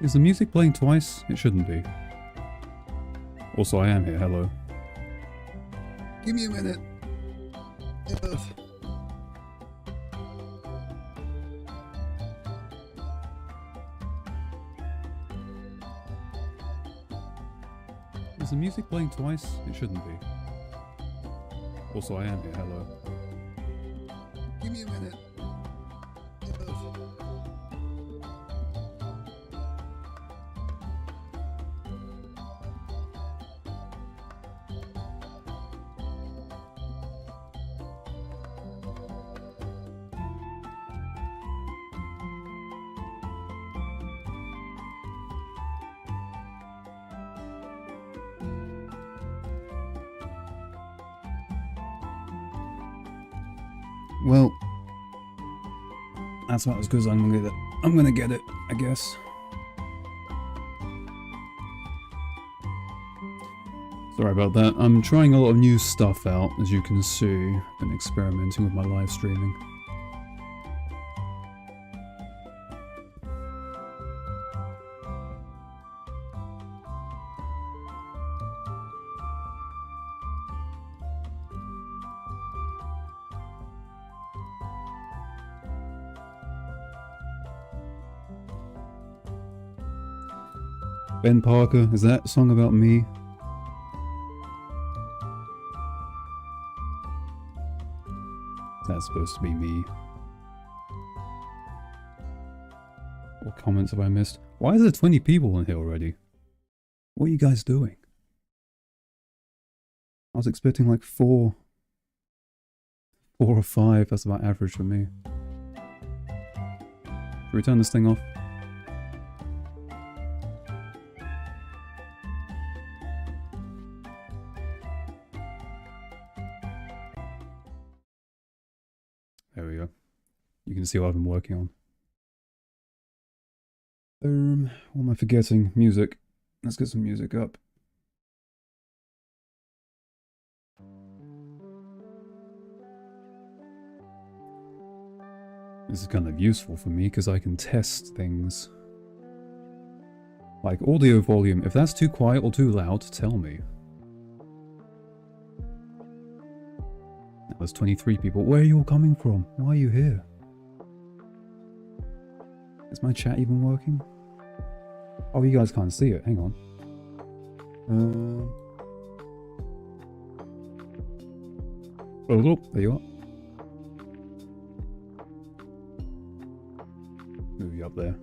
Is the music playing twice? It shouldn't be. Also, I am here, hello. Give me a minute. Ugh. Is the music playing twice? It shouldn't be. Also, I am here, hello. Give me a minute. Well, that's about as good as I'm gonna get it, I guess. Sorry about that. I'm trying a lot of new stuff out, as you can see. Been experimenting with my live streaming. Ben Parker, is that a song about me? That's supposed to be me. What comments have I missed? Why is there 20 people in here already? What are you guys doing? I was expecting like 4 or 5, that's about average for me. Should we turn this thing off? There we go. You can see what I've been working on. What am I forgetting? Music. Let's get some music up. This is kind of useful for me because I can test things. Like audio volume. If that's too quiet or too loud, tell me. There's 23 people. Where are you all coming from? Why are you here? Is my chat even working? Oh, you guys can't see it. Hang on. Oh, there you are. Move you up there.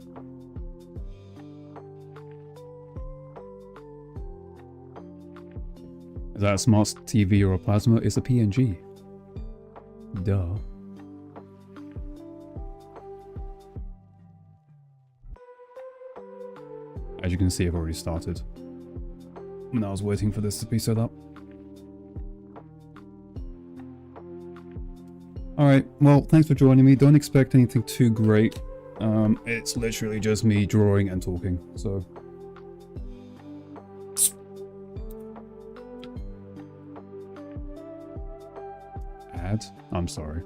Is that a smart TV or a plasma? It's a PNG. Duh. As you can see, I've already started. And I was waiting for this to be set up. Alright, well, thanks for joining me. Don't expect anything too great. It's literally just me drawing and talking, so... I'm sorry.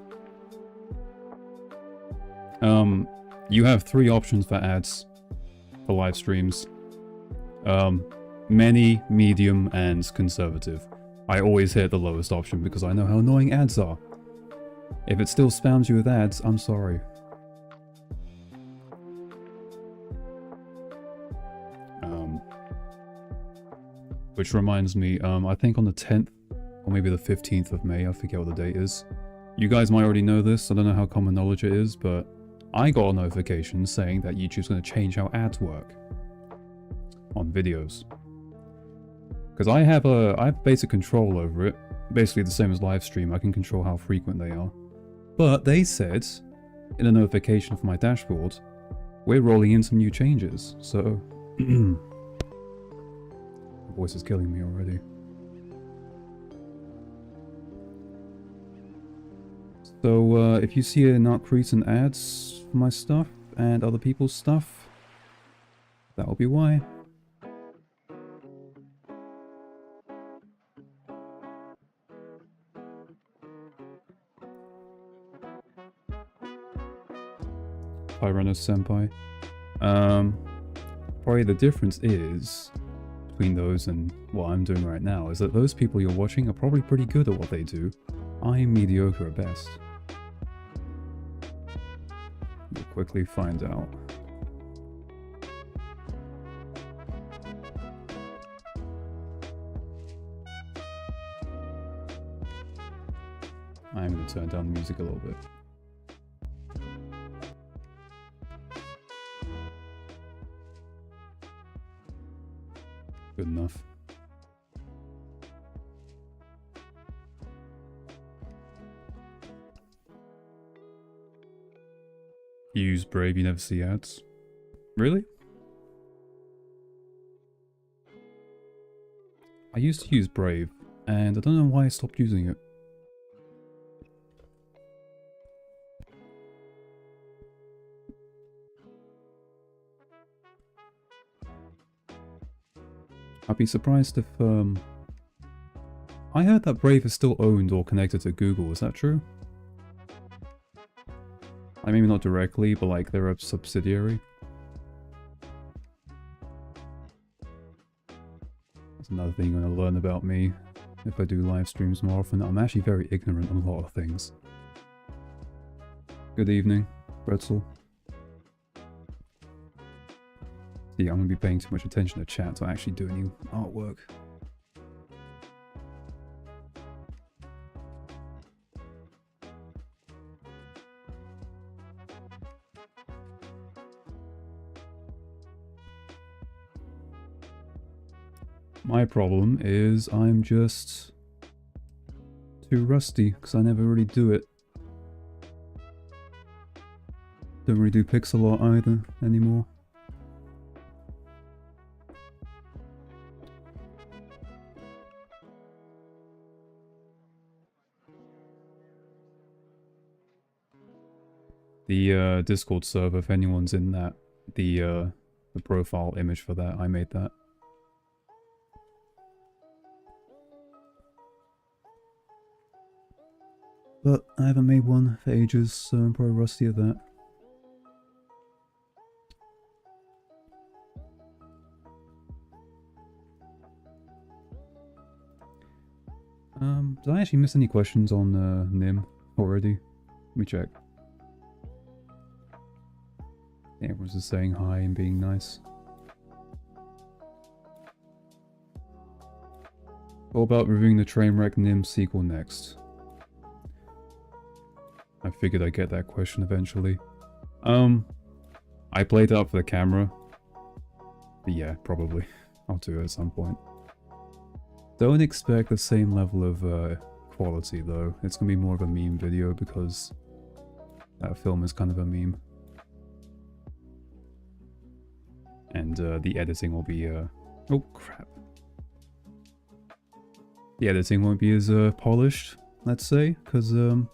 You have 3 options for ads for live streams. Many, medium, and conservative. I always hit the lowest option because I know how annoying ads are. If it still spams you with ads, I'm sorry. Which reminds me, I think on the 10th or maybe the 15th of May, I forget what the date is. You guys might already know this, I don't know how common knowledge it is, but I got a notification saying that YouTube's going to change how ads work on videos. Because I have basic control over it, basically the same as Livestream, I can control how frequent they are. But they said, in a notification for my dashboard, we're rolling in some new changes, so... My voice is killing me already. So, if you see a not recent ads for my stuff and other people's stuff, that will be why. Pyranus Senpai. Probably the difference is, between those and what I'm doing right now, is that those people you're watching are probably pretty good at what they do. I'm mediocre at best. You'll quickly find out. I'm going to turn down the music a little bit. Good enough. You use Brave, you never see ads? Really? I used to use Brave, and I don't know why I stopped using it. I'd be surprised if, I heard that Brave is still owned or connected to Google, is that true? Like, maybe not directly, but like, they're a subsidiary. That's another thing you're gonna learn about me if I do live streams more often. I'm actually very ignorant on a lot of things. Good evening, Pretzel. Yeah, I'm gonna be paying too much attention to chat to actually do any artwork. My problem is I'm just too rusty because I never really do it. Don't really do pixel art either anymore. The Discord server, if anyone's in that, the profile image for that, I made that. But I haven't made one for ages, so I'm probably rusty at that. Did I actually miss any questions on NIM already? Let me check. Everyone's just saying hi and being nice. What about reviewing the Trainwreck NIM sequel next? I figured I'd get that question eventually. I played it up for the camera. But yeah, probably. I'll do it at some point. Don't expect the same level of quality though. It's gonna be more of a meme video because that film is kind of a meme. And the editing will be oh crap. The editing won't be as polished, let's say, because they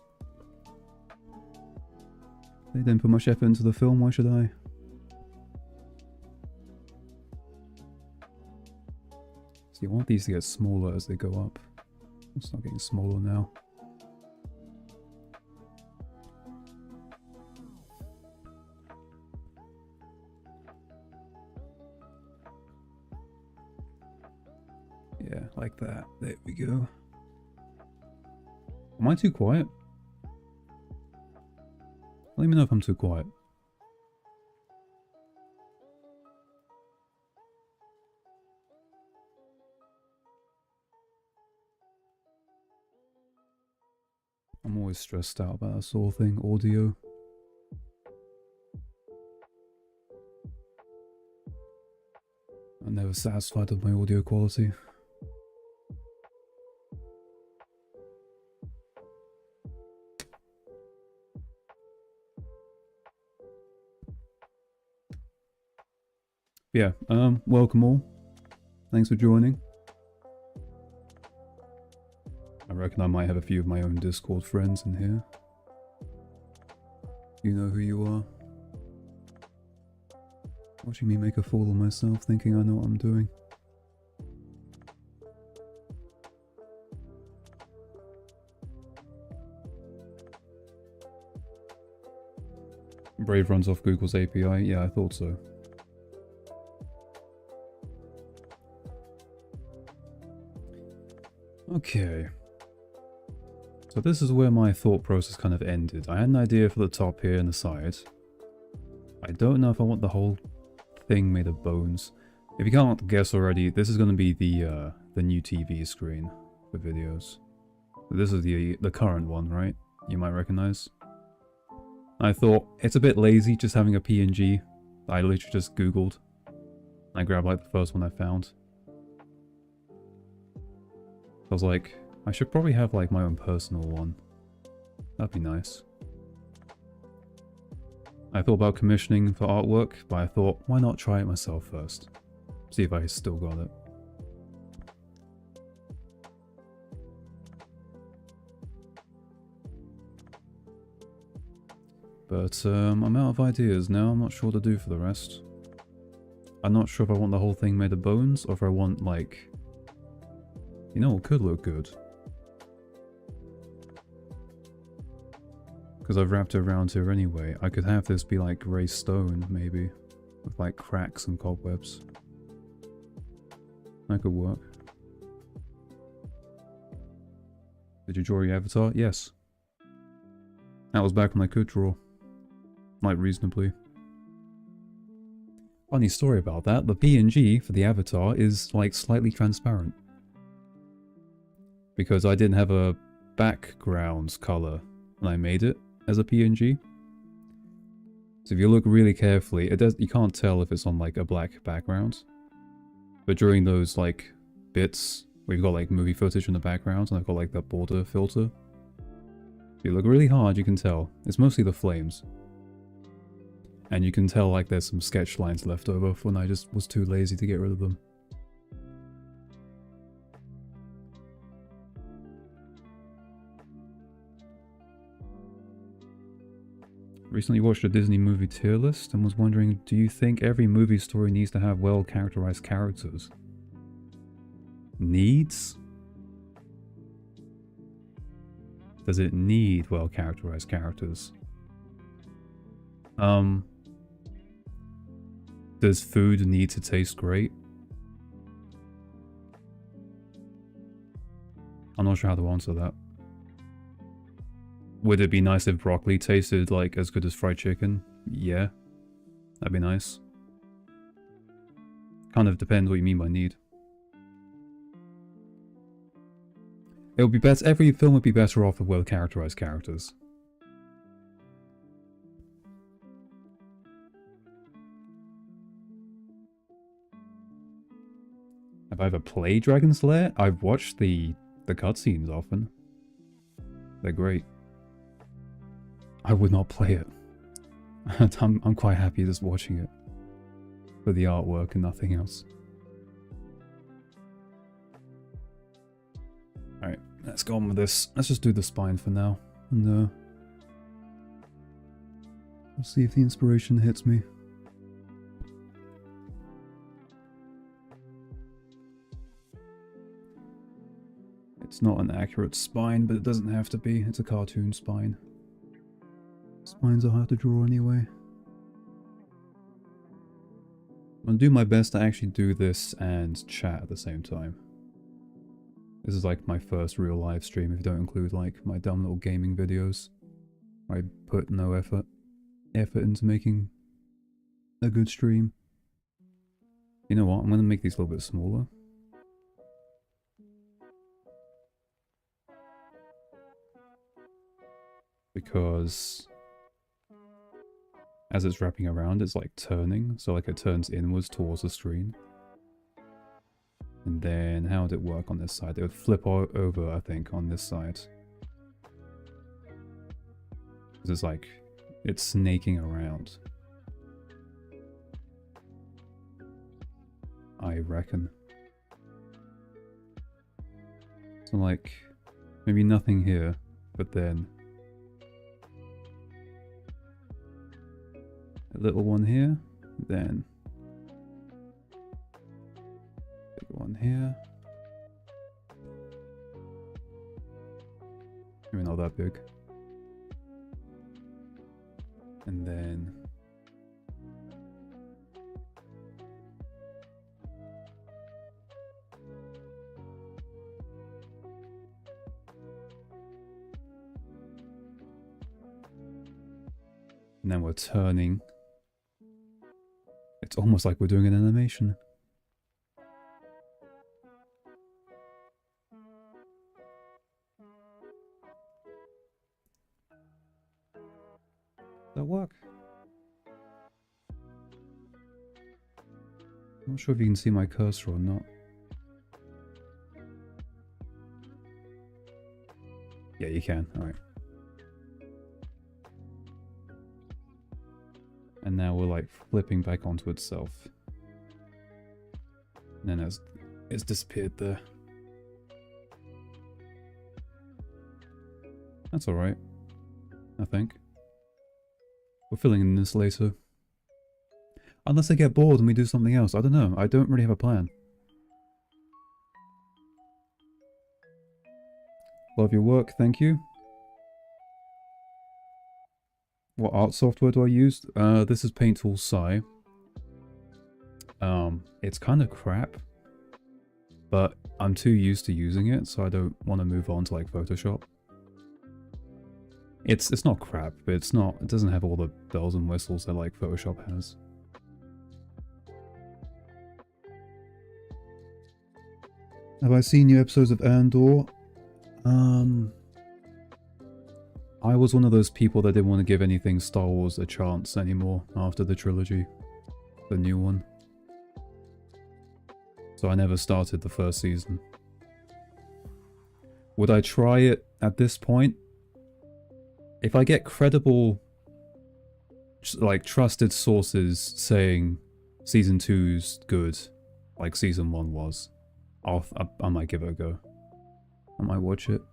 didn't put much effort into the film, why should I? See, I want these to get smaller as they go up. It's not getting smaller now. Yeah, like that. There we go. Am I too quiet? Let me know if I'm too quiet. I'm always stressed out about this whole thing, audio. I'm never satisfied with my audio quality. Yeah, welcome all. Thanks for joining. I reckon I might have a few of my own Discord friends in here. You know who you are. Watching me make a fool of myself, thinking I know what I'm doing. Brave runs off Google's API? Yeah, I thought so. Okay. So this is where my thought process kind of ended. I had an idea for the top here and the side. I don't know if I want the whole thing made of bones. If you can't guess already, this is going to be the new TV screen for videos. This is the current one, right? You might recognize. I thought it's a bit lazy just having a PNG. I literally just googled. I grabbed like the first one I found. I was like, I should probably have like my own personal one. That'd be nice. I thought about commissioning for artwork, but I thought, why not try it myself first? See if I still got it. But I'm out of ideas now. I'm not sure what to do for the rest. I'm not sure if I want the whole thing made of bones, or if I want like... You know what could look good? Because I've wrapped it around here anyway. I could have this be like grey stone, maybe. With like cracks and cobwebs. That could work. Did you draw your avatar? Yes. That was back when I could draw. Like, reasonably. Funny story about that, the PNG for the avatar is like slightly transparent. Because I didn't have a background color when I made it as a PNG. So if you look really carefully, you can't tell if it's on like a black background. But during those like bits where you've got like movie footage in the background and I've got like that border filter. If you look really hard, you can tell. It's mostly the flames. And you can tell like there's some sketch lines left over when I just was too lazy to get rid of them. Recently watched a Disney movie tier list and was wondering, do you think every movie story needs to have well-characterized characters? Needs? Does it need well-characterized characters? Does food need to taste great? I'm not sure how to answer that. Would it be nice if broccoli tasted like as good as fried chicken? Yeah. That'd be nice. Kind of depends what you mean by need. It would be better, every film would be better off with well-characterized characters. Have I ever played Dragon's Lair? I've watched the cutscenes often. They're great. I would not play it. I'm quite happy just watching it. For the artwork and nothing else. Alright, let's go on with this. Let's just do the spine for now. And we'll see if the inspiration hits me. It's not an accurate spine, but it doesn't have to be. It's a cartoon spine. Spines are hard to draw anyway. I'm gonna do my best to actually do this and chat at the same time. This is like my first real live stream if you don't include like my dumb little gaming videos. I put no effort into making a good stream. You know what, I'm gonna make these a little bit smaller. Because as it's wrapping around, it's like turning, so like it turns inwards towards the screen. And then how would it work on this side? It would flip over, I think, on this side. Because it's like, it's snaking around. I reckon. So like, maybe nothing here, but then a little one here, then big one here. Maybe not that big. And then And then we're turning. It's almost like we're doing an animation. Does that work? I'm not sure if you can see my cursor or not. Yeah, you can. Alright. And now we're like flipping back onto itself. And then it's disappeared there. That's alright, I think. We're filling in this later. Unless I get bored and we do something else. I don't know. I don't really have a plan. Love your work, thank you. What art software do I use? This is Paint Tool Sci. It's kind of crap, but I'm too used to using it, so I don't want to move on to like Photoshop. It's not crap, but it doesn't have all the bells and whistles that like Photoshop has. Have I seen new episodes of Andor? I was one of those people that didn't want to give anything Star Wars a chance anymore after the trilogy. The new one. So I never started the first season. Would I try it at this point? If I get credible, like, trusted sources saying Season 2's good, like Season 1 was, I might give it a go. I might watch it.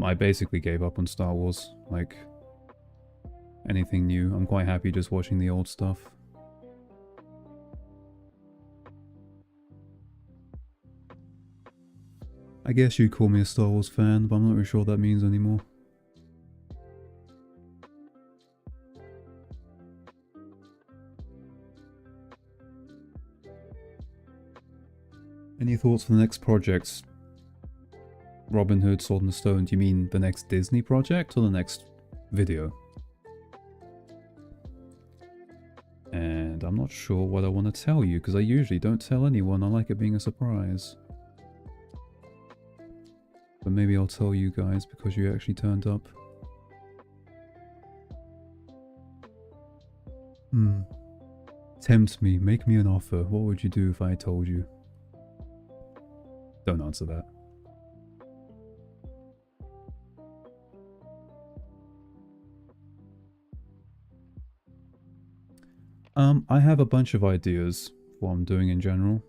I basically gave up on Star Wars, like, anything new. I'm quite happy just watching the old stuff. I guess you'd call me a Star Wars fan, but I'm not really sure what that means anymore. Any thoughts for the next projects? Robin Hood, Sword in the Stone, do you mean the next Disney project or the next video? And I'm not sure what I want to tell you, because I usually don't tell anyone. I like it being a surprise. But maybe I'll tell you guys because you actually turned up. Tempt me, make me an offer. What would you do if I told you? Don't answer that. I have a bunch of ideas for what I'm doing in general.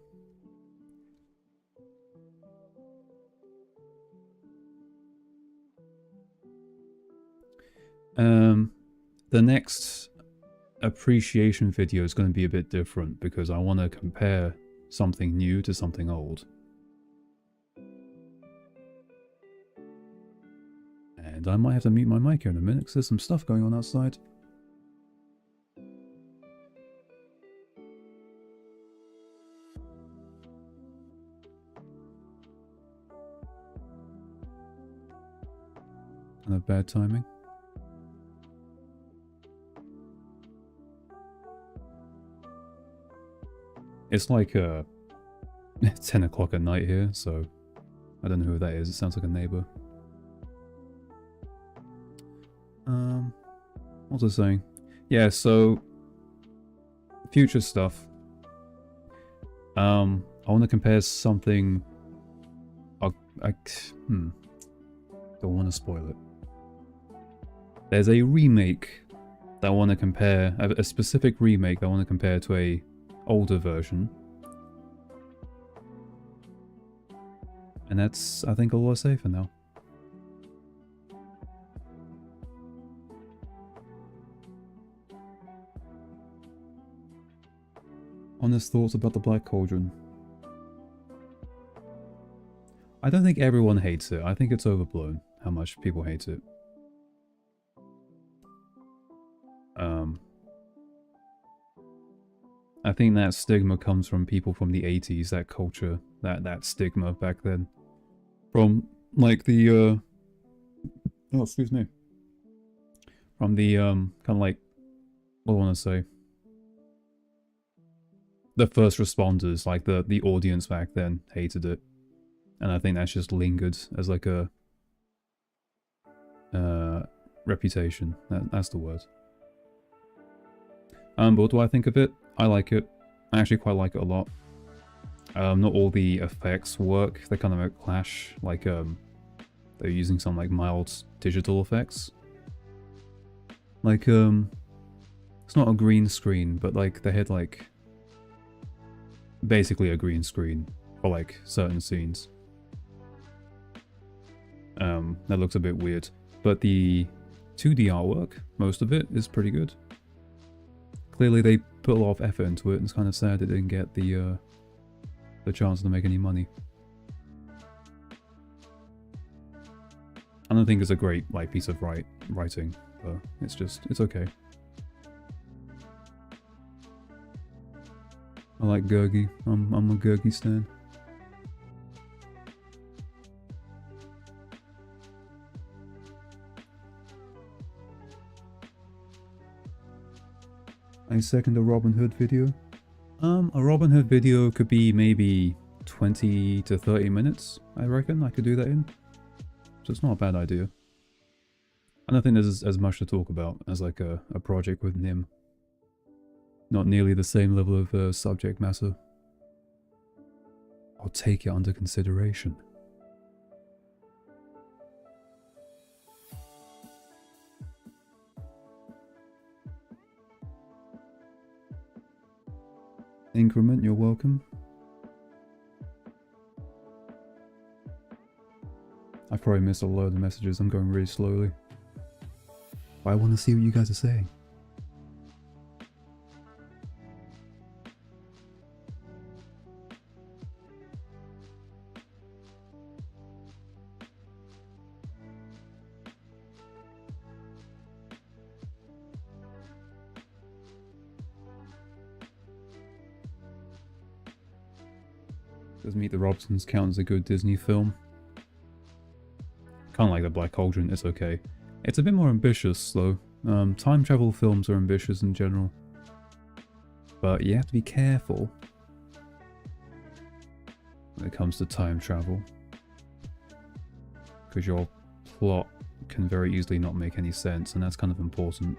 The next appreciation video is going to be a bit different because I want to compare something new to something old. And I might have to mute my mic here in a minute because there's some stuff going on outside. Kind of bad timing. It's like 10 o'clock at night here, so I don't know who that is. It sounds like a neighbor. What was I saying? Yeah, so future stuff. I want to compare something. Don't want to spoil it. There's a remake that I want to compare, a specific remake that I want to compare to a older version. And that's, I think, all I'll say for now. Honest thoughts about the Black Cauldron. I don't think everyone hates it. I think it's overblown how much people hate it. I think that stigma comes from people from the 80s, that culture, that stigma back then. from like the oh, excuse me, from the kind of like, what do I want to say, the first responders, like the audience back then hated it, and I think that's just lingered as like a reputation. That's the word. But what do I think of it? I like it. I actually quite like it a lot. Not all the effects work. They kind of clash. Like they're using some like mild digital effects. Like it's not a green screen, but like they had like basically a green screen for like certain scenes. That looks a bit weird, but the 2D artwork, most of it, is pretty good. Clearly they put a lot of effort into it, and it's kind of sad it didn't get the chance to make any money. I don't think it's a great like piece of writing, but it's okay. I like Gurgi. I'm a Gurgi stan. I second a Robin Hood video. A Robin Hood video could be maybe 20 to 30 minutes, I reckon I could do that in. So it's not a bad idea. I don't think there's as much to talk about as like a project with NIMH. Not nearly the same level of subject matter. I'll take it under consideration. Increment, you're welcome. I probably missed a load of messages, I'm going really slowly. But I want to see what you guys are saying. Does Meet the Robinsons count as a good Disney film? Kind of like the Black Cauldron, it's okay. It's a bit more ambitious though. Time travel films are ambitious in general. But you have to be careful when it comes to time travel. Because your plot can very easily not make any sense, and that's kind of important.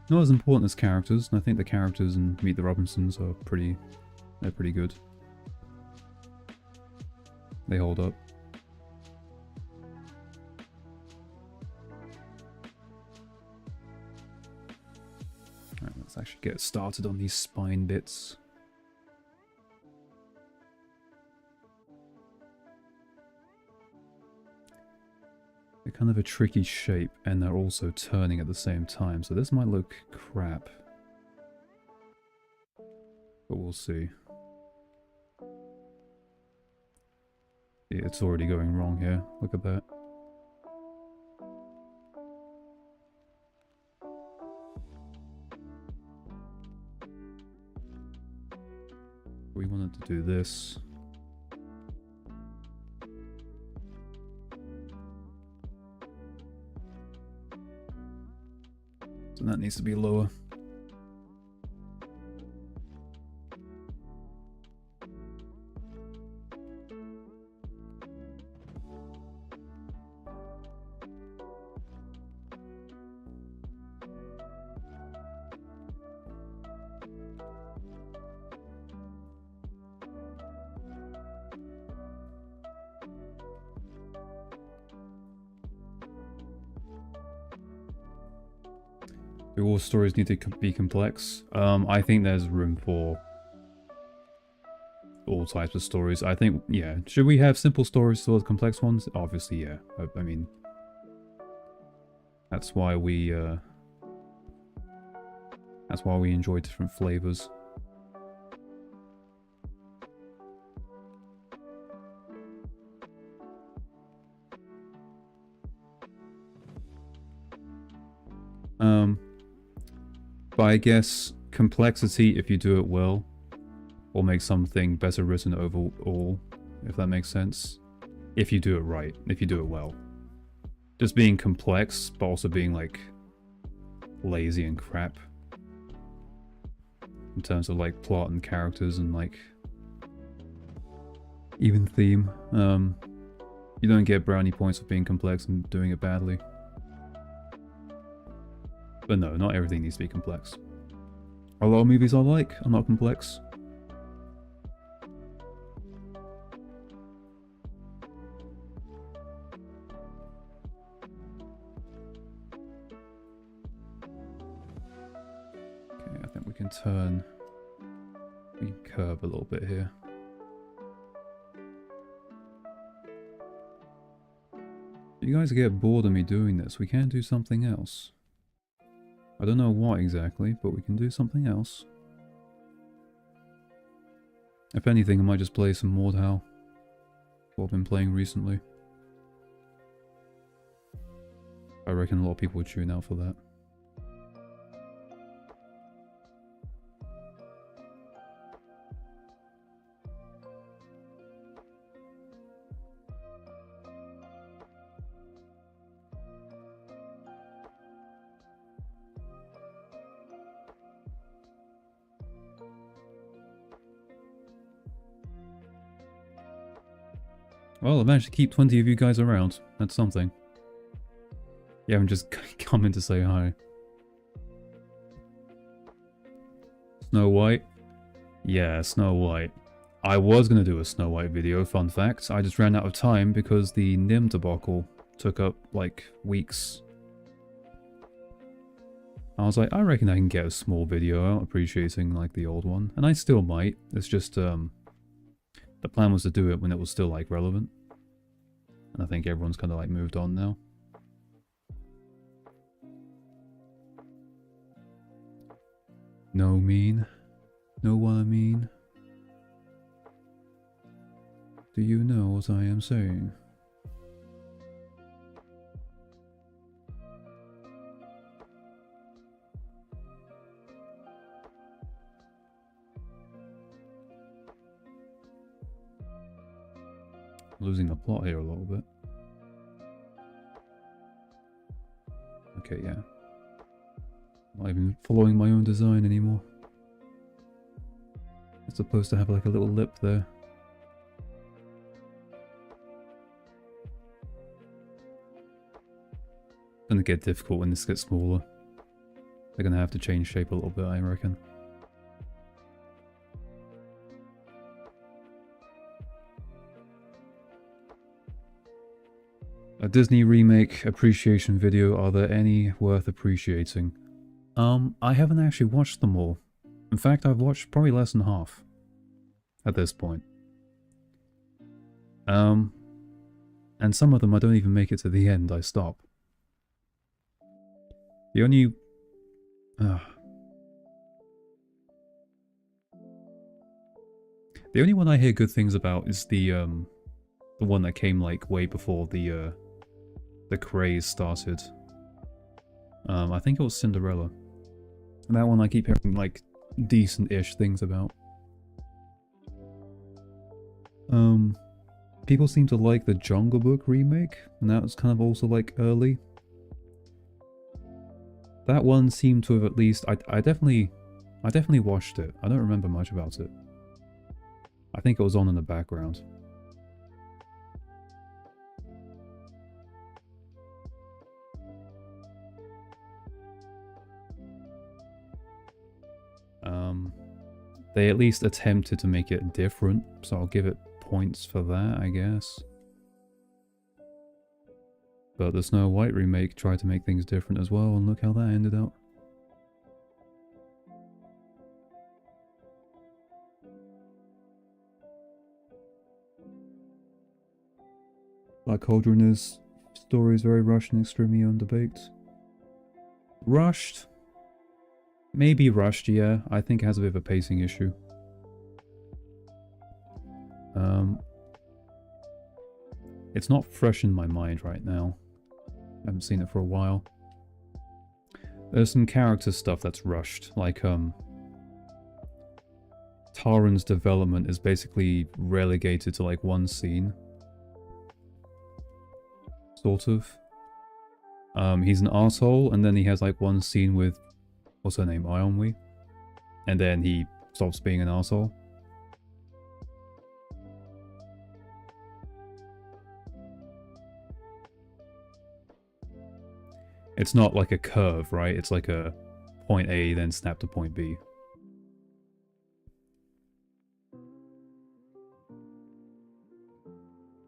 Not as important as characters, and I think the characters in Meet the Robinsons are pretty good. They hold up. Alright, let's actually get started on these spine bits. They're kind of a tricky shape, and they're also turning at the same time, so this might look crap. But we'll see. Yeah, it's already going wrong here. Look at that. We wanted to do this. So that needs to be lower. Do all stories need to be complex? I think there's room for all types of stories. I think, yeah. Should we have simple stories still as complex ones? Obviously, yeah. I mean, that's why we enjoy different flavors. But I guess complexity, if you do it well, or make something better written overall, if that makes sense. If you do it right, if you do it well. Just being complex, but also being like lazy and crap. In terms of like plot and characters and like even theme. You don't get brownie points for being complex and doing it badly. But no, not everything needs to be complex. A lot of movies I like are not complex. Okay, I think we can curve a little bit here. If you guys get bored of me doing this, we can do something else. I don't know what exactly, but we can do something else. If anything, I might just play some Mordhau. What I've been playing recently. I reckon a lot of people would tune out for that. Well, I managed to keep 20 of you guys around. That's something. You haven't just come in to say hi. Snow White? Yeah, Snow White. I was going to do a Snow White video, fun fact. I just ran out of time because the NIMH debacle took up, like, weeks. I was like, I reckon I can get a small video out appreciating, like, the old one. And I still might. It's just, the plan was to do it when it was still, like, relevant. And I think everyone's kind of, like, moved on now. No mean. Know what I mean? Do you know what I am saying? Losing the plot here a little bit. Okay, yeah. Not even following my own design anymore. It's supposed to have like a little lip there. It's gonna get difficult when this gets smaller. They're gonna have to change shape a little bit, I reckon. A Disney remake appreciation video, are there any worth appreciating? I haven't actually watched them all. In fact, I've watched probably less than half. At this point. And some of them I don't even make it to the end, I stop. The only... The only one I hear good things about is the one that came like way before the craze started. I think it was Cinderella. And that one I keep hearing like decent-ish things about. People seem to like the Jungle Book remake, and that was kind of also like early. That one seemed to have at least I definitely watched it. I don't remember much about it. I think it was on in the background. They at least attempted to make it different, so I'll give it points for that, I guess. But the Snow White remake tried to make things different as well, and look how that ended up. Black Cauldron's story is very rushed and extremely underbaked. Rushed? Maybe rushed, yeah. I think it has a bit of a pacing issue. It's not fresh in my mind right now. I haven't seen it for a while. There's some character stuff that's rushed, like, Taran's development is basically relegated to like one scene. Sort of. He's an asshole, and then he has like one scene with, what's her name, Ionwi? And then he stops being an asshole. It's not like a curve, right? It's like a point A, then snap to point B.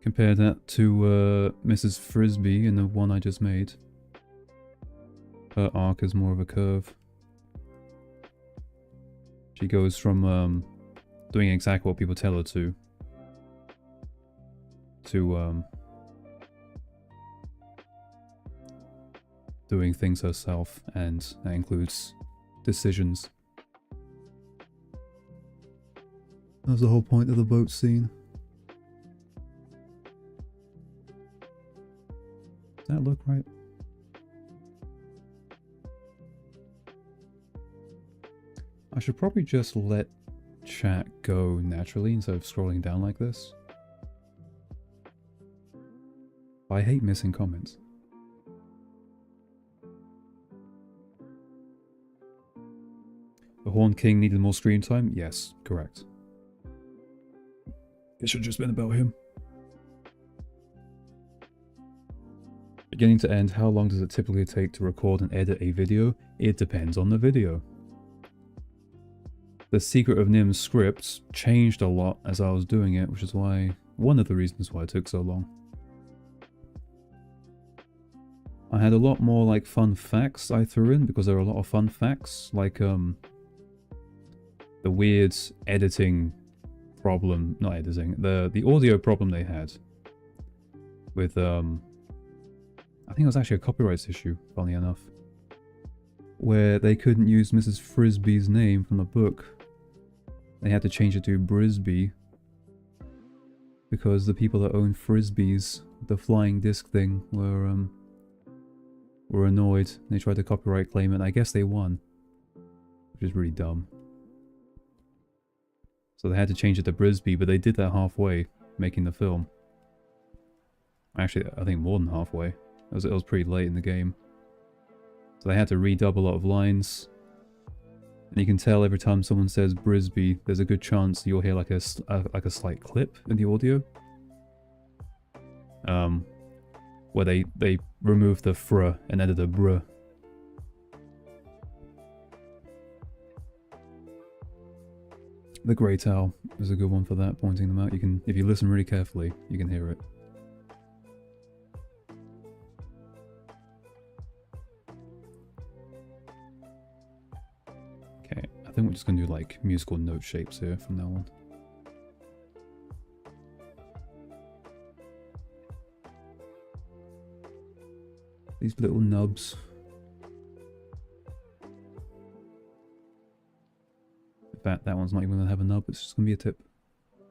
Compare that to Mrs. Frisbee in the one I just made. Her arc is more of a curve. She goes from doing exactly what people tell her to doing things herself, and that includes decisions. That's the whole point of the boat scene. Does that look right? I should probably just let chat go naturally instead of scrolling down like this. I hate missing comments. The Horned King needed more screen time? Yes, correct. It should have just been about him. Beginning to end, how long does it typically take to record and edit a video? It depends on the video. The secret of NIMH's scripts changed a lot as I was doing it, which is why, one of the reasons why it took so long. I had a lot more like fun facts I threw in, because there are a lot of fun facts, like the weird editing problem, not editing, the audio problem they had with I think it was actually a copyrights issue, funny enough, where they couldn't use Mrs. Frisbee's name from the book. They had to change it to Brisbee because the people that own Frisbees, the flying disc thing, were annoyed. They tried to copyright claim it. I guess they won, which is really dumb. So they had to change it to Brisbee, but they did that halfway making the film. Actually, I think more than halfway. It was pretty late in the game. So they had to redub a lot of lines. And you can tell every time someone says Brisbee, there's a good chance you'll hear like a slight clip in the audio. Where they remove the fr and added a br. The Great Owl is a good one for that, pointing them out. You can, if you listen really carefully, you can hear it. Okay, I think we're just gonna do like musical note shapes here from now on. These little nubs. That one's not even gonna have a nub, it's just gonna be a tip.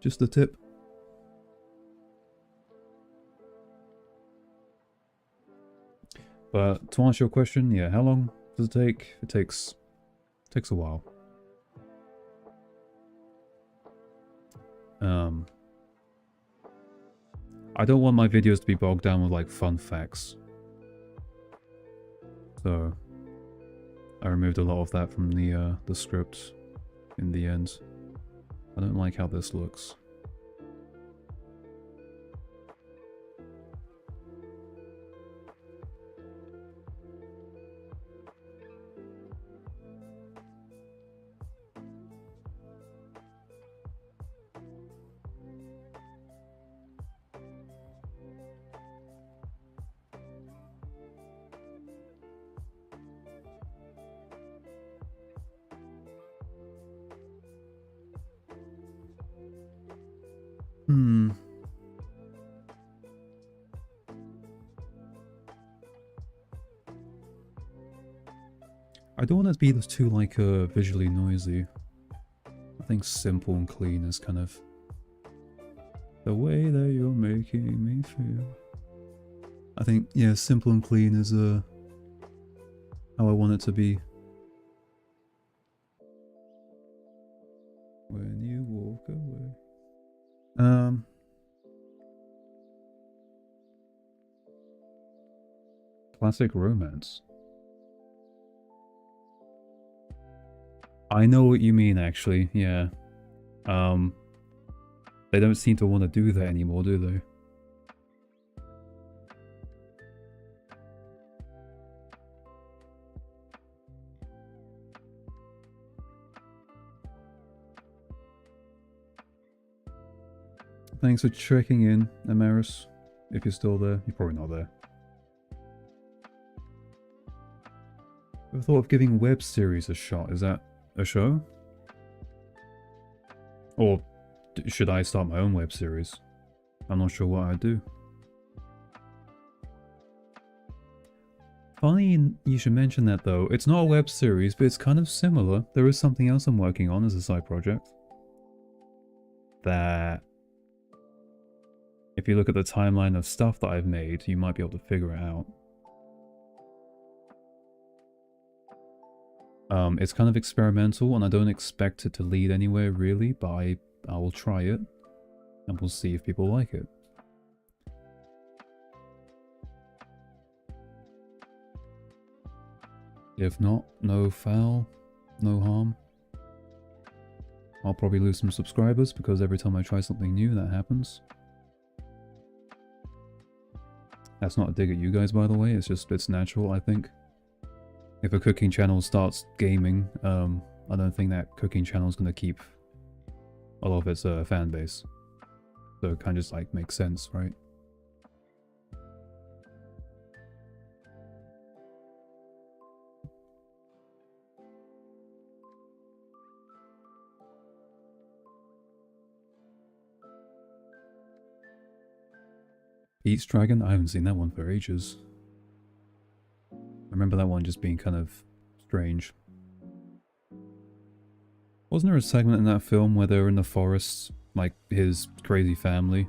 Just a tip. But to answer your question, yeah, how long does it take? It takes a while. I don't want my videos to be bogged down with like fun facts. So I removed a lot of that from the script in the end. I don't like how this looks. I don't want it to be too like visually noisy. I think simple and clean is kind of the way that you're making me feel. I think, yeah, simple and clean is how I want it to be. When you Classic romance. I know what you mean, actually, yeah. They don't seem to want to do that anymore, do they? Thanks for checking in, Amaris. If you're still there, you're probably not there. Ever thought of giving web series a shot? Is that a show? Or should I start my own web series? I'm not sure what I'd do. Funny you should mention that though. It's not a web series, but it's kind of similar. There is something else I'm working on as a side project. That, if you look at the timeline of stuff that I've made, you might be able to figure it out. It's kind of experimental, and I don't expect it to lead anywhere really, but I will try it, and we'll see if people like it. If not, no foul, no harm. I'll probably lose some subscribers, because every time I try something new, that happens. That's not a dig at you guys, by the way, it's natural, I think. If a cooking channel starts gaming, I don't think that cooking channel is going to keep a lot of its fan base. So it kind of just like makes sense, right? Pete's Dragon? I haven't seen that one for ages. I remember that one just being kind of strange. Wasn't there a segment in that film where they were in the forest, like his crazy family,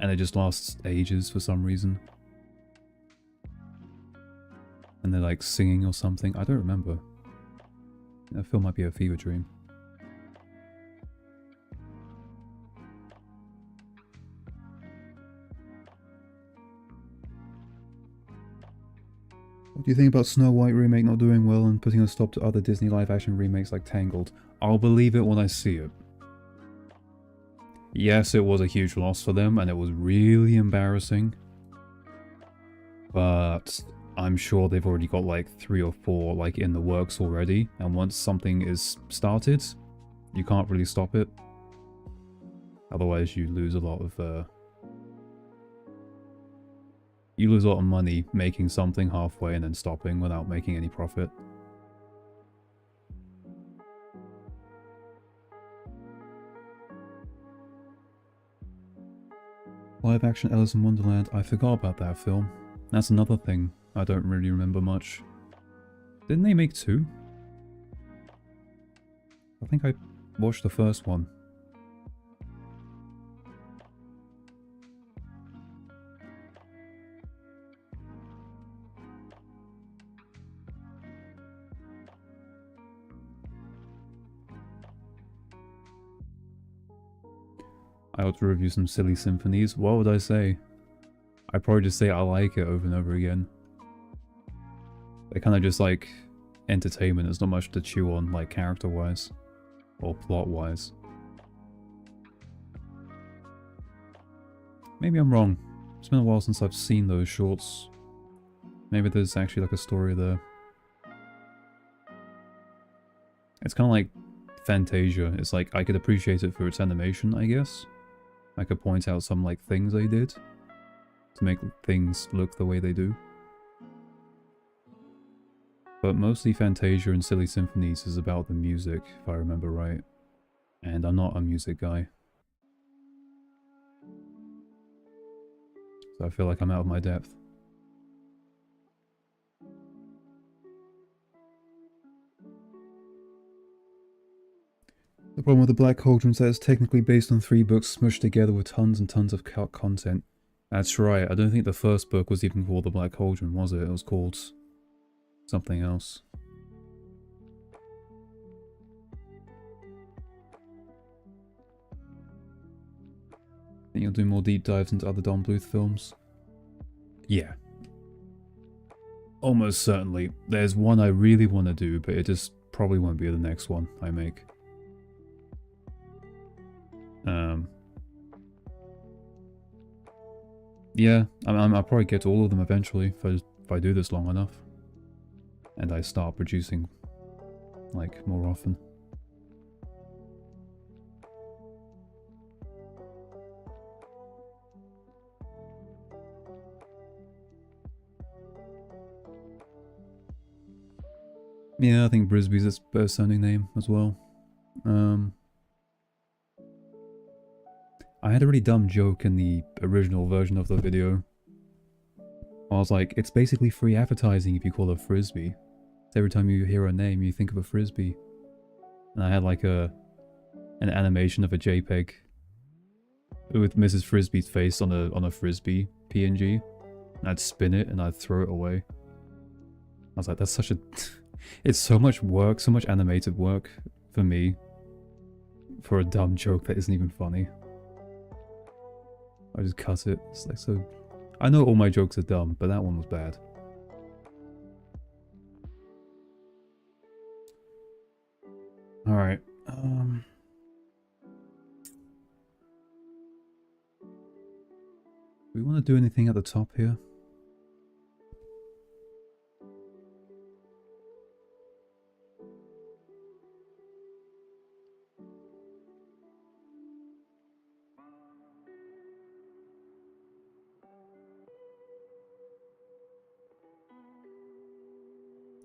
and it just lasts ages for some reason? And they're like singing or something? I don't remember. That film might be a fever dream. What do you think about Snow White remake not doing well and putting a stop to other Disney live-action remakes like Tangled? I'll believe it when I see it. Yes, it was a huge loss for them, and it was really embarrassing. But I'm sure they've already got like 3 or 4 like in the works already, and once something is started, you can't really stop it. Otherwise, you lose a lot of money making something halfway and then stopping without making any profit. Live action Alice in Wonderland, I forgot about that film. That's another thing I don't really remember much. Didn't they make 2? I think I watched the first one. I ought to review some silly symphonies. What would I say? I'd probably just say I like it over and over again. They're kind of just like entertainment. There's not much to chew on, like character-wise or plot-wise. Maybe I'm wrong. It's been a while since I've seen those shorts. Maybe there's actually like a story there. It's kind of like Fantasia. It's like I could appreciate it for its animation, I guess. I could point out some like things they did to make things look the way they do. But mostly Fantasia and Silly Symphonies is about the music, if I remember right. And I'm not a music guy. So I feel like I'm out of my depth. The problem with the Black Cauldron is that it's technically based on 3 books smushed together with tons and tons of content. That's right, I don't think the first book was even called The Black Cauldron, was it? It was called something else. Think you'll do more deep dives into other Don Bluth films? Yeah. Almost certainly. There's one I really want to do, but it just probably won't be the next one I make. Yeah, I'll probably get to all of them eventually if I do this long enough. And I start producing, like, more often. Yeah, I think Brisby's a better sounding name as well. I had a really dumb joke in the original version of the video. I was like, it's basically free advertising if you call her Frisbee. Every time you hear her name, you think of a Frisbee. And I had like an animation of a JPEG with Mrs. Frisbee's face on a Frisbee PNG. And I'd spin it and I'd throw it away. I was like, that's such a... It's so much work, so much animated work for me. For a dumb joke that isn't even funny. I just cut it. It's like so... I know all my jokes are dumb, but that one was bad. Alright, we want to do anything at the top here?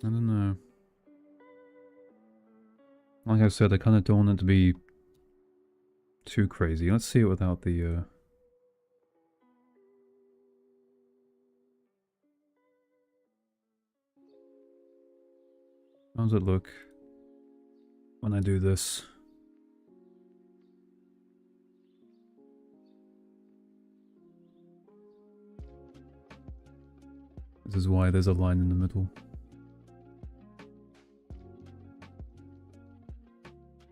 I don't know. Like I said, I kind of don't want it to be too crazy. Let's see it without the, How does it look when I do this? This is why there's a line in the middle.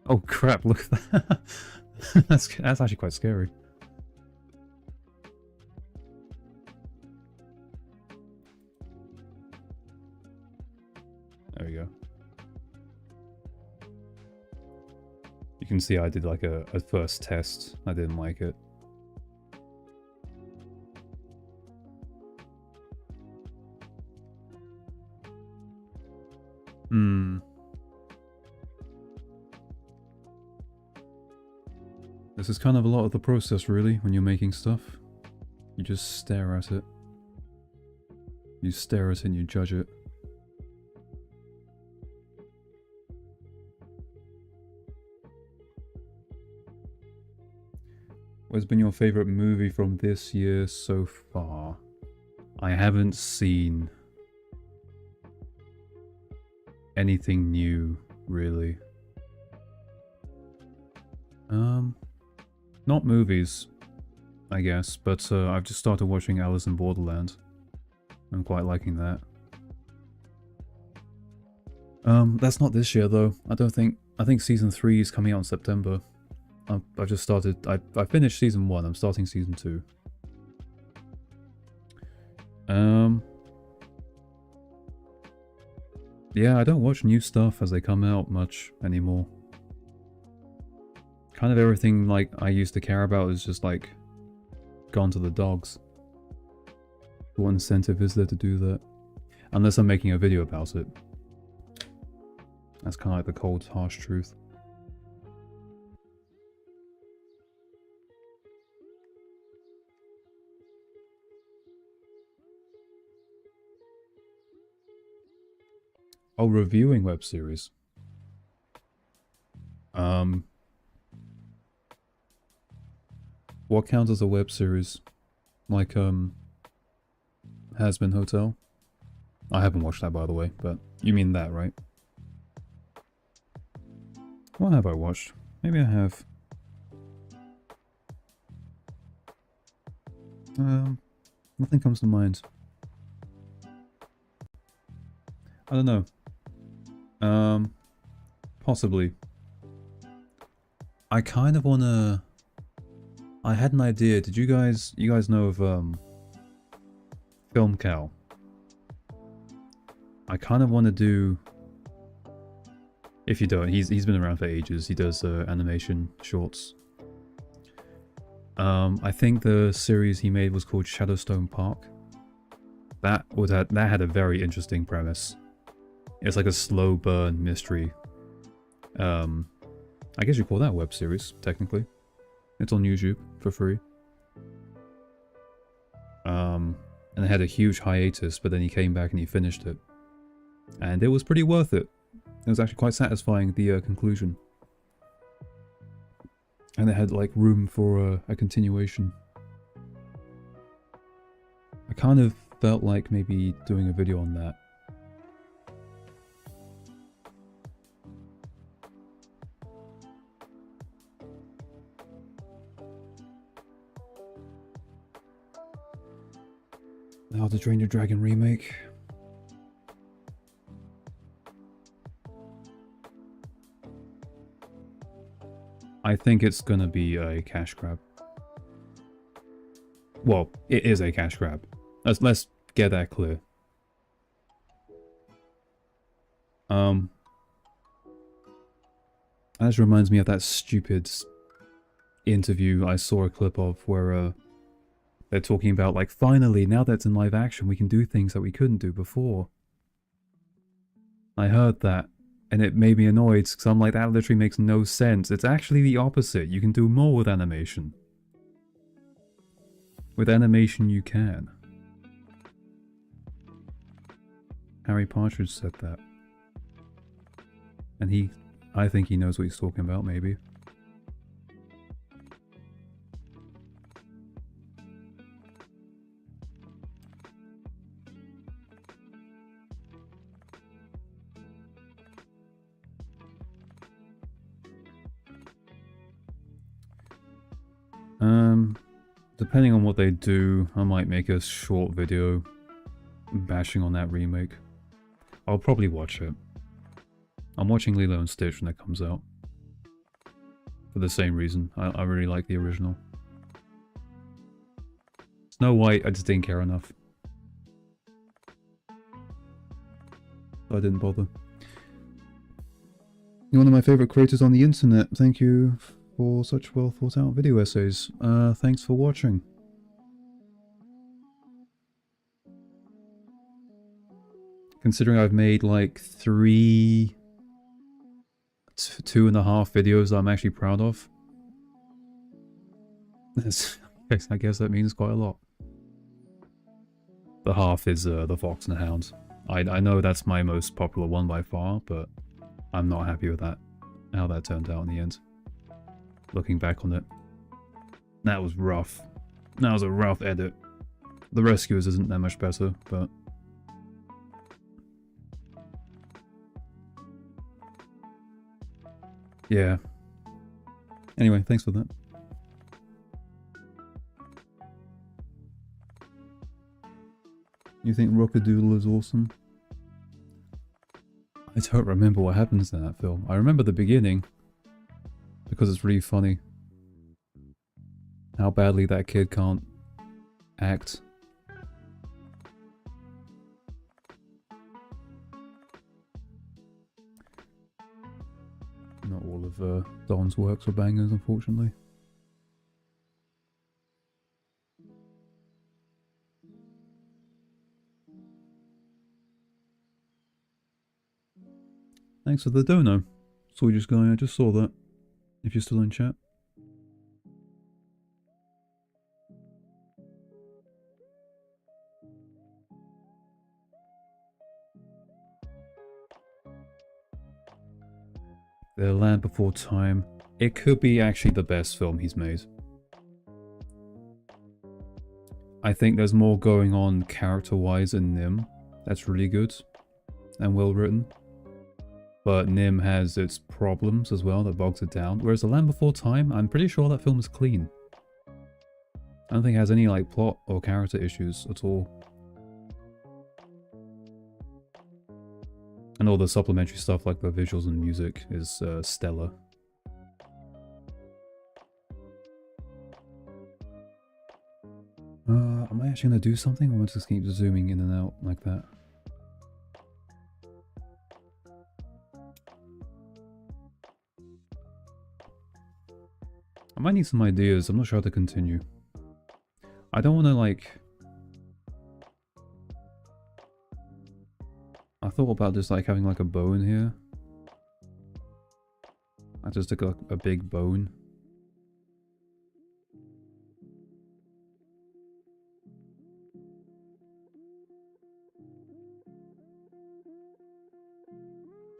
Oh crap, look at that. That's actually quite scary. There we go. You can see I did like a first test. I didn't like it. This is kind of a lot of the process, really, when you're making stuff. You just stare at it. You stare at it and you judge it. What's been your favorite movie from this year so far? I haven't seen anything new, really. Not movies, I guess, but I've just started watching Alice in Borderland. I'm quite liking that. That's not this year though. I think season 3 is coming out in September. I've just started, I finished season 1, I'm starting season 2. Yeah, I don't watch new stuff as they come out much anymore. Kind of everything like I used to care about is just like gone to the dogs. What incentive is there to do that? Unless I'm making a video about it. That's kind of like the cold, harsh truth. Oh, reviewing web series. What counts as a web series? Like, Has Been Hotel? I haven't watched that, by the way, but you mean that, right? What have I watched? Maybe I have. Nothing comes to mind. I don't know. Possibly. I kind of wanna... I had an idea. Did you guys know of, Film Cow? I kind of want to do... If you don't, he's been around for ages. He does animation shorts. I think the series he made was called Shadowstone Park. That had a very interesting premise. It's like a slow burn mystery. I guess you call that a web series, technically. It's on YouTube for free. And it had a huge hiatus, but then he came back and he finished it. And it was pretty worth it. It was actually quite satisfying, the conclusion. And it had like room for a continuation. I kind of felt like maybe doing a video on that. Now the Drain Your Dragon remake. I think it's gonna be a cash grab. Well, it is a cash grab. Let's get that clear. That just reminds me of that stupid interview I saw a clip of where they're talking about, like, finally, now that it's in live action, we can do things that we couldn't do before. I heard that, and it made me annoyed, because I'm like, that literally makes no sense. It's actually the opposite. You can do more with animation. With animation, you can. Harry Partridge said that. And I think he knows what he's talking about, maybe. Depending on what they do, I might make a short video bashing on that remake. I'll probably watch it. I'm watching Lilo and Stitch when that comes out. For the same reason. I really like the original. Snow White, I just didn't care enough. So I didn't bother. You're one of my favorite creators on the internet. Thank you for such well thought out video essays. Thanks for watching. Considering I've made like 2.5 videos I'm actually proud of. I guess that means quite a lot. The half is the Fox and the Hound. I know that's my most popular one by far, but I'm not happy with that. How that turned out in the end. Looking back on it. That was rough. That was a rough edit. The Rescuers isn't that much better, but... yeah. Anyway, thanks for that. You think Rockadoodle is awesome? I don't remember what happens in that film. I remember the beginning. Because it's really funny. How badly that kid can't act. Not all of Don's works are bangers, unfortunately. Thanks for the dono. Saw you just going, I just saw that. If you're still in chat. The Land Before Time. It could be actually the best film he's made. I think there's more going on character-wise in NIMH. That's really good. And well written. But NIMH has its problems as well that bogs it down. Whereas The Land Before Time, I'm pretty sure that film is clean. I don't think it has any like plot or character issues at all. And all the supplementary stuff like the visuals and music is stellar. Am I actually going to do something or am I just keep zooming in and out like that? might need some ideas. I'm not sure how to continue. I don't want to, like... I thought about just, like, having, like, a bow in here. I just took a big bone.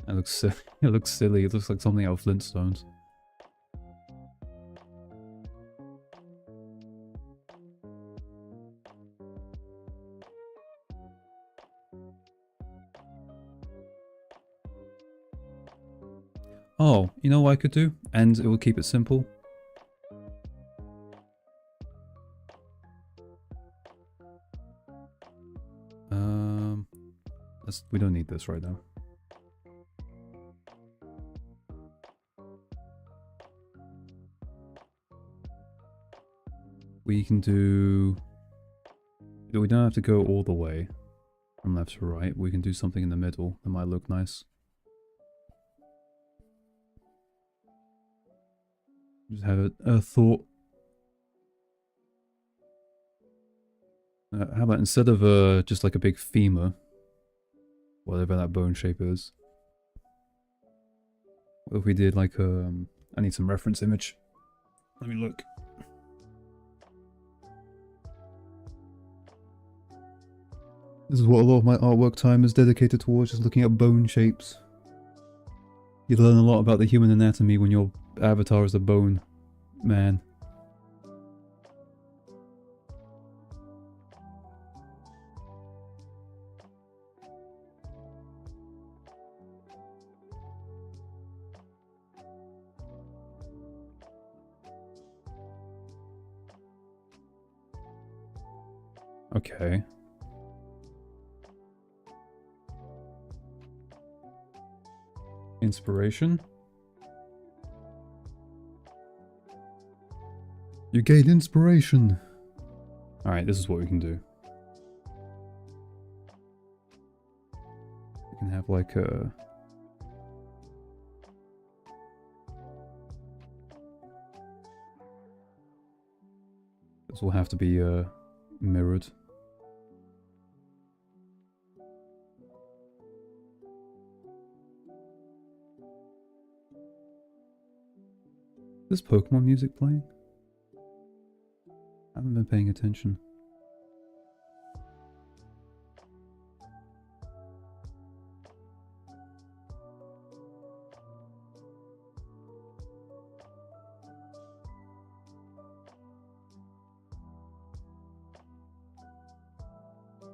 It looks silly. It looks silly. It looks like something out of Flintstones. Oh, you know what I could do? And it will keep it simple. We don't need this right now. We can do... We don't have to go all the way from left to right. We can do something in the middle that might look nice. Just have a thought. How about instead of just like a big femur, whatever that bone shape is, what if we did like I need some reference image. Let me look. This is what a lot of my artwork time is dedicated towards, just looking at bone shapes. You learn a lot about the human anatomy when your avatar is a bone man. Okay. Inspiration. You gain inspiration. Alright, this is what we can do. We can have like a... This will have to be mirrored. Is Pokemon music playing? I haven't been paying attention.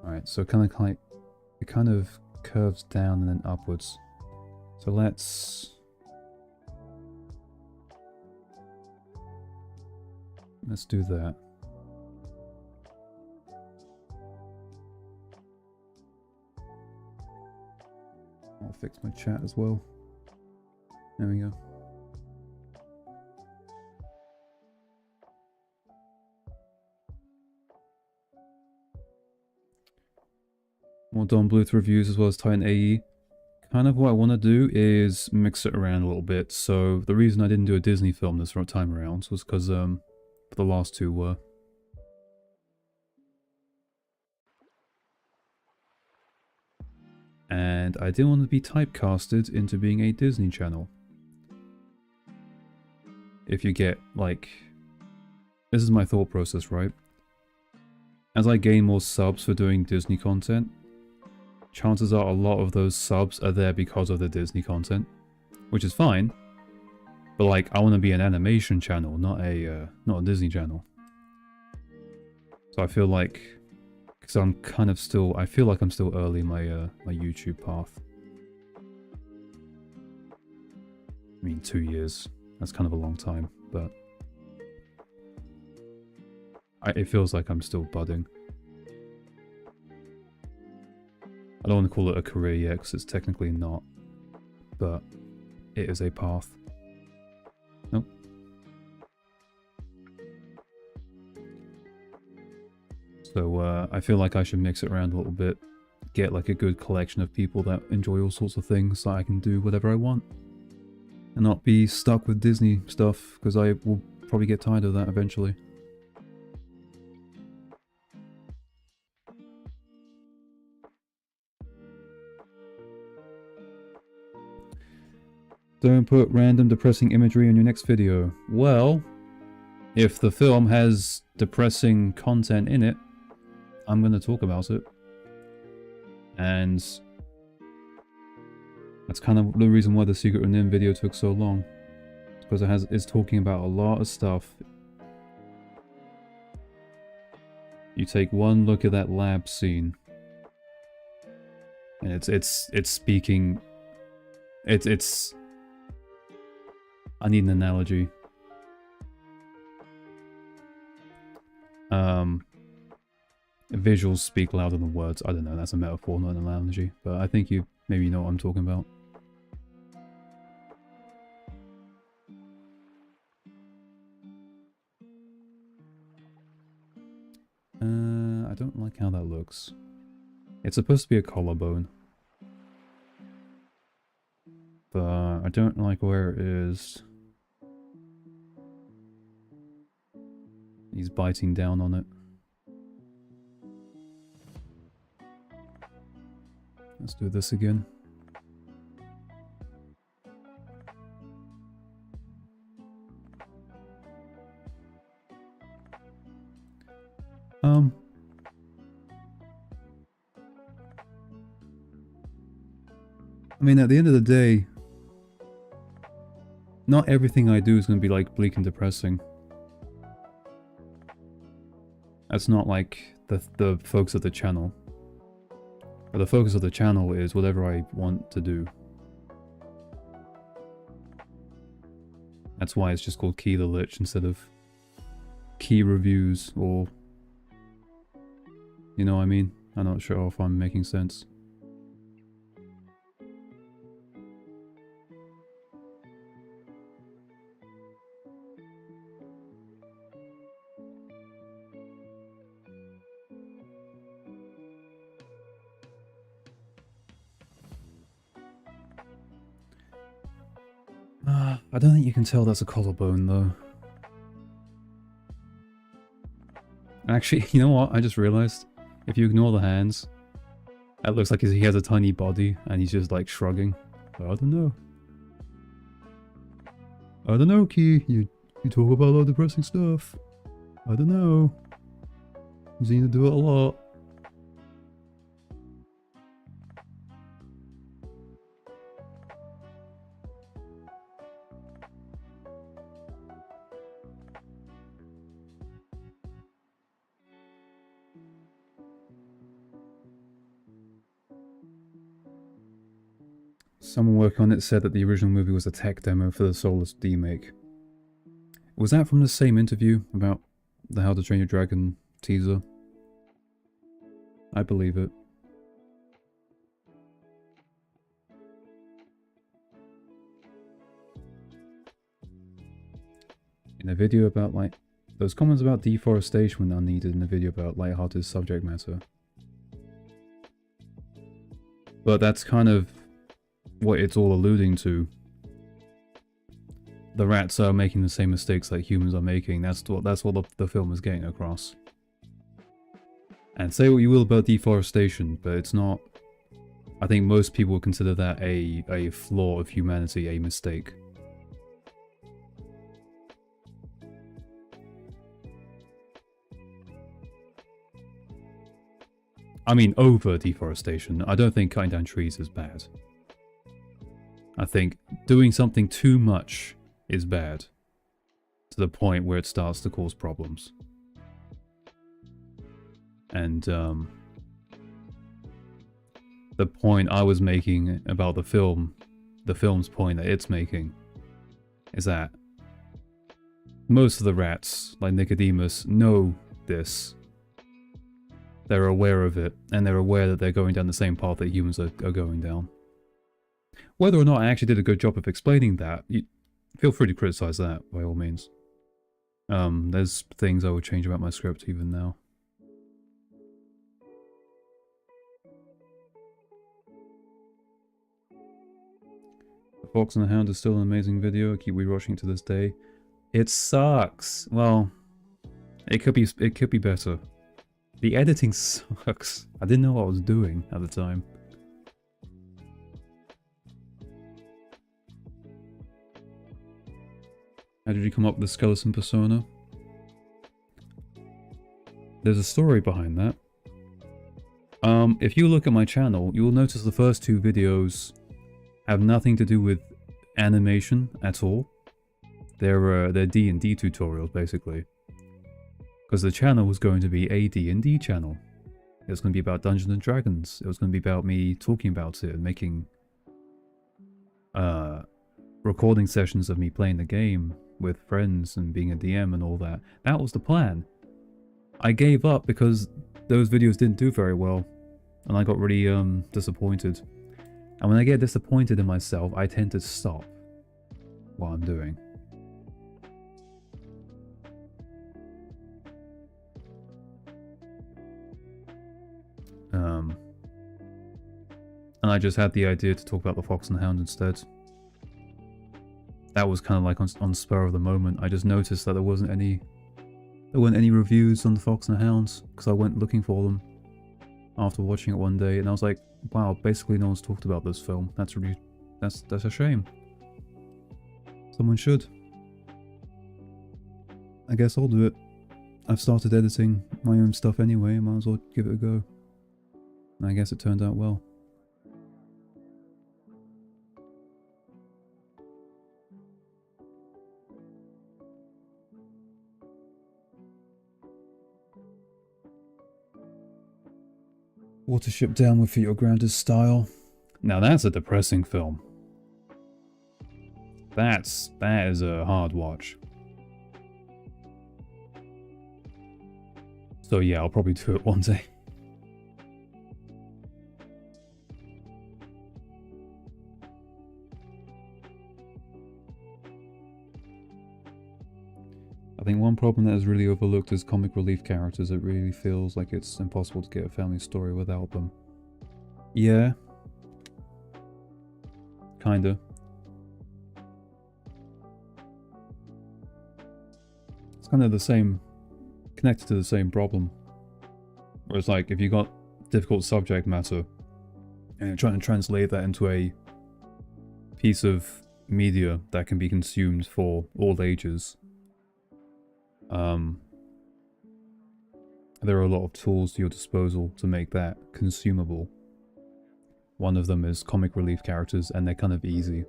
Alright, so kind of like it kind of curves down and then upwards. So let's do that. I'll fix my chat as well. There we go. More Don Bluth reviews as well as Titan AE. Kind of what I want to do is mix it around a little bit. So the reason I didn't do a Disney film this time around was because the last two were. And I didn't want to be typecasted into being a Disney channel. If you get, like... This is my thought process, right? As I gain more subs for doing Disney content, chances are a lot of those subs are there because of the Disney content. Which is fine. But like, I want to be an animation channel, not a Disney channel. So I feel like... Because I'm kind of still... I feel like I'm still early in my YouTube path. I mean, 2 years. That's kind of a long time, but... it feels like I'm still budding. I don't want to call it a career yet, because it's technically not. But it is a path. Nope. So I feel like I should mix it around a little bit. Get like a good collection of people that enjoy all sorts of things so I can do whatever I want. And not be stuck with Disney stuff, because I will probably get tired of that eventually. Don't put random depressing imagery in your next video. Well, if the film has depressing content in it, I'm going to talk about it. And that's kind of the reason why the Secret of NIMH video took so long. Because it's talking about a lot of stuff. You take one look at that lab scene, and it's speaking. It's. I need an analogy. Visuals speak louder than words. I don't know. That's a metaphor, not an analogy. But I think you maybe know what I'm talking about. I don't like how that looks. It's supposed to be a collarbone. But I don't like where it is. He's biting down on it. Let's do this again. I mean, at the end of the day, not everything I do is going to be like bleak and depressing. That's not like the focus of the channel. But the focus of the channel is whatever I want to do. That's why it's just called Key the Lich instead of Key Reviews, or... You know what I mean? I'm not sure if I'm making sense. I don't think you can tell that's a collarbone, though. Actually, you know what? I just realized. If you ignore the hands, it looks like he has a tiny body, and he's just, like, shrugging. I don't know. I don't know, Key. You talk about a lot of depressing stuff. I don't know. You seem to do it a lot. Someone working on it said that the original movie was a tech demo for the Soulless remake. Was that from the same interview about the How to Train Your Dragon teaser? I believe it. In a video about, like, those comments about deforestation were unneeded in a video about lighthearted subject matter. But that's kind of what it's all alluding to. The rats are making the same mistakes that humans are making. That's what the film is getting across. And say what you will about deforestation, but it's not... I think most people would consider that a flaw of humanity, a mistake. I mean, over deforestation. I don't think cutting down trees is bad. I think doing something too much is bad, to the point where it starts to cause problems. And the point I was making about the film's point that it's making, is that most of the rats, like Nicodemus, know this. They're aware of it, and they're aware that they're going down the same path that humans are going down. Whether or not I actually did a good job of explaining that, feel free to criticize that, by all means. There's things I would change about my script even now. The Fox and the Hound is still an amazing video. I keep rewatching it to this day. It sucks. Well, it could be better. The editing sucks. I didn't know what I was doing at the time. How did you come up with the skeleton persona? There's a story behind that. If you look at my channel, you will notice the first two videos have nothing to do with animation at all. They're D&D tutorials, basically. Because the channel was going to be a D&D channel. It was going to be about Dungeons and Dragons. It was going to be about me talking about it and making recording sessions of me playing the game with friends and being a DM and all that. That was the plan. I gave up because those videos didn't do very well, and I got really disappointed. And when I get disappointed in myself, I tend to stop what I'm doing. And I just had the idea to talk about the Fox and the Hound instead. That was kind of like on spur of the moment. I just noticed that there weren't any reviews on the Fox and the Hounds, because I went looking for them after watching it one day, and I was like, wow, basically no one's talked about this film. That's a shame. Someone should. I guess I'll do it. I've started editing my own stuff anyway, I might as well give it a go. And I guess it turned out well. Watership Down with Your Grounded Style. Now that's a depressing film. That is a hard watch. So yeah, I'll probably do it one day. I think one problem that is really overlooked is comic relief characters. It really feels like it's impossible to get a family story without them. Yeah. Kinda. It's kind of the same, connected to the same problem. Whereas like, if you got difficult subject matter, and you're trying to translate that into a piece of media that can be consumed for all ages, there are a lot of tools to your disposal to make that consumable. One of them is comic relief characters, and they're kind of easy.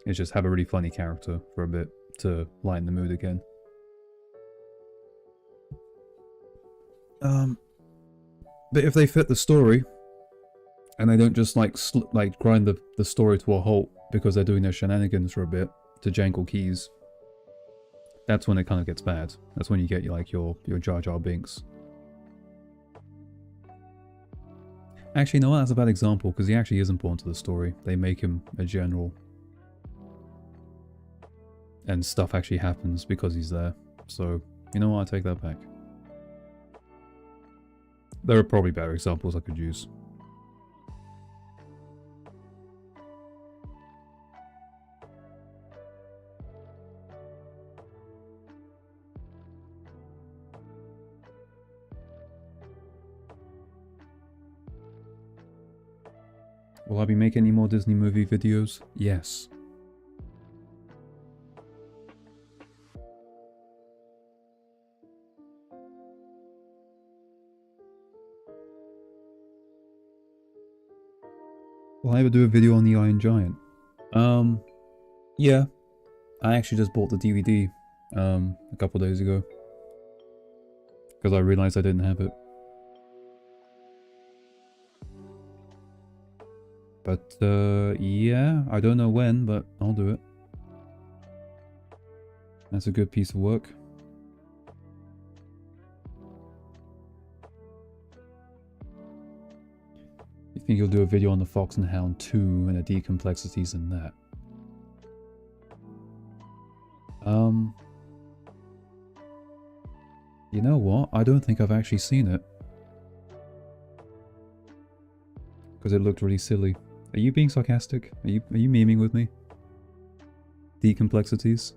It's just have a really funny character for a bit to lighten the mood again. But if they fit the story, and they don't just like grind the story to a halt because they're doing their shenanigans for a bit to jangle keys, that's when it kind of gets bad. That's when you get like your Jar Jar Binks. Actually, no, that's a bad example, because he actually is important to the story. They make him a general. And stuff actually happens because he's there. So, you know what, I take that back. There are probably better examples I could use. Will I be making any more Disney movie videos? Yes. Will I ever do a video on the Iron Giant? Yeah. I actually just bought the DVD, a couple days ago. Because I realized I didn't have it. But, yeah, I don't know when, but I'll do it. That's a good piece of work. You think you'll do a video on the Fox and the Hound 2 and the decomplexities in that? You know what? I don't think I've actually seen it. Because it looked really silly. Are you being sarcastic? Are you memeing with me? Decomplexities?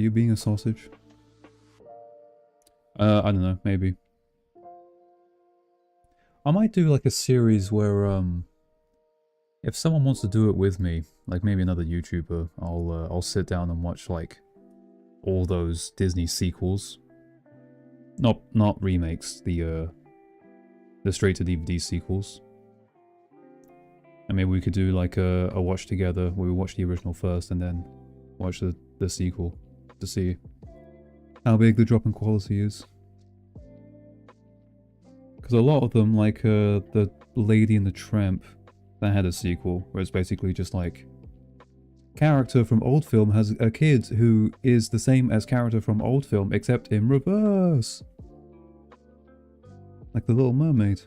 Are you being a sausage? I don't know, maybe. I might do like a series where, if someone wants to do it with me, like maybe another YouTuber, I'll sit down and watch like all those Disney sequels. Not remakes, the straight to DVD sequels. And maybe we could do like a watch together where we watch the original first and then watch the sequel to see how big the drop in quality is. Because a lot of them, like the Lady and the Tramp, that had a sequel where it's basically just like character from old film has a kid who is the same as character from old film except in reverse. Like the Little Mermaid.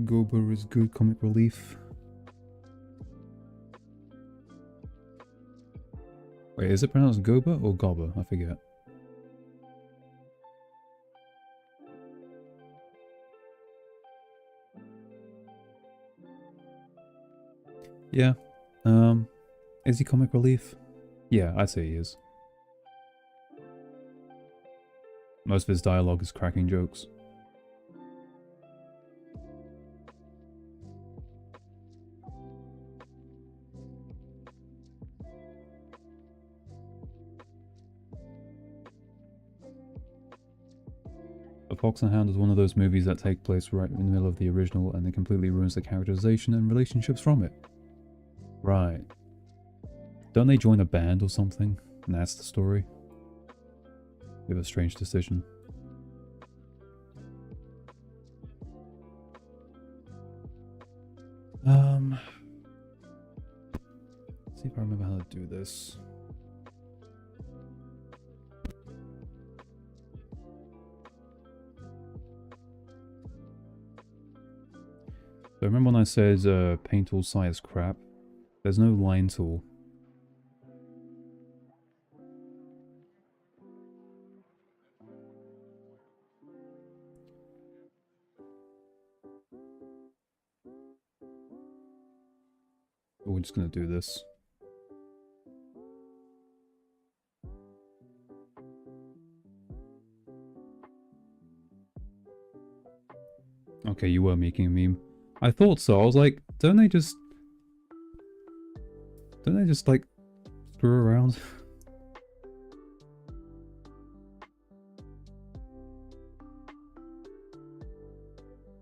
Gober is good comic relief. Wait, is it pronounced Gober or Gobber? I forget. Yeah. Is he comic relief? Yeah, I'd say he is. Most of his dialogue is cracking jokes. The Fox and Hound is one of those movies that take place right in the middle of the original and it completely ruins the characterization and relationships from it. Right. Don't they join a band or something? And that's the story? We have a strange decision. Let's see if I remember how to do this. So remember when I said paint tool size crap? There's no line tool. We're just gonna do this. Okay, you were making a meme. I thought so. I was like, don't they just like screw around?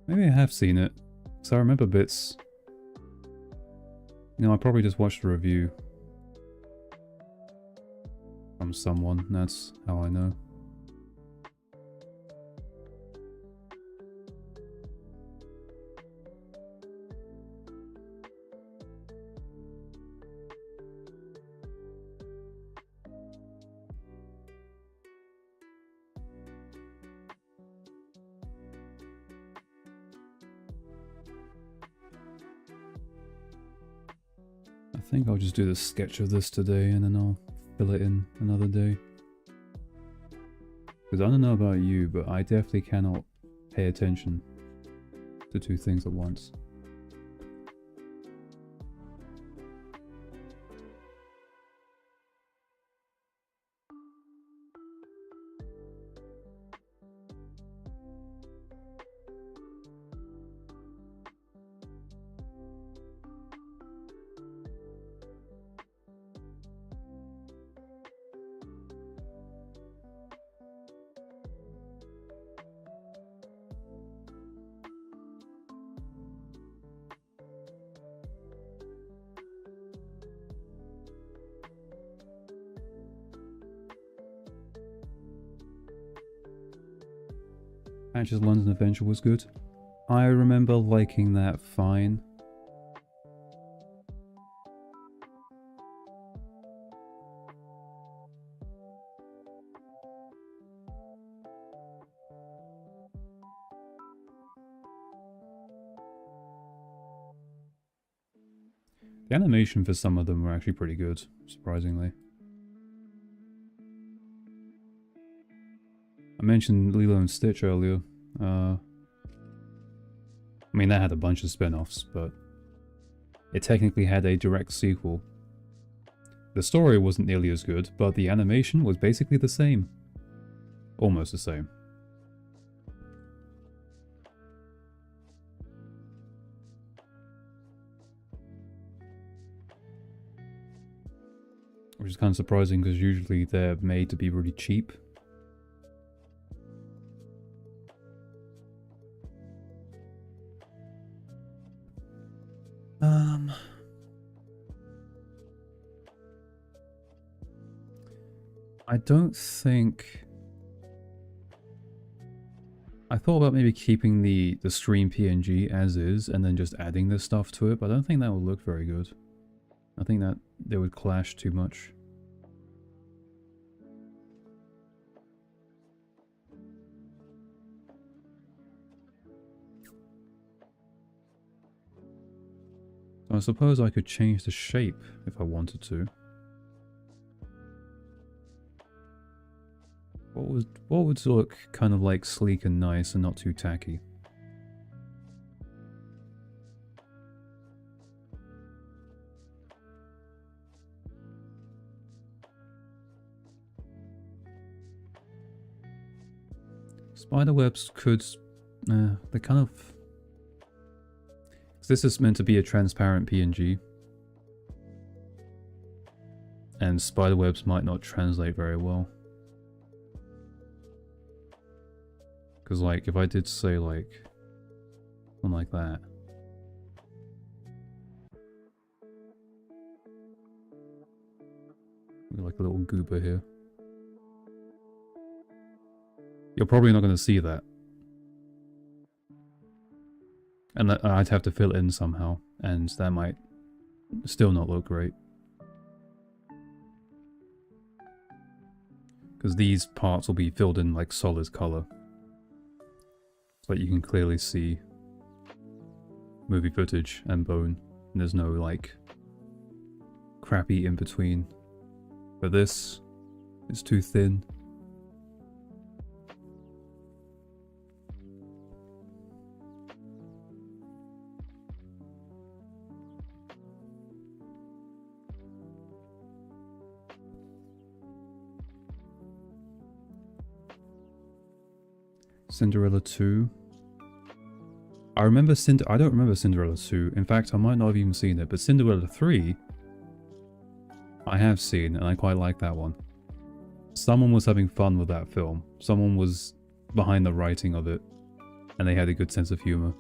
Maybe I have seen it. Because I remember bits. You know, I probably just watched a review from someone. That's how I know. I think I'll just do the sketch of this today and then I'll fill it in another day. Because I don't know about you, but I definitely cannot pay attention to two things at once. Patch's London Adventure was good. I remember liking that fine. The animation for some of them were actually pretty good, surprisingly. I mentioned Lilo and Stitch earlier. I mean, that had a bunch of spin-offs, but it technically had a direct sequel. The story wasn't nearly as good, but the animation was basically the same. Almost the same. Which is kind of surprising because usually they're made to be really cheap. I don't think... I thought about maybe keeping the stream PNG as is and then just adding this stuff to it, but I don't think that would look very good. I think that they would clash too much. So I suppose I could change the shape if I wanted to. What would look kind of like sleek and nice and not too tacky? Spiderwebs could... they're kind of... This is meant to be a transparent PNG. And spiderwebs might not translate very well. Because, like, if I did say, like, something like that. Like a little goober here. You're probably not going to see that. And I'd have to fill it in somehow, and that might still not look great. Because these parts will be filled in like solid color. So that you can clearly see movie footage and bone. And there's no like crappy in between. But this is too thin. Cinderella 2. I don't remember Cinderella 2. In fact, I might not have even seen it, but Cinderella 3 I have seen, and I quite like that one. Someone was having fun with that film. Someone was behind the writing of it, and they had a good sense of humor.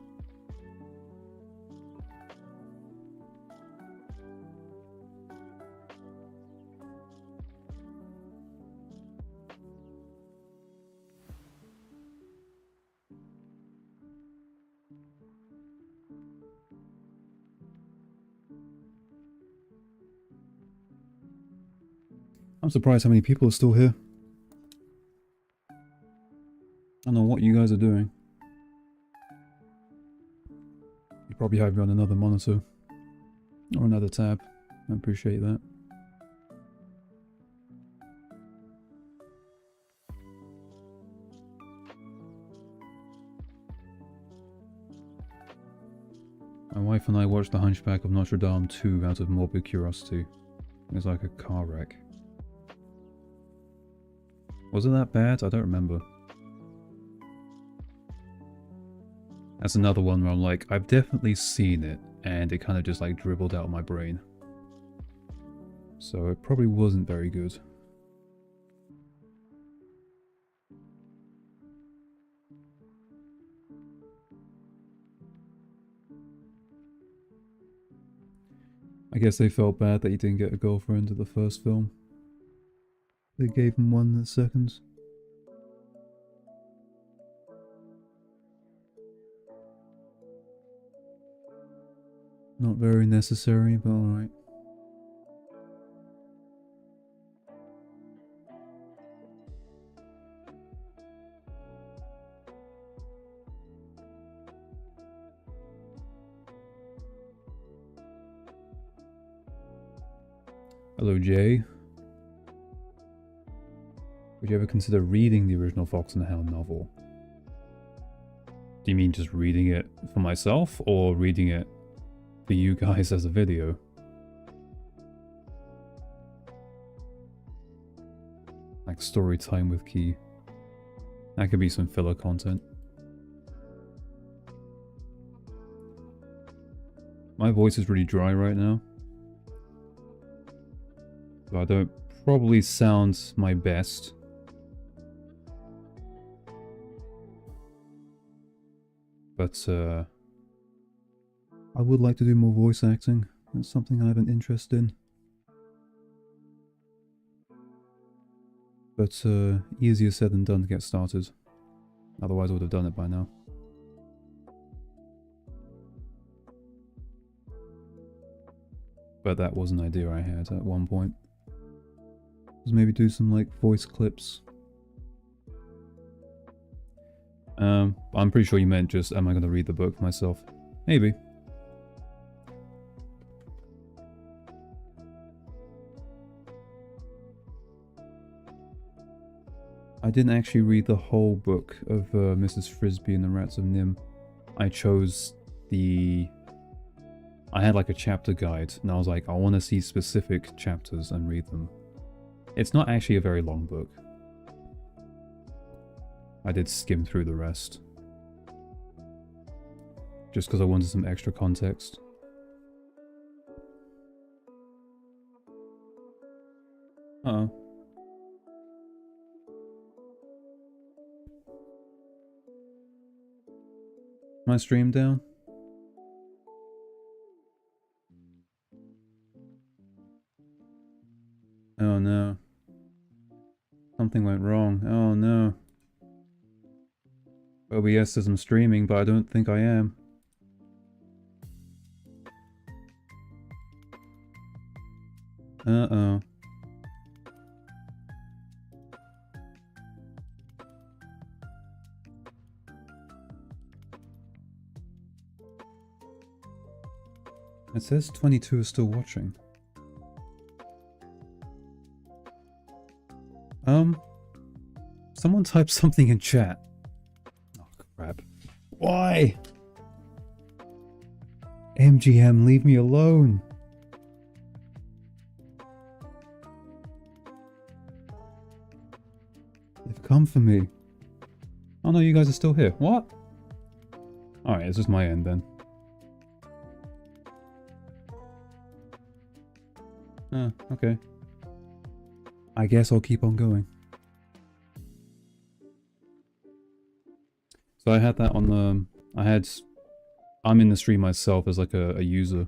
I'm surprised how many people are still here. I don't know what you guys are doing. You probably have me on another monitor. Or another tab. I appreciate that. My wife and I watched The Hunchback of Notre Dame 2 out of morbid curiosity. It was like a car wreck. Was it that bad? I don't remember. That's another one where I'm like, I've definitely seen it, and it kind of just like dribbled out of my brain. So it probably wasn't very good. I guess they felt bad that he didn't get a girlfriend in the first film. They gave him one in the second. Not very necessary, but alright. Hello, Jay. Would you ever consider reading the original Fox and the Hound novel? Do you mean just reading it for myself, or reading it for you guys as a video? Like story time with Key. That could be some filler content. My voice is really dry right now, so I don't probably sound my best. But I would like to do more voice acting. That's something I have an interest in. But easier said than done to get started. Otherwise I would have done it by now. But that was an idea I had at one point. Was maybe do some like voice clips. I'm pretty sure you meant just, am I going to read the book myself? Maybe. I didn't actually read the whole book of Mrs. Frisbee and the Rats of NIMH. I chose the... I had like a chapter guide, and I was like, I want to see specific chapters and read them. It's not actually a very long book. I did skim through the rest. Just because I wanted some extra context. Uh-oh. My stream down? Oh no. Something went wrong. Oh no. OBS says I'm streaming, but I don't think I am. Uh-oh. It says 22 is still watching. Someone type something in chat. Oh crap. Why? MGM, leave me alone. They've come for me. Oh no, you guys are still here. What? Alright, it's just my end then. Okay. I guess I'll keep on going. So I had that on the... I'm in the stream myself as like a user.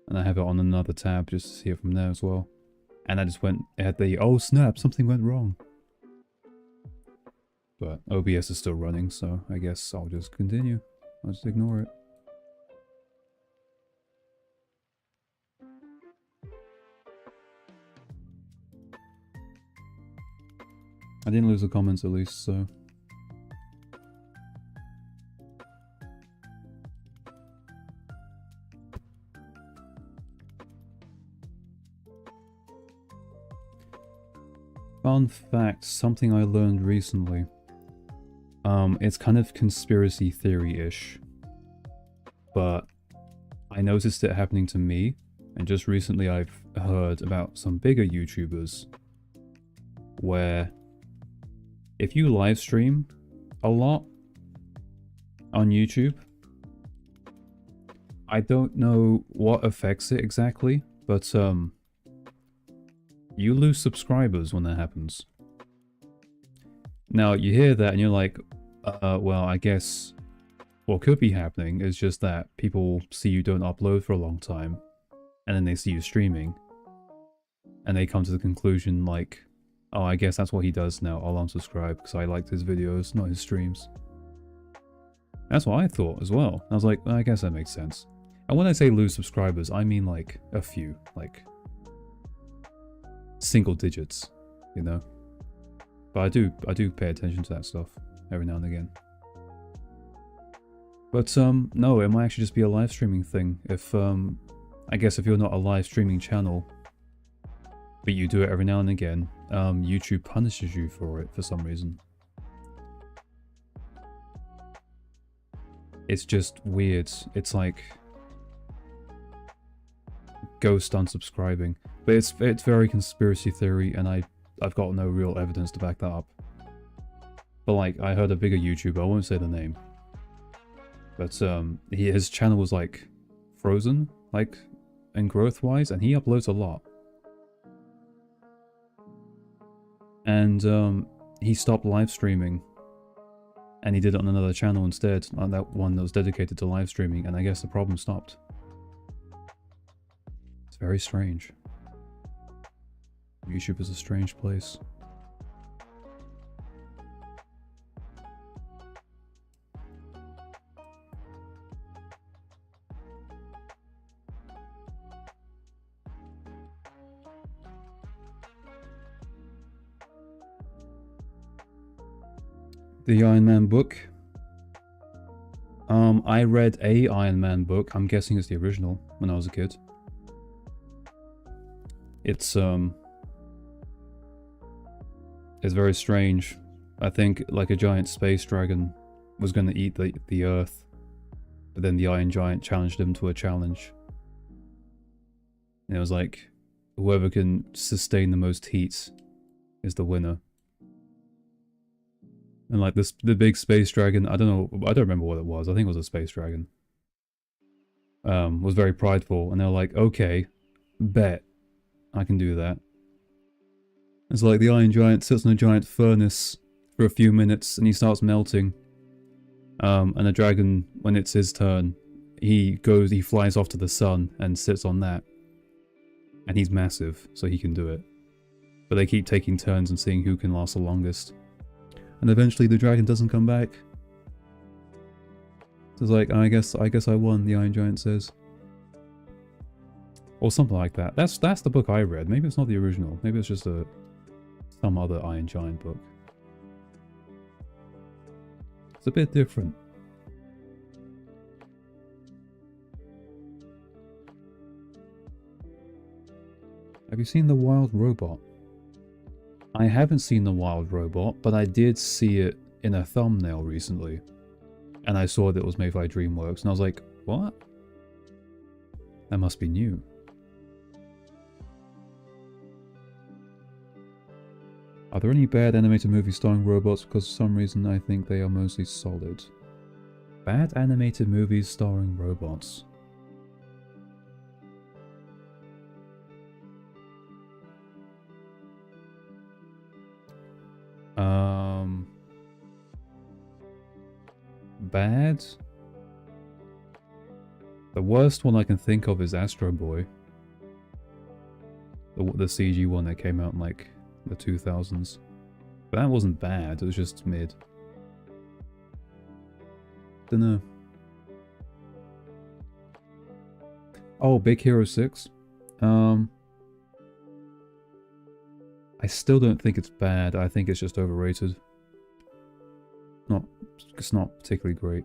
And I have it on another tab just to see it from there as well. And I just went... It had the... Oh snap, something went wrong. But OBS is still running, so I guess I'll just continue. I'll just ignore it. I didn't lose the comments at least, so... Fun fact, something I learned recently. It's kind of conspiracy theory-ish. But I noticed it happening to me, and just recently I've heard about some bigger YouTubers where if you live stream a lot on YouTube, I don't know what affects it exactly, but you lose subscribers when that happens. Now you hear that and you're like, well, I guess what could be happening is just that people see you don't upload for a long time, and then they see you streaming, and they come to the conclusion like, oh, I guess that's what he does now, I'll unsubscribe because I liked his videos, not his streams. That's what I thought as well. I was like, I guess that makes sense. And when I say lose subscribers, I mean like a few, like single digits, you know? But I do pay attention to that stuff every now and again. But no, it might actually just be a live streaming thing. If I guess if you're not a live streaming channel, but you do it every now and again, YouTube punishes you for it for some reason. It's just weird. It's like ghost unsubscribing, but it's very conspiracy theory, and I've got no real evidence to back that up. But like, I heard a bigger YouTuber, I won't say the name, but his channel was like frozen, like in growth wise, and he uploads a lot. And he stopped live streaming, and he did it on another channel instead, on that one that was dedicated to live streaming, and I guess the problem stopped. It's very strange. YouTube is a strange place. The Iron Man book. I read a Iron Man book. I'm guessing it's the original when I was a kid. It's very strange. I think like a giant space dragon was going to eat the Earth, but then the Iron Giant challenged him to a challenge. And it was like, whoever can sustain the most heat is the winner. And like the big space dragon, I don't remember what it was. I think it was a space dragon. Was very prideful, and they're like, okay, bet, I can do that. It's like the Iron Giant sits in a giant furnace for a few minutes, and he starts melting. And the dragon, when it's his turn, he flies off to the sun and sits on that. And he's massive, so he can do it. But they keep taking turns and seeing who can last the longest. And eventually the dragon doesn't come back. So it's like, I guess I won, the Iron Giant says. Or something like that. That's the book I read. Maybe it's not the original. Maybe it's just some other Iron Giant book. It's a bit different. Have you seen The Wild Robot? I haven't seen The Wild Robot, but I did see it in a thumbnail recently. And I saw that it was made by DreamWorks, and I was like, what? That must be new. Are there any bad animated movies starring robots? Because for some reason I think they are mostly solid. Bad animated movies starring robots. Bad? The worst one I can think of is Astro Boy. The CG one that came out in like the 2000s. But that wasn't bad, it was just mid. Dunno. Oh, Big Hero 6? I still don't think it's bad, I think it's just overrated. It's not particularly great.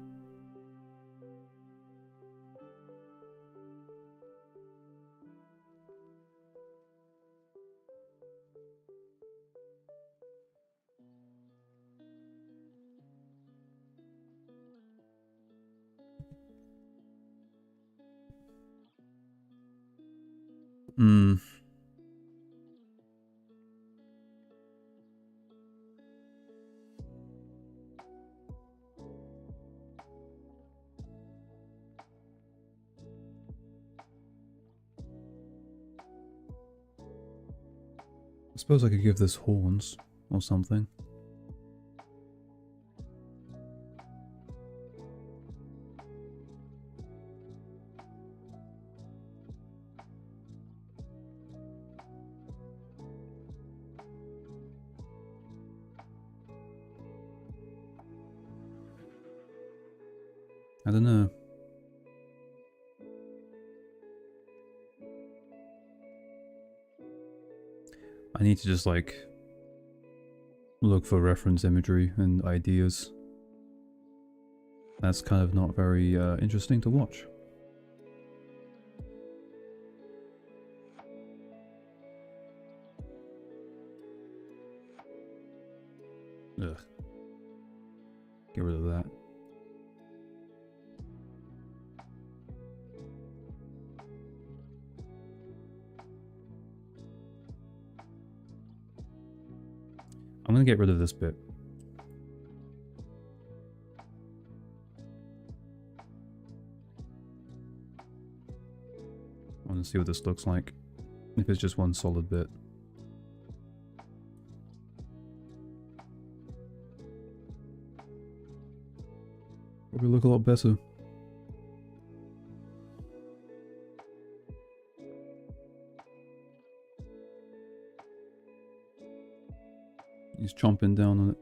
I suppose I could give this horns or something. I don't know. I need to just like look for reference imagery and ideas. That's kind of not very interesting to watch. Ugh. Get rid of that. I'm gonna get rid of this bit. I want to see what this looks like. If it's just one solid bit. Probably look a lot better. He's chomping down on it.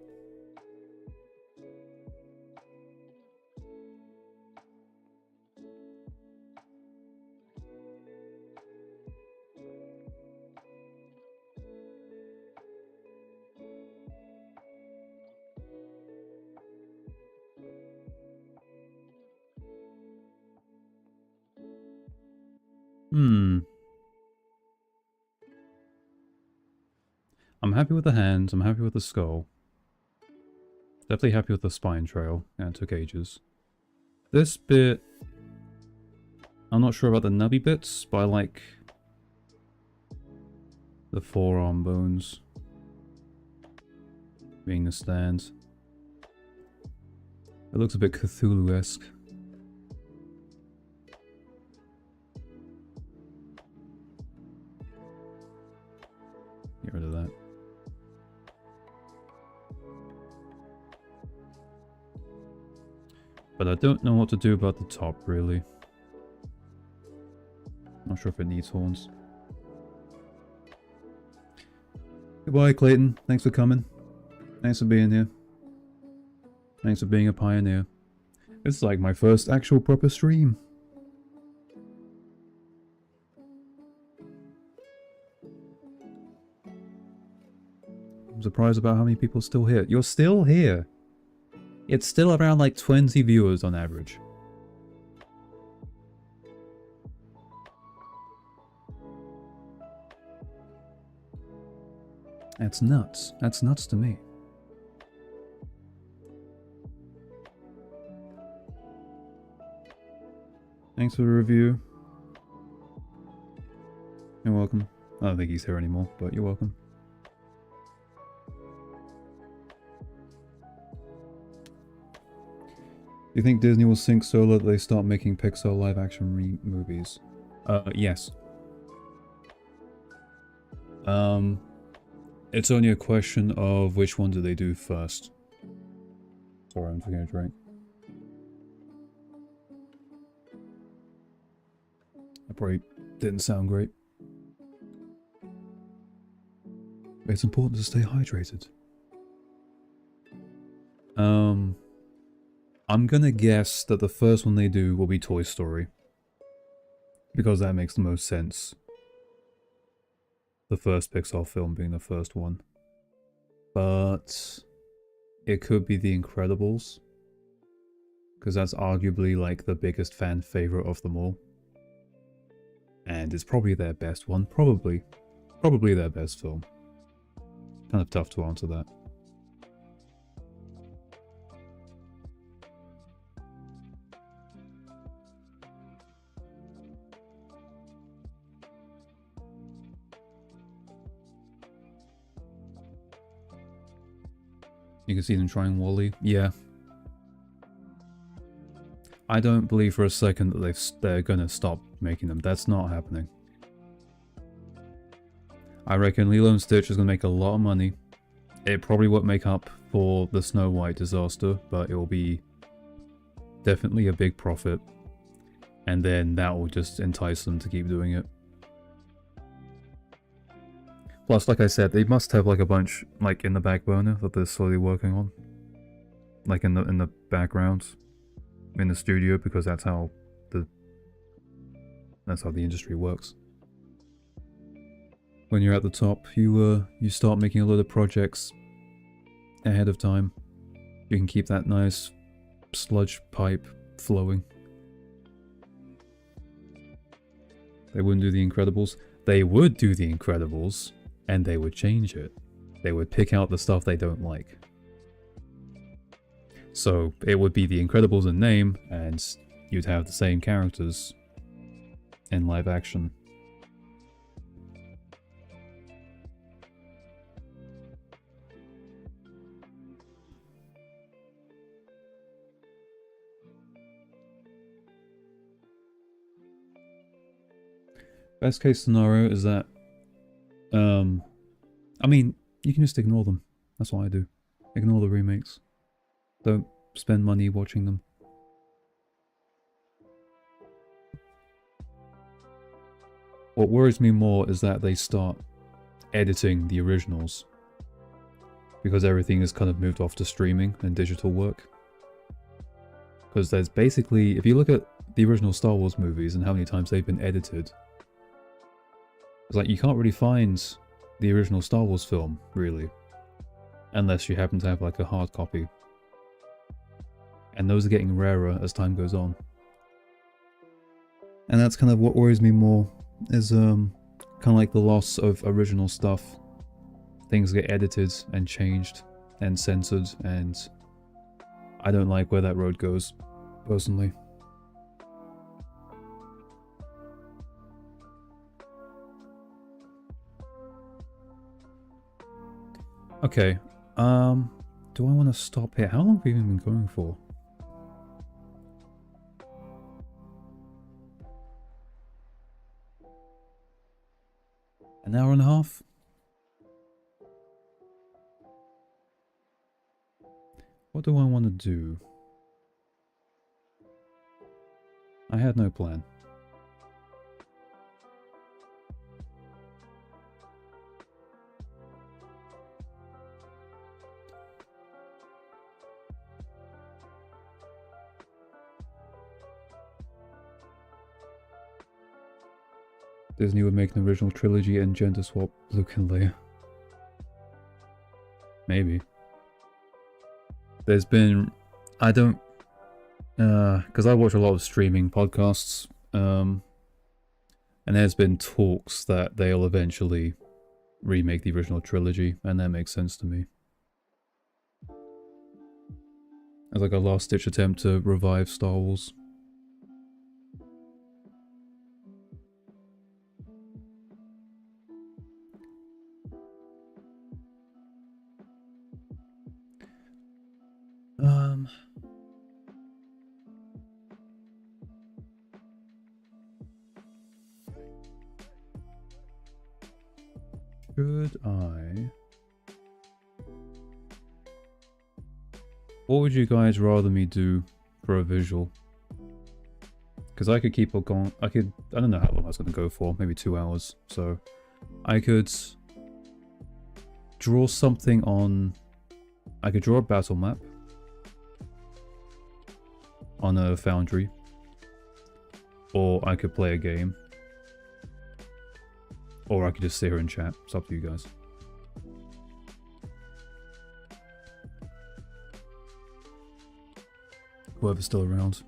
I'm happy with the hands, I'm happy with the skull. Definitely happy with the spine trail. Yeah, it took ages. This bit... I'm not sure about the nubby bits, but I like the forearm bones being the stand. It looks a bit Cthulhu-esque. Get rid of that. But I don't know what to do about the top, really. Not sure if it needs horns. Goodbye, Clayton. Thanks for coming. Thanks for being here. Thanks for being a pioneer. It's like my first actual proper stream. I'm surprised about how many people are still here. You're still here! It's still around like 20 viewers on average. That's nuts. That's nuts to me. Thanks for the review. You're welcome. I don't think he's here anymore, but you're welcome. Do you think Disney will sink so low that they start making Pixar live-action movies? Yes. It's only a question of which one do they do first. Sorry, I'm taking a drink. That probably didn't sound great. But it's important to stay hydrated. I'm gonna guess that the first one they do will be Toy Story. Because that makes the most sense. The first Pixar film being the first one. But it could be The Incredibles. Because that's arguably like the biggest fan favorite of them all. And it's probably their best one. Probably their best film. Kind of tough to answer that. You can see them trying WALL-E. Yeah. I don't believe for a second that they're gonna stop making them. That's not happening. I reckon Lilo and Stitch is gonna make a lot of money. It probably won't make up for the Snow White disaster, but it will be definitely a big profit. And then that will just entice them to keep doing it. Plus, like I said, they must have like a bunch like in the back burner that they're slowly working on, like in the background, in the studio, because that's how the industry works. When you're at the top, you start making a lot of projects ahead of time. You can keep that nice sludge pipe flowing. They wouldn't do The Incredibles. They would do The Incredibles. And they would change it. They would pick out the stuff they don't like. So it would be The Incredibles in name, and you'd have the same characters in live action. Best case scenario is that, I mean, you can just ignore them. That's what I do. Ignore the remakes. Don't spend money watching them. What worries me more is that they start editing the originals, because everything is kind of moved off to streaming and digital work. Because there's basically, if you look at the original Star Wars movies and how many times they've been edited, it's like you can't really find the original Star Wars film, really, unless you happen to have like a hard copy. And those are getting rarer as time goes on. And that's kind of what worries me more, is kind of like the loss of original stuff. Things get edited and changed and censored, and I don't like where that road goes, personally. Okay, do I want to stop here? How long have we even been going for? An hour and a half? What do I want to do? I had no plan. Disney would make an original trilogy and gender swap Luke and Leia. Maybe. There's been... I don't... because I watch a lot of streaming podcasts, and there's been talks that they'll eventually remake the original trilogy, and that makes sense to me. As like a last-ditch attempt to revive Star Wars. Should I... What would you guys rather me do for a visual? Because I could keep it going. I don't know how long I was going to go for. Maybe 2 hours. So I could draw something on... I could draw a battle map on a Foundry. Or I could play a game. Or I could just sit here and chat. It's up to you guys. Whoever's still around.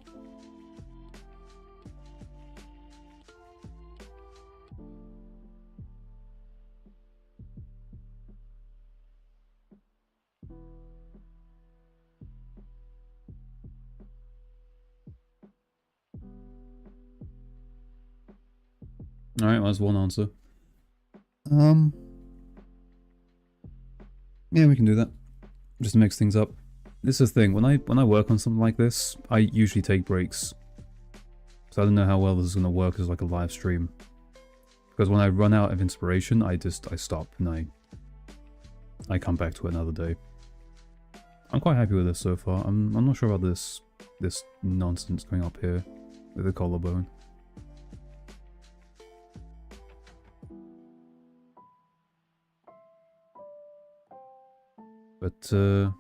Alright, well, that's one answer. Yeah, we can do that. Just to mix things up. This is the thing, when I work on something like this, I usually take breaks. So I don't know how well this is going to work as like a live stream. Because when I run out of inspiration, I stop and I come back to it another day. I'm quite happy with this so far. I'm not sure about this nonsense going up here with the collarbone. But,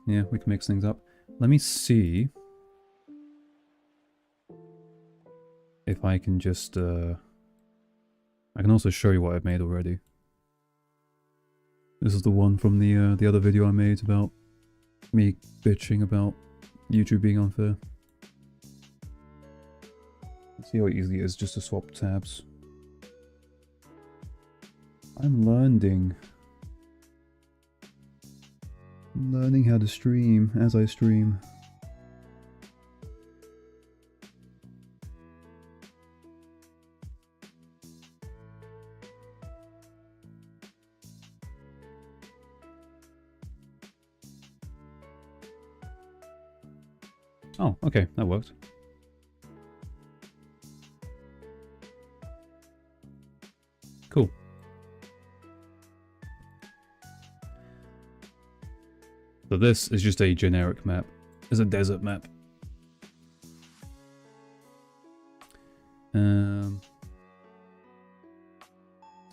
yeah, we can mix things up. Let me see if I can just, I can also show you what I've made already. This is the one from the other video I made about me bitching about YouTube being unfair. Let's see how easy it is just to swap tabs. I'm learning how to stream as I stream. Oh, okay, that worked. Cool. So this is just a generic map. It's a desert map.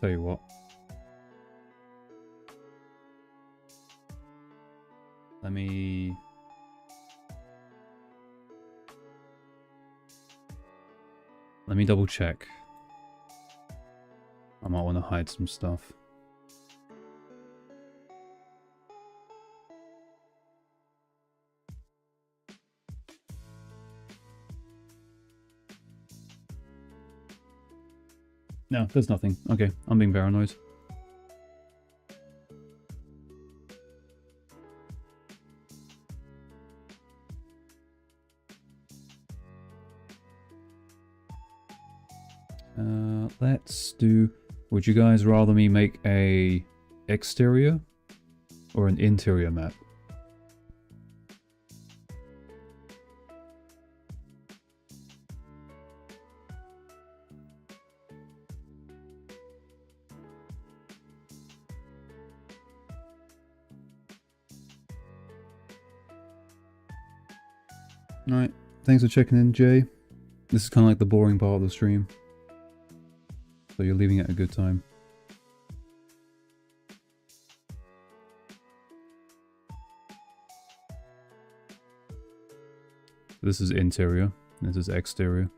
Tell you what. Let me double check. I might want to hide some stuff. No, there's nothing. Okay, I'm being paranoid. Let's do... Would you guys rather me make a exterior or an interior map? Alright, thanks for checking in, Jay. This is kind of like the boring part of the stream. So you're leaving it a good time. This is interior, this is exterior.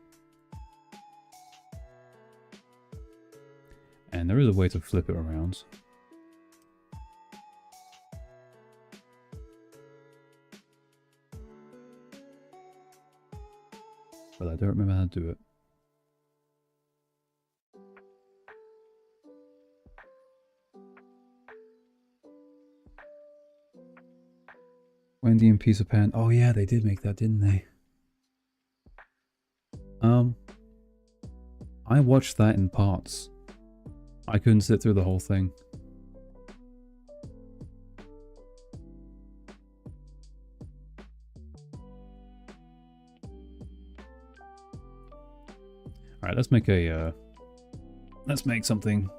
And there is a way to flip it around. But I don't remember how to do it. Wendy and Pizza Pan. Oh yeah, they did make that, didn't they? I watched that in parts. I couldn't sit through the whole thing. Alright, let's make something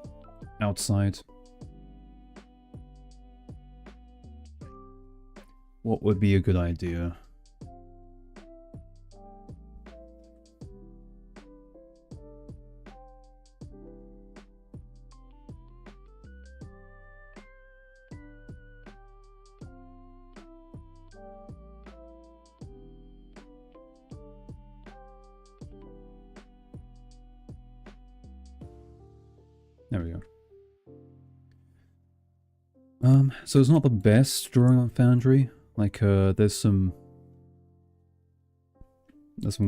outside. What would be a good idea? There we go. So it's not the best drawing on Foundry. Like, there's some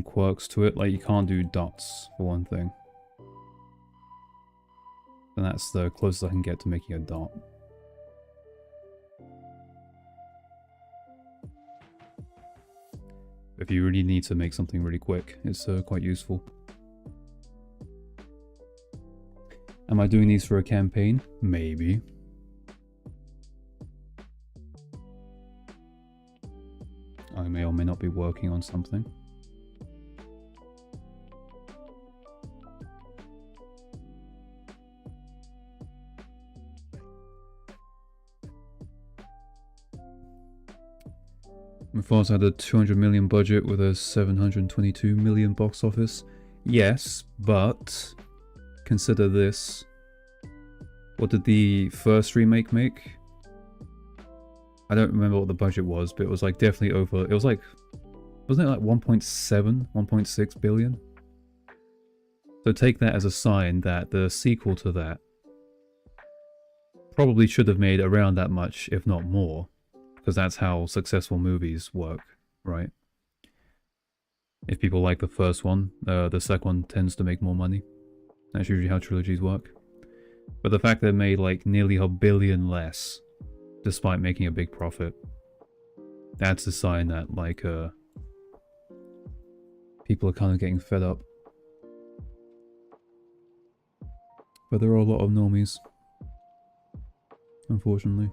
quirks to it. Like, you can't do dots, for one thing. And that's the closest I can get to making a dot. If you really need to make something really quick, it's quite useful. Am I doing these for a campaign? Maybe. I may or may not be working on something. Mufasa had a 200 million budget with a 722 million box office. Yes, but consider this. What did the first remake make? I don't remember what the budget was, but it was like definitely over. It was like, wasn't it like 1.7, 1.6 billion? So take that as a sign that the sequel to that probably should have made around that much, if not more. Because that's how successful movies work, right? If people like the first one, the second one tends to make more money. That's usually how trilogies work. But the fact that it made like nearly $1 billion less, despite making a big profit, that's a sign that like people are kind of getting fed up. But there are a lot of normies, unfortunately.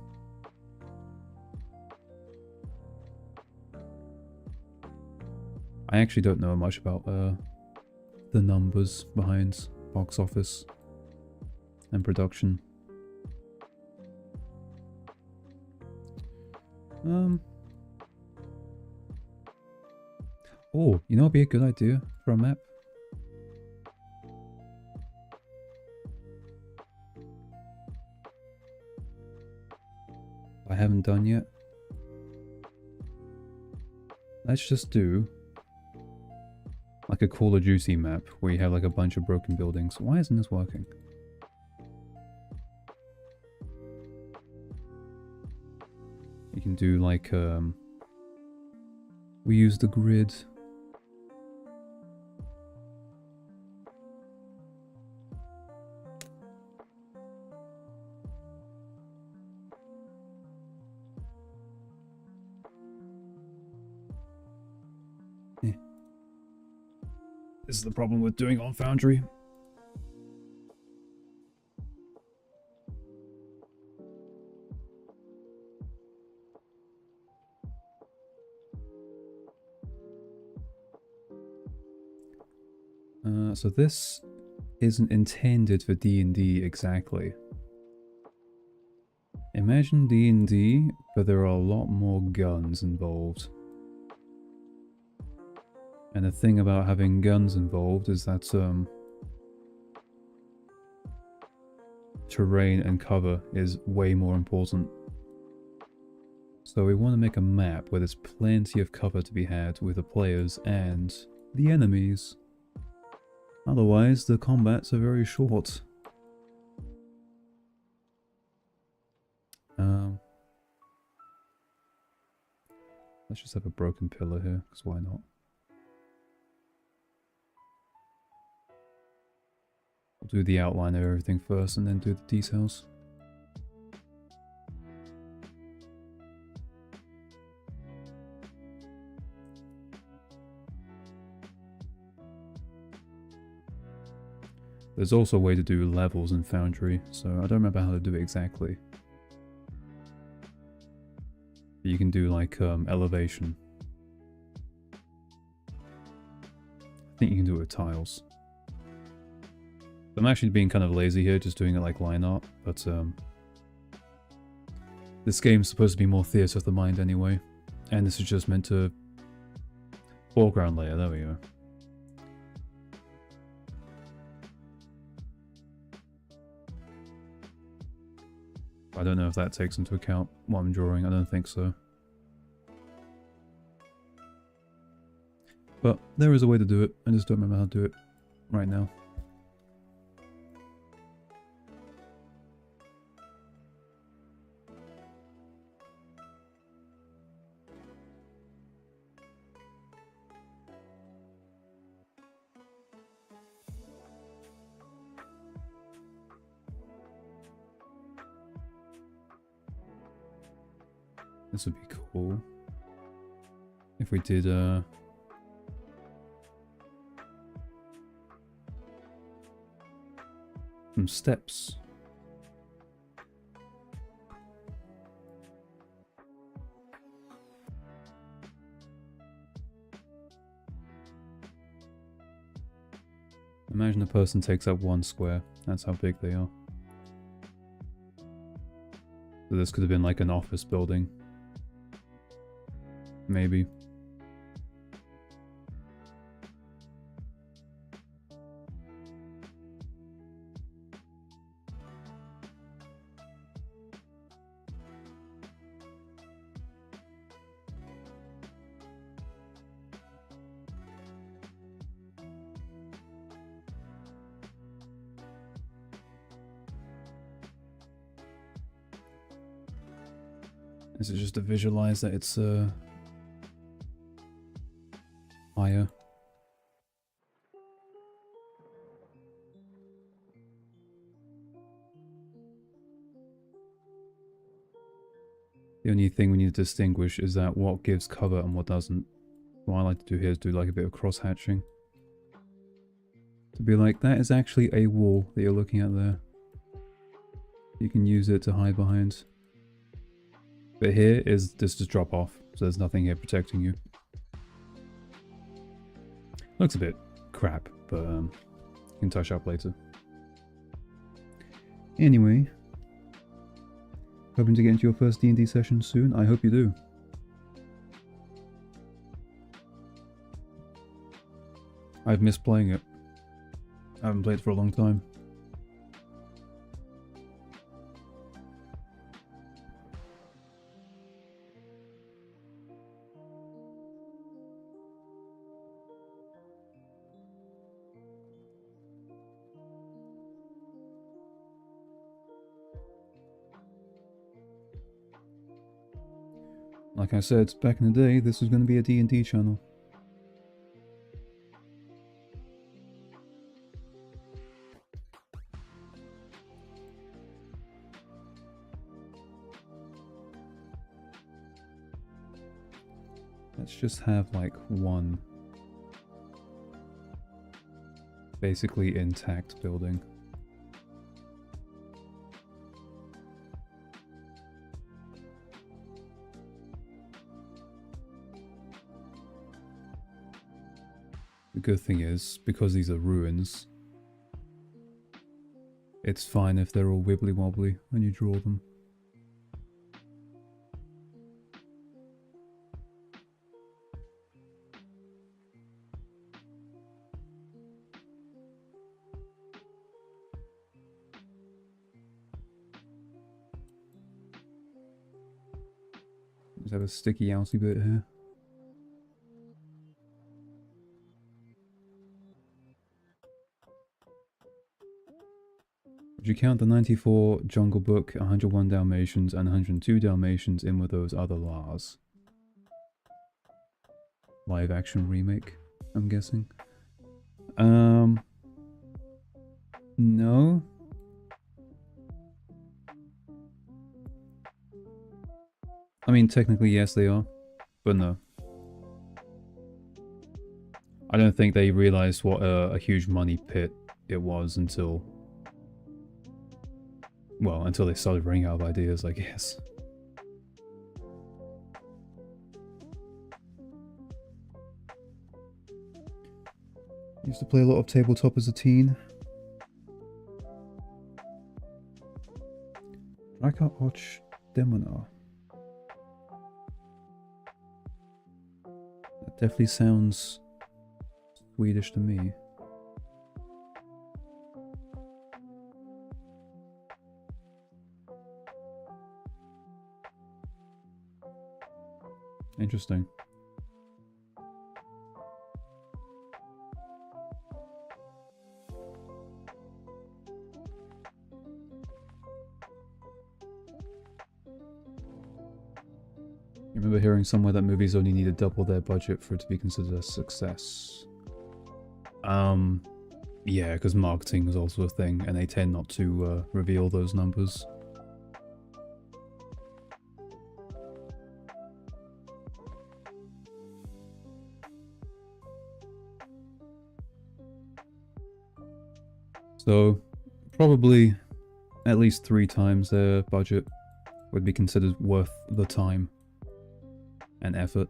I actually don't know much about the numbers behind box office and production. Oh, you know what'd be a good idea for a map? I haven't done yet. Let's just do like a Call of Duty map where you have like a bunch of broken buildings. Why isn't this working? You can do like we use the grid. This is the problem with doing it on Foundry. So this isn't intended for D&D exactly. Imagine D&D, but there are a lot more guns involved. And the thing about having guns involved is that terrain and cover is way more important. So we want to make a map where there's plenty of cover to be had with the players and the enemies. Otherwise, the combats are very short. Let's just have a broken pillar here, because why not? We'll do the outline of everything first and then do the details. There's also a way to do levels in Foundry, so I don't remember how to do it exactly. But you can do like elevation. I think you can do it with tiles. I'm actually being kind of lazy here, just doing it like line art, but this game's supposed to be more theatre of the mind anyway, and this is just meant to foreground layer, there we go. I don't know if that takes into account what I'm drawing, I don't think so. But there is a way to do it, I just don't remember how to do it right now. This would be cool if we did some steps. Imagine a person takes up 1 square. That's how big they are. So this could have been like an office building. Maybe. This is just to visualize that it's higher. The only thing we need to distinguish is that what gives cover and what doesn't. What I like to do here is do like a bit of cross-hatching. To be like, that is actually a wall that you're looking at there. You can use it to hide behind. But here is just drop off, so there's nothing here protecting you. Looks a bit crap, but you can touch up later. Anyway, hoping to get into your first D&D session soon. I hope you do. I've missed playing it. I haven't played for a long time. Like I said, back in the day, this was going to be a D&D channel. Let's just have like one basically intact building. The good thing is, because these are ruins, it's fine if they're all wibbly wobbly when you draw them. Just have a sticky outy bit here. Would you count the 94 Jungle Book, 101 Dalmatians, and 102 Dalmatians in with those other Lars? Live action remake, I'm guessing. No. I mean, technically yes they are, but no. I don't think they realized what a huge money pit it was until... well, until they started running out of ideas, I guess. Used to play a lot of tabletop as a teen. Raka och Demona. That definitely sounds Swedish to me. Interesting. I remember hearing somewhere that movies only need to double their budget for it to be considered a success. Yeah, because marketing is also a thing, and they tend not to reveal those numbers. So, probably at least 3 times their budget would be considered worth the time and effort.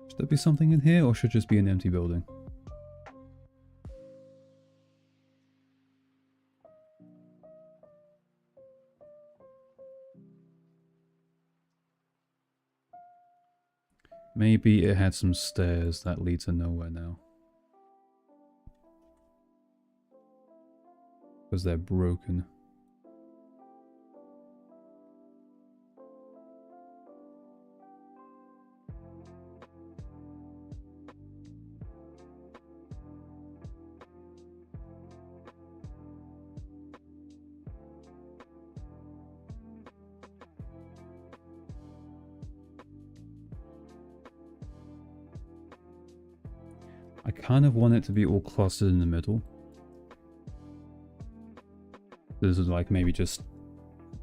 Should there be something in here, or should it just be an empty building? Maybe it had some stairs that lead to nowhere now. Because they're broken. I kind of want it to be all clustered in the middle. This is like maybe just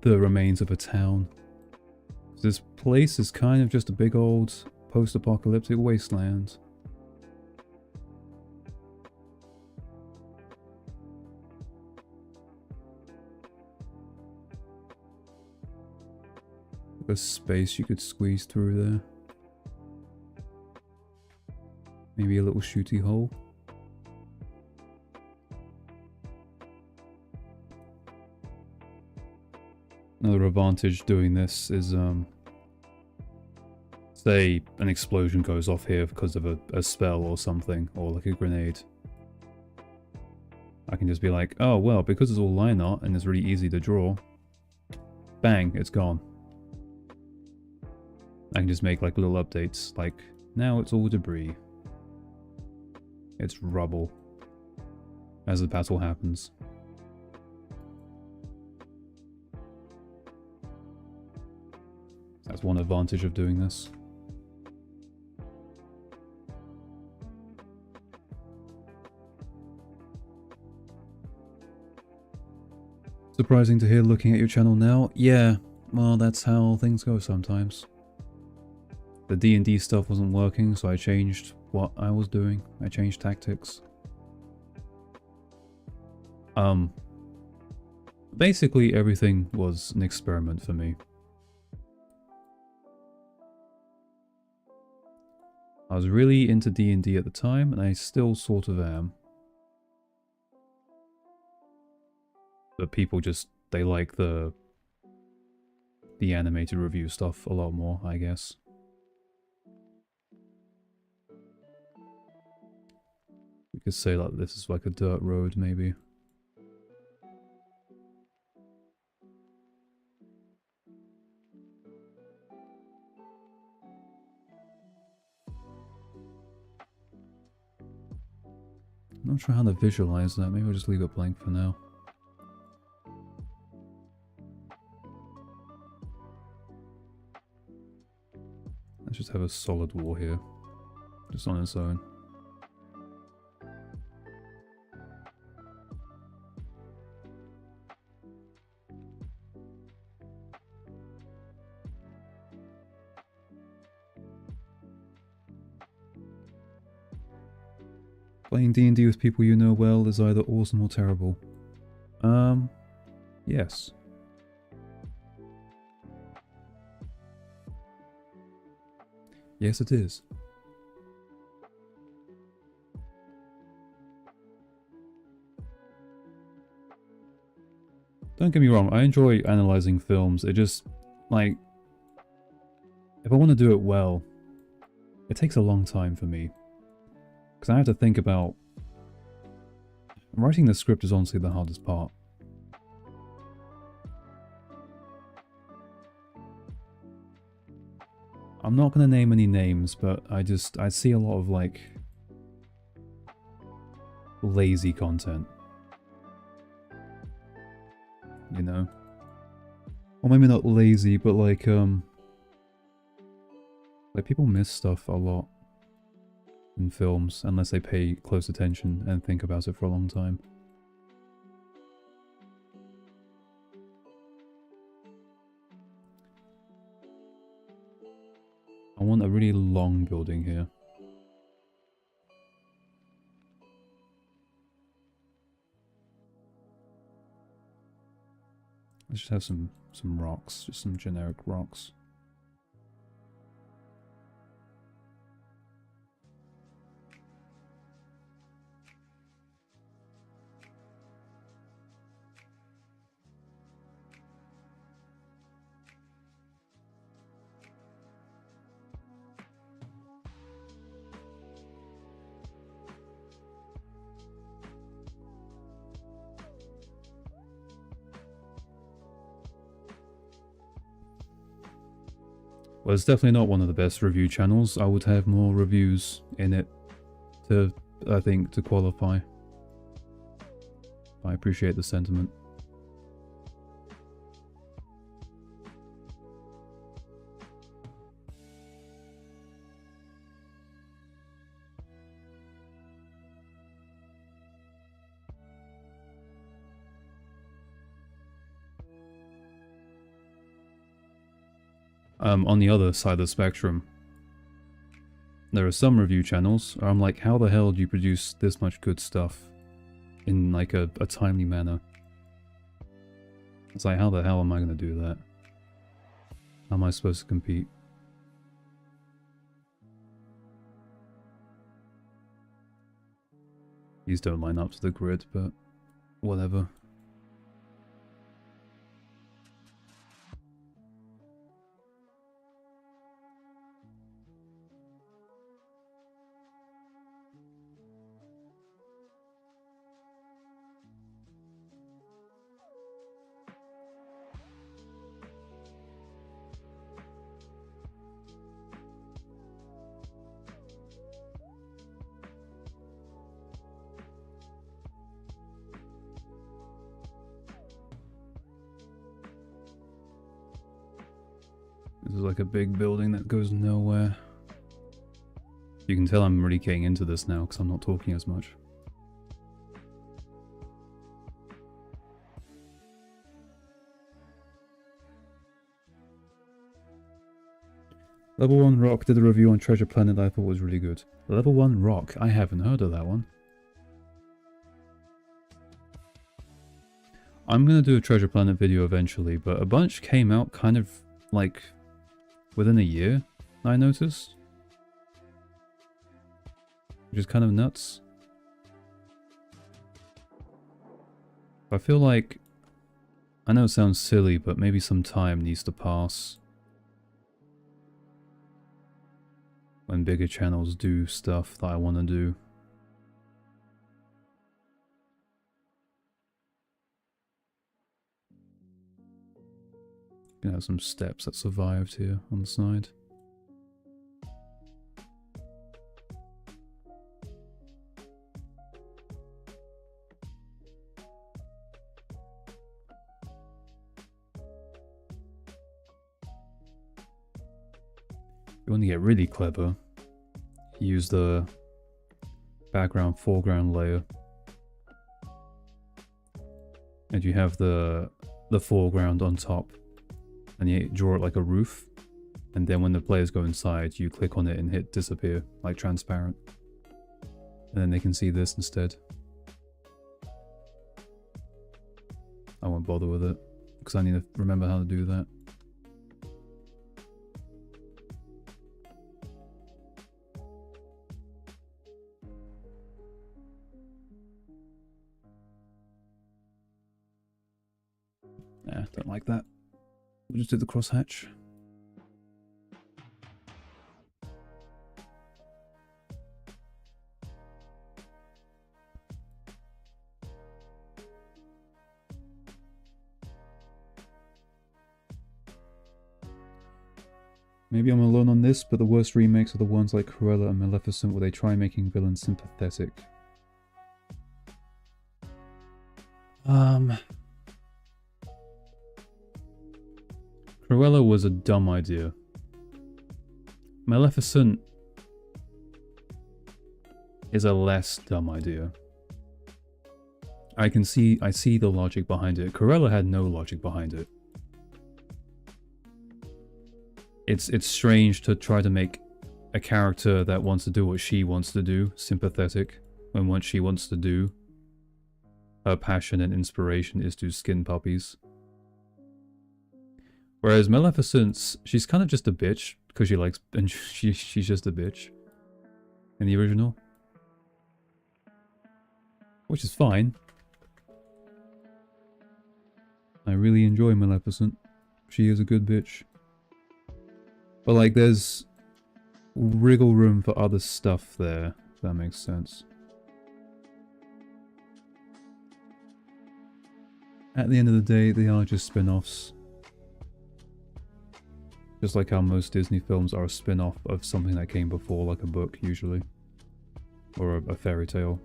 the remains of a town. This place is kind of just a big old post-apocalyptic wasteland. A space you could squeeze through there. Maybe a little shooty hole. Another advantage doing this is, say an explosion goes off here because of a spell or something, or like a grenade. I can just be like, oh well, because it's all line art and it's really easy to draw, bang, it's gone. I can just make like little updates, like, now it's all debris. It's rubble. As the battle happens. That's one advantage of doing this. Surprising to hear looking at your channel now. Yeah, well, that's how things go sometimes. The D&D stuff wasn't working, so I changed what I was doing. I changed tactics. Basically everything was an experiment for me. I was really into D&D at the time, and I still sort of am. But people just, they like the animated review stuff a lot more, I guess. We could say that this is like a dirt road, maybe. I'm not sure how to visualize that. Maybe I'll just leave it blank for now. Let's just have a solid wall here, just on its own. Playing D&D with people you know well is either awesome or terrible. Yes. Yes, it is. Don't get me wrong, I enjoy analyzing films. It just, like, if I want to do it well, it takes a long time for me. Because I have to think about... Writing the script is honestly the hardest part. I'm not going to name any names, but I see a lot of, like, lazy content. You know? Or maybe not lazy, but like people miss stuff a lot in films unless they pay close attention and think about it for a long time. I want a really long building here. Let's just have some rocks, just some generic rocks. Well, it's definitely not one of the best review channels. I would have more reviews in it to, I think, to qualify. I appreciate the sentiment. On the other side of the spectrum, there are some review channels where I'm like, how the hell do you produce this much good stuff in like a timely manner? It's like, how the hell am I going to do that? How am I supposed to compete? These don't line up to the grid, but whatever. This is like a big building that goes nowhere. You can tell I'm really getting into this now because I'm not talking as much. Level 1 Rock did a review on Treasure Planet that I thought was really good. Level 1 Rock? I haven't heard of that one. I'm gonna do a Treasure Planet video eventually, but a bunch came out kind of like within a year, I noticed. Which is kind of nuts. I feel like, I know it sounds silly, but maybe some time needs to pass when bigger channels do stuff that I want to do. Gonna have some steps that survived here on the side. You want to get really clever, use the background foreground layer, and you have the foreground on top, and you draw it like a roof, and then when the players go inside you click on it and hit disappear, like transparent, and then they can see this instead. I won't bother with it because I need to remember how to do that. Nah, don't like that. We'll just do the crosshatch. Maybe I'm alone on this, but the worst remakes are the ones like Cruella and Maleficent where they try making villains sympathetic. Cruella was a dumb idea. Maleficent is a less dumb idea. I see the logic behind it. Cruella had no logic behind it. It's strange to try to make a character that wants to do what she wants to do sympathetic, when what she wants to do, her passion and inspiration, is to skin puppies. Whereas Maleficent, she's kind of just a bitch, because she likes, and she's just a bitch in the original. Which is fine. I really enjoy Maleficent. She is a good bitch. But like, there's wriggle room for other stuff there, if that makes sense. At the end of the day, they are just spin-offs. Just like how most Disney films are a spin-off of something that came before, like a book, usually. Or a fairy tale.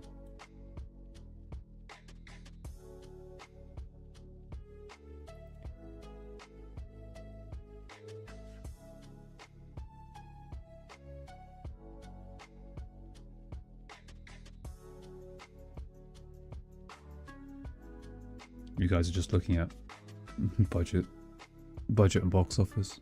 You guys are just looking at budget and box office.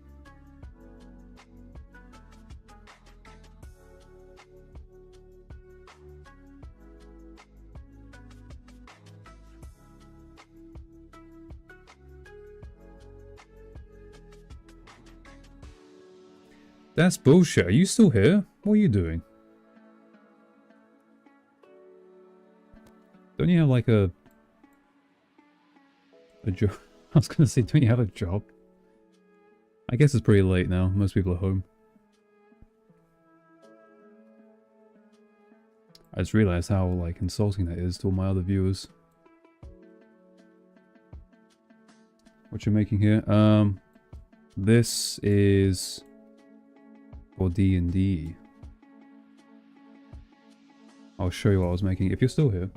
That's bullshit. Are you still here? What are you doing? Don't you have like a job? I was gonna say, don't you have a job? I guess it's pretty late now. Most people are home. I just realized how like insulting that is to all my other viewers. What you're making here? This is for D&D. I'll show you what I was making if you're still here.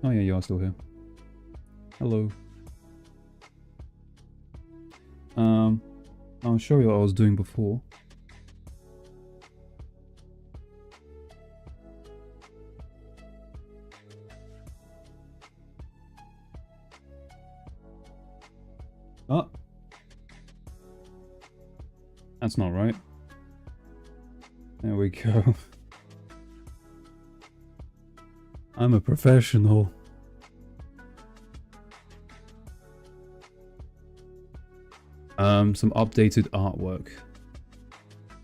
Oh yeah, you are still here. Hello. I'll show you what I was doing before. Oh. That's not right. There we go. I'm a professional. Some updated artwork.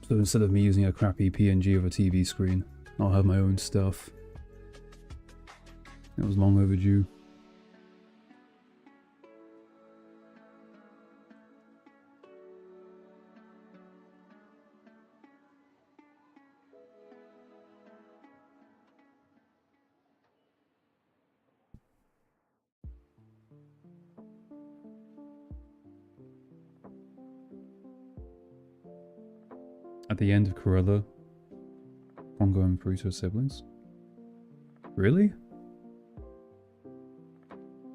So instead of me using a crappy PNG of a TV screen, I'll have my own stuff. It was long overdue. At the end of Corella, Pongo and Burrito siblings? Really?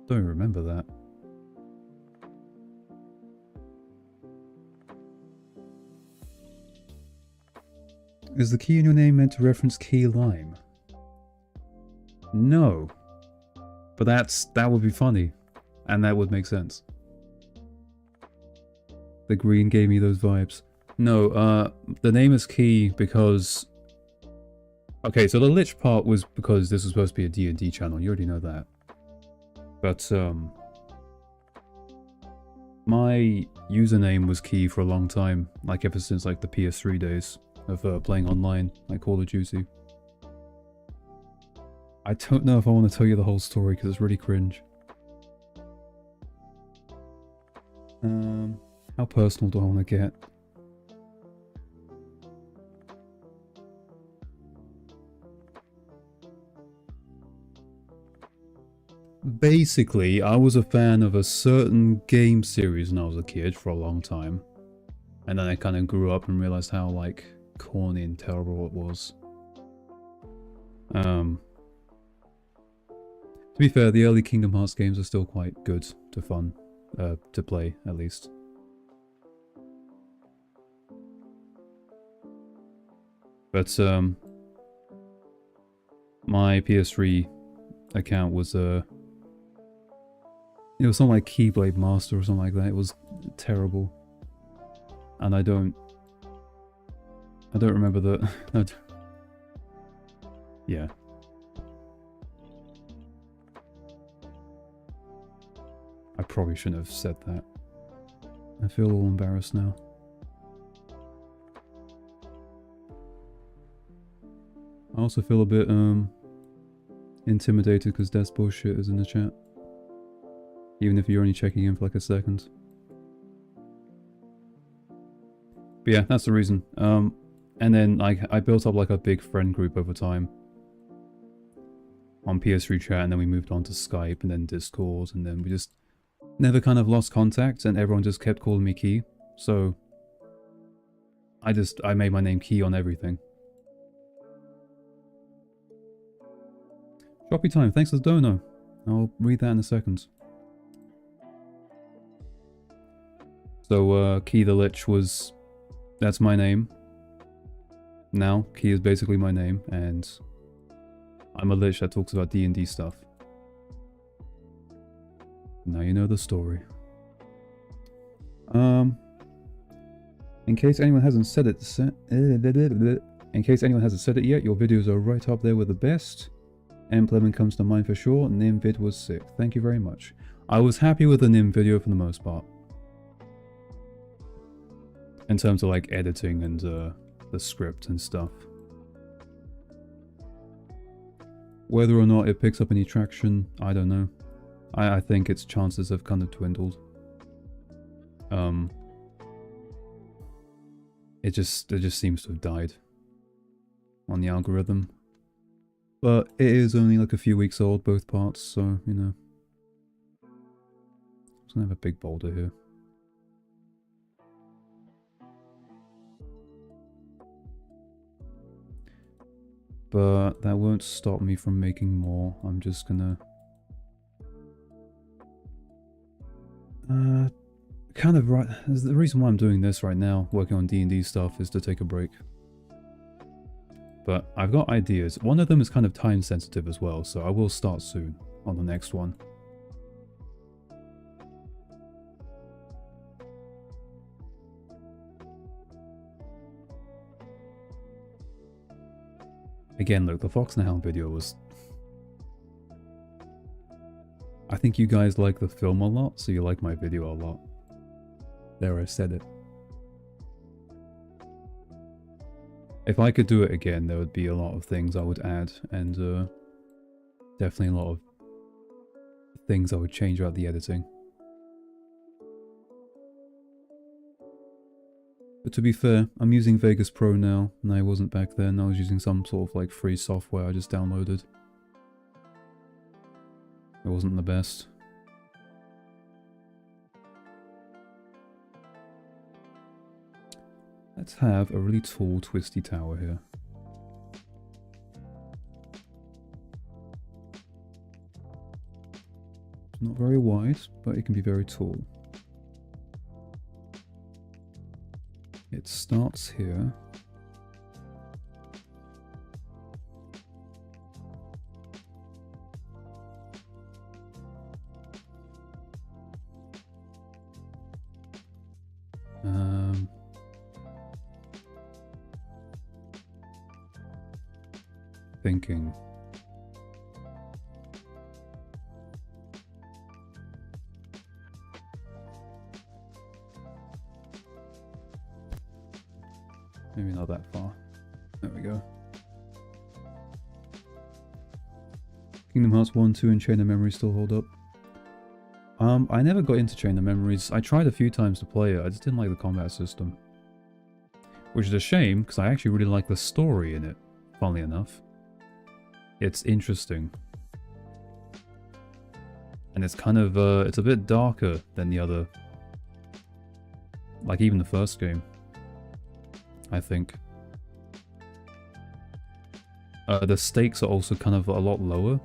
Don't remember that. Is the key in your name meant to reference key lime? No. But that would be funny. And that would make sense. The green gave me those vibes. No, the name is key because... Okay, so the Lich part was because this was supposed to be a D&D channel, you already know that. But, my username was key for a long time, like ever since like the PS3 days of playing online, like Call of Duty. I don't know if I want to tell you the whole story because it's really cringe. How personal do I want to get? Basically, I was a fan of a certain game series when I was a kid for a long time. And then I kind of grew up and realized how, like, corny and terrible it was. To be fair, the early Kingdom Hearts games are still quite good to fun, to play, at least. But, my PS3 account was, it was something like Keyblade Master or something like that. It was terrible. And I don't remember the... Yeah. I probably shouldn't have said that. I feel all embarrassed now. I also feel a bit, intimidated because That's Bullshit is in the chat. Even if you're only checking in for like a second. But yeah, that's the reason. And then I built up like a big friend group over time. On PS3 chat, and then we moved on to Skype and then Discord, and then we just never kind of lost contact, and everyone just kept calling me Key. So I made my name Key on everything. Shoppy time, thanks for the dono. I'll read that in a second. So, Key the Lich was... That's my name. Now, Key is basically my name, and... I'm a Lich that talks about D&D stuff. Now you know the story. In case anyone hasn't said it... In case anyone hasn't said it yet, your videos are right up there with the best. Emblem comes to mind for sure. Nim vid was sick. Thank you very much. I was happy with the Nim video for the most part. in terms of like editing and the script and stuff. Whether or not it picks up any traction, I don't know. I think its chances have kind of dwindled. It just seems to have died on the algorithm. But it is only like a few weeks old, both parts, so, you know. I'm gonna have a big boulder here. But that won't stop me from making more. I'm just gonna... kind of right... The reason why I'm doing this right now, working on D&D stuff, is to take a break. But I've got ideas. One of them is kind of time sensitive as well, so I will start soon on the next one. Again, look, the Fox and the Hound video was... I think you guys like the film a lot, so you like my video a lot. There, I said it. If I could do it again, there would be a lot of things I would add, and definitely a lot of things I would change about the editing. But to be fair, I'm using Vegas Pro now, and I wasn't back then. I was using some sort of like free software I just downloaded. It wasn't the best. Let's have a really tall, twisty tower here. It's not very wide, but it can be very tall. It starts here. Thinking. Maybe not that far. There we go. Kingdom Hearts 1, 2 and Chain of Memories still hold up. I never got into Chain of Memories. I tried a few times to play it, I just didn't like the combat system. Which is a shame, because I actually really like the story in it, funnily enough. It's interesting. And it's kind of, it's a bit darker than the other... Like even the first game, I think. The stakes are also kind of a lot lower.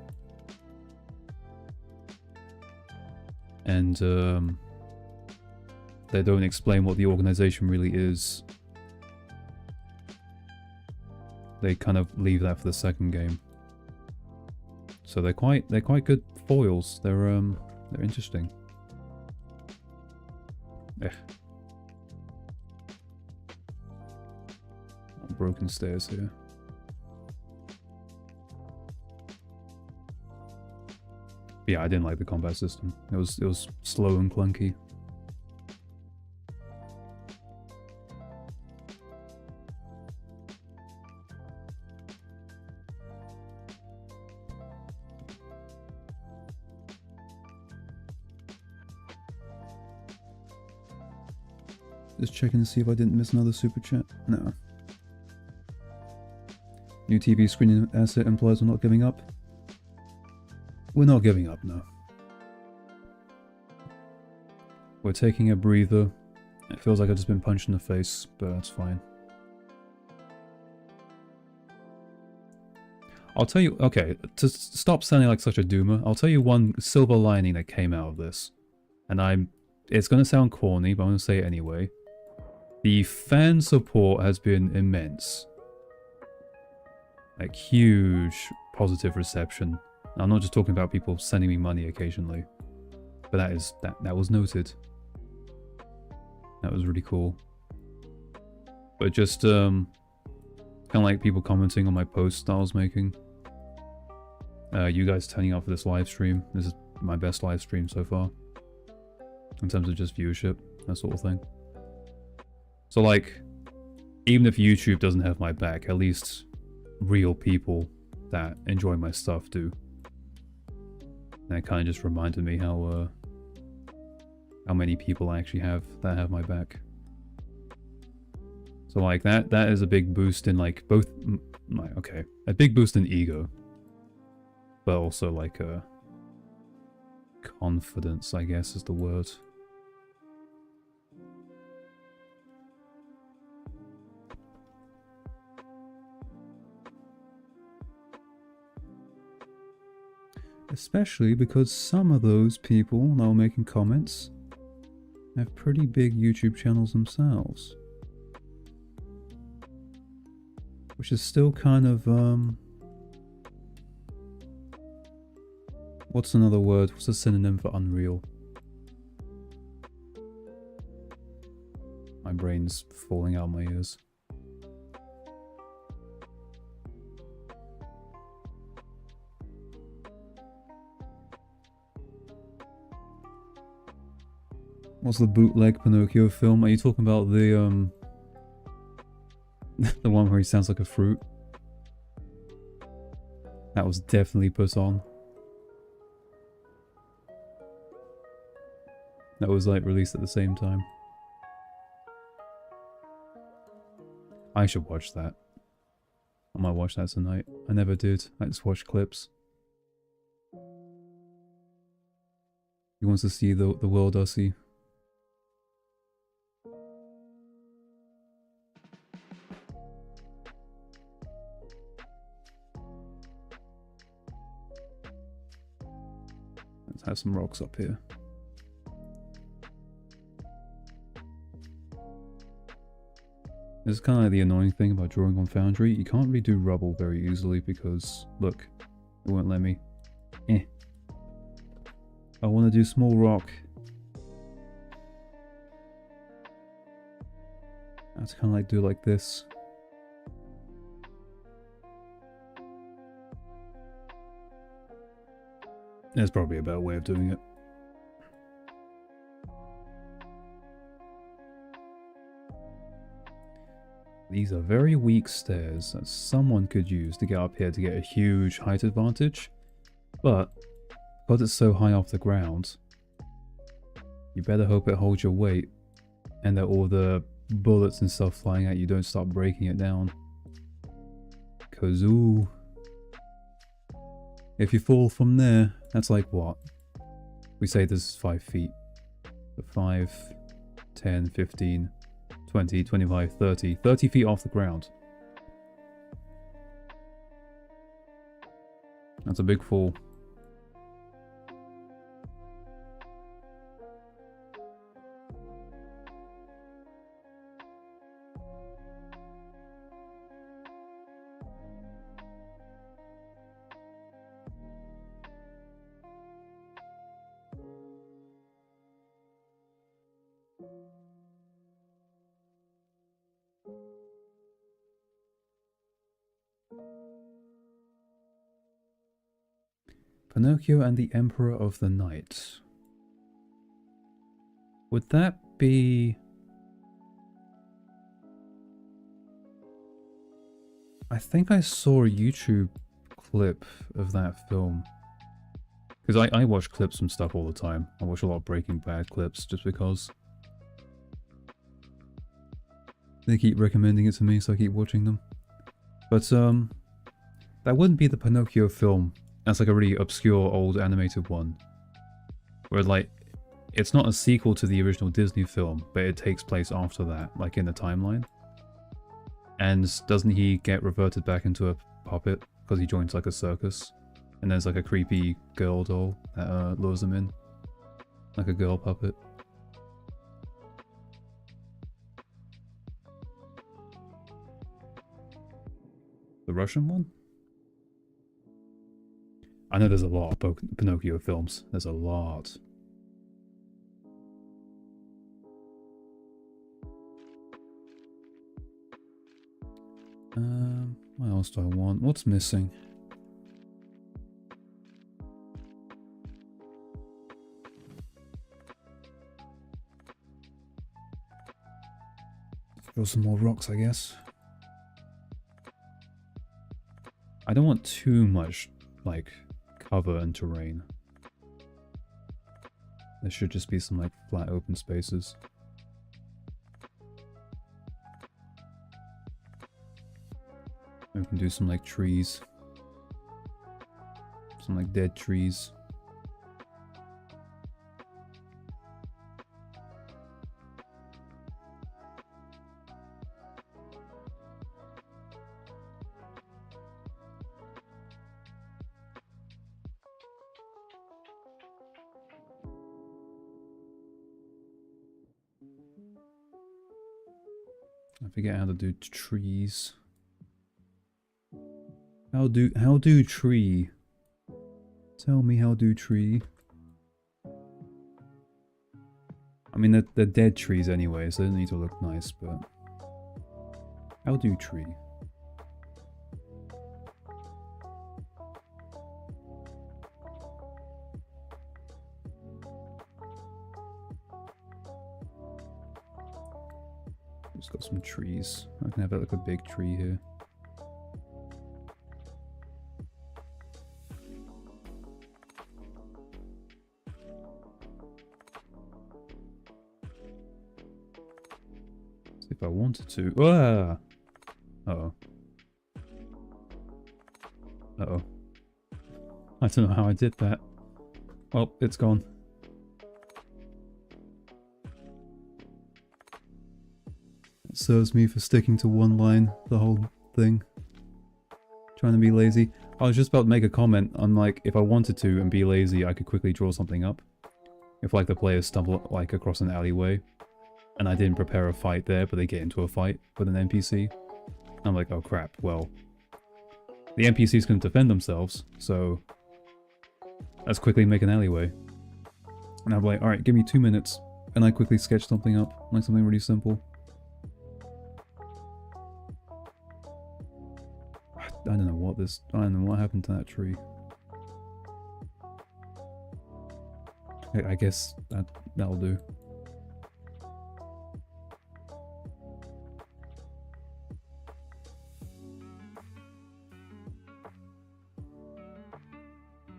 And they don't explain what the organization really is. They kind of leave that for the second game. So they're quite good foils. They're interesting. Broken stairs here. Yeah, I didn't like the combat system. It was slow and clunky. Just checking to see if I didn't miss another super chat. No. New TV screen asset implies we're not giving up. We're not giving up, no. We're taking a breather. It feels like I've just been punched in the face, but that's fine. I'll tell you, okay, to stop sounding like such a doomer, I'll tell you one silver lining that came out of this. And it's going to sound corny, but I'm going to say it anyway. The fan support has been immense. Like, huge positive reception. And I'm not just talking about people sending me money occasionally. But that was noted. That was really cool. But just, kind of like people commenting on my posts that I was making. You guys turning up for this live stream. This is my best live stream so far. In terms of just viewership, that sort of thing. So like, even if YouTube doesn't have my back, at least real people that enjoy my stuff do. And it kind of just reminded me how many people I actually have that have my back. So like that is a big boost in like both a big boost in ego, but also like confidence, I guess is the word. Especially because some of those people now making comments have pretty big YouTube channels themselves. Which is still kind of, what's another word? What's a synonym for unreal? My brain's falling out my ears. What's the bootleg Pinocchio film? Are you talking about the, the one where he sounds like a fruit? That was definitely put on. That was like released at the same time. I should watch that. I might watch that tonight. I never did. I just watched clips. He wants to see the world I see. Let's have some rocks up here. This is kind of like the annoying thing about drawing on Foundry. You can't really do rubble very easily because, look, it won't let me. I want to do small rock. I have to kind of like do it like this. There's probably a better way of doing it. These are very weak stairs that someone could use to get up here to get a huge height advantage, but because it's so high off the ground, you better hope it holds your weight and that all the bullets and stuff flying at you don't start breaking it down. Cause ooh, if you fall from there, that's like what? We say this is 5 feet. But 5, 10, 15, 20, 25, 30. 30 feet off the ground. That's a big fall. Pinocchio and the Emperor of the Night. Would that be... I think I saw a YouTube clip of that film. Because I watch clips and stuff all the time. I watch a lot of Breaking Bad clips just because. They keep recommending it to me, so I keep watching them. But, that wouldn't be the Pinocchio film. That's like a really obscure old animated one. Where like, it's not a sequel to the original Disney film, but it takes place after that, like in the timeline. And doesn't he get reverted back into a puppet because he joins like a circus? And there's like a creepy girl doll that lures him in. Like a girl puppet. The Russian one? I know there's a lot of Pinocchio films. There's a lot. What else do I want? What's missing? Throw some more rocks, I guess. I don't want too much, like, cover and terrain. There should just be some, like, flat open spaces. We can do some, like, trees. Some, like, dead trees. I forget how to do trees. How do tree? Tell me how do tree. I mean they're dead trees anyway, so they don't need to look nice, but how do tree? Just got some trees. I can have like a big tree here. If I wanted to. Ah! Uh-oh. Uh-oh. I don't know how I did that. Well, it's gone. It serves me for sticking to one line the whole thing. Trying to be lazy. I was just about to make a comment on, like, if I wanted to and be lazy, I could quickly draw something up. If, like, the players stumble, like, across an alleyway. And I didn't prepare a fight there, but they get into a fight with an NPC. I'm like, oh crap, well, the NPCs can defend themselves, so let's quickly make an alleyway. And I'm like, alright, give me 2 minutes, and I quickly sketch something up, like something really simple. I don't know what happened to that tree. I guess that'll do.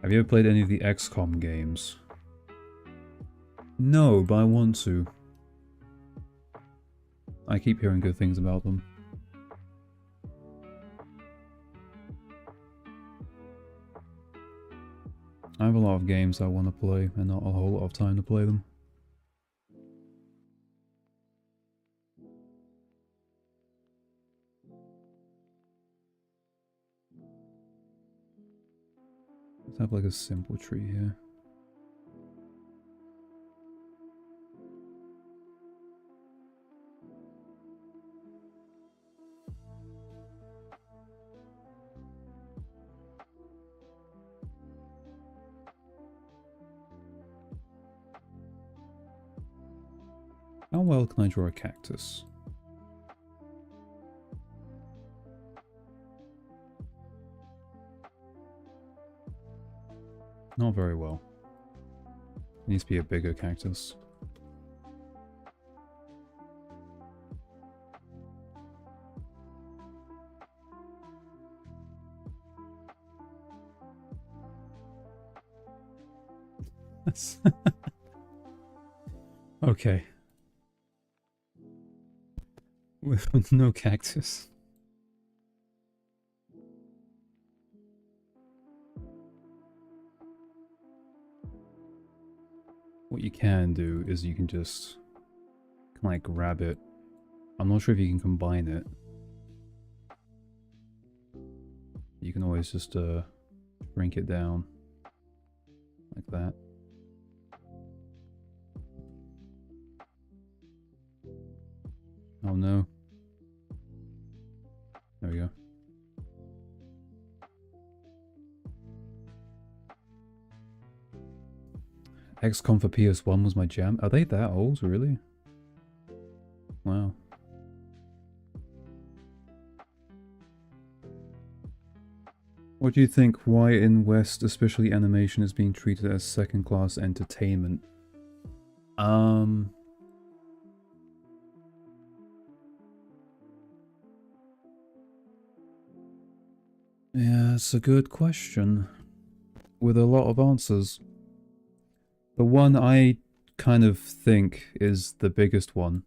Have you ever played any of the XCOM games? No, but I want to. I keep hearing good things about them. I have a lot of games I want to play, and not a whole lot of time to play them. Let's have like a simple tree here. How well can I draw a cactus? Not very well. It needs to be a bigger cactus. Okay. With no cactus. What you can do is you can just like grab it. I'm not sure if you can combine it. You can always just shrink it down like that. Oh no. There we go. XCOM for PS1 was my jam. Are they that old, really? Wow. What do you think? Why in West, especially animation, is being treated as second-class entertainment? Yeah, it's a good question. With a lot of answers. The one I kind of think is the biggest one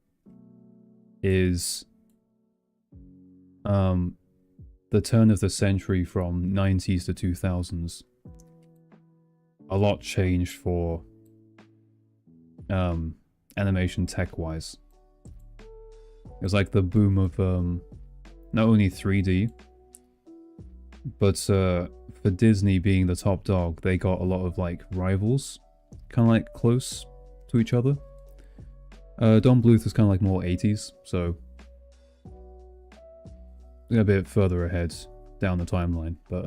is the turn of the century from 90s to 2000s. A lot changed for animation tech-wise. It was like the boom of not only 3D, but for Disney being the top dog, they got a lot of like rivals, kind of like close to each other. Don Bluth is kind of like more 80s, so a bit further ahead down the timeline. But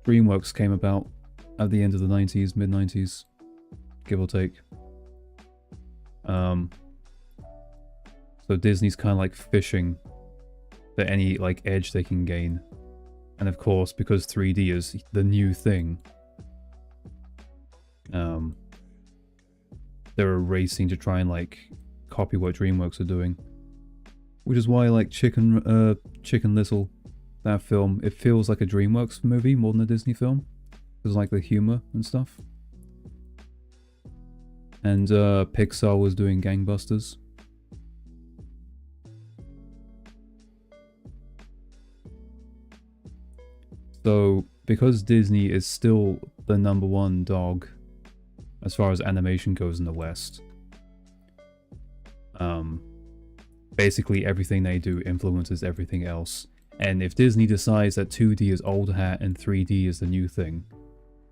DreamWorks came about at the end of the 90s, mid-90s, give or take. So Disney's kind of like fishing for any like edge they can gain. And of course, because 3D is the new thing, they're racing to try and like copy what DreamWorks are doing. Which is why like Chicken Little, that film, it feels like a DreamWorks movie more than a Disney film. There's like the humor and stuff. And Pixar was doing gangbusters. So, because Disney is still the #1 dog as far as animation goes in the West, basically everything they do influences everything else. And if Disney decides that 2D is old hat and 3D is the new thing,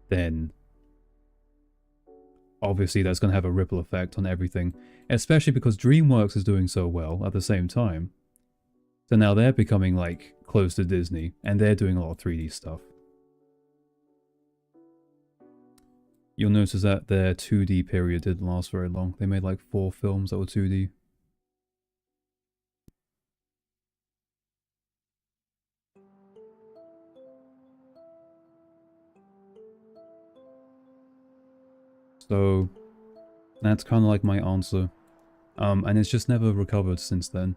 then obviously that's going to have a ripple effect on everything, especially because DreamWorks is doing so well at the same time. So now they're becoming like close to Disney, and they're doing a lot of 3D stuff. You'll notice that their 2D period didn't last very long. They made like 4 films that were 2D. So that's kind of like my answer. And it's just never recovered since then.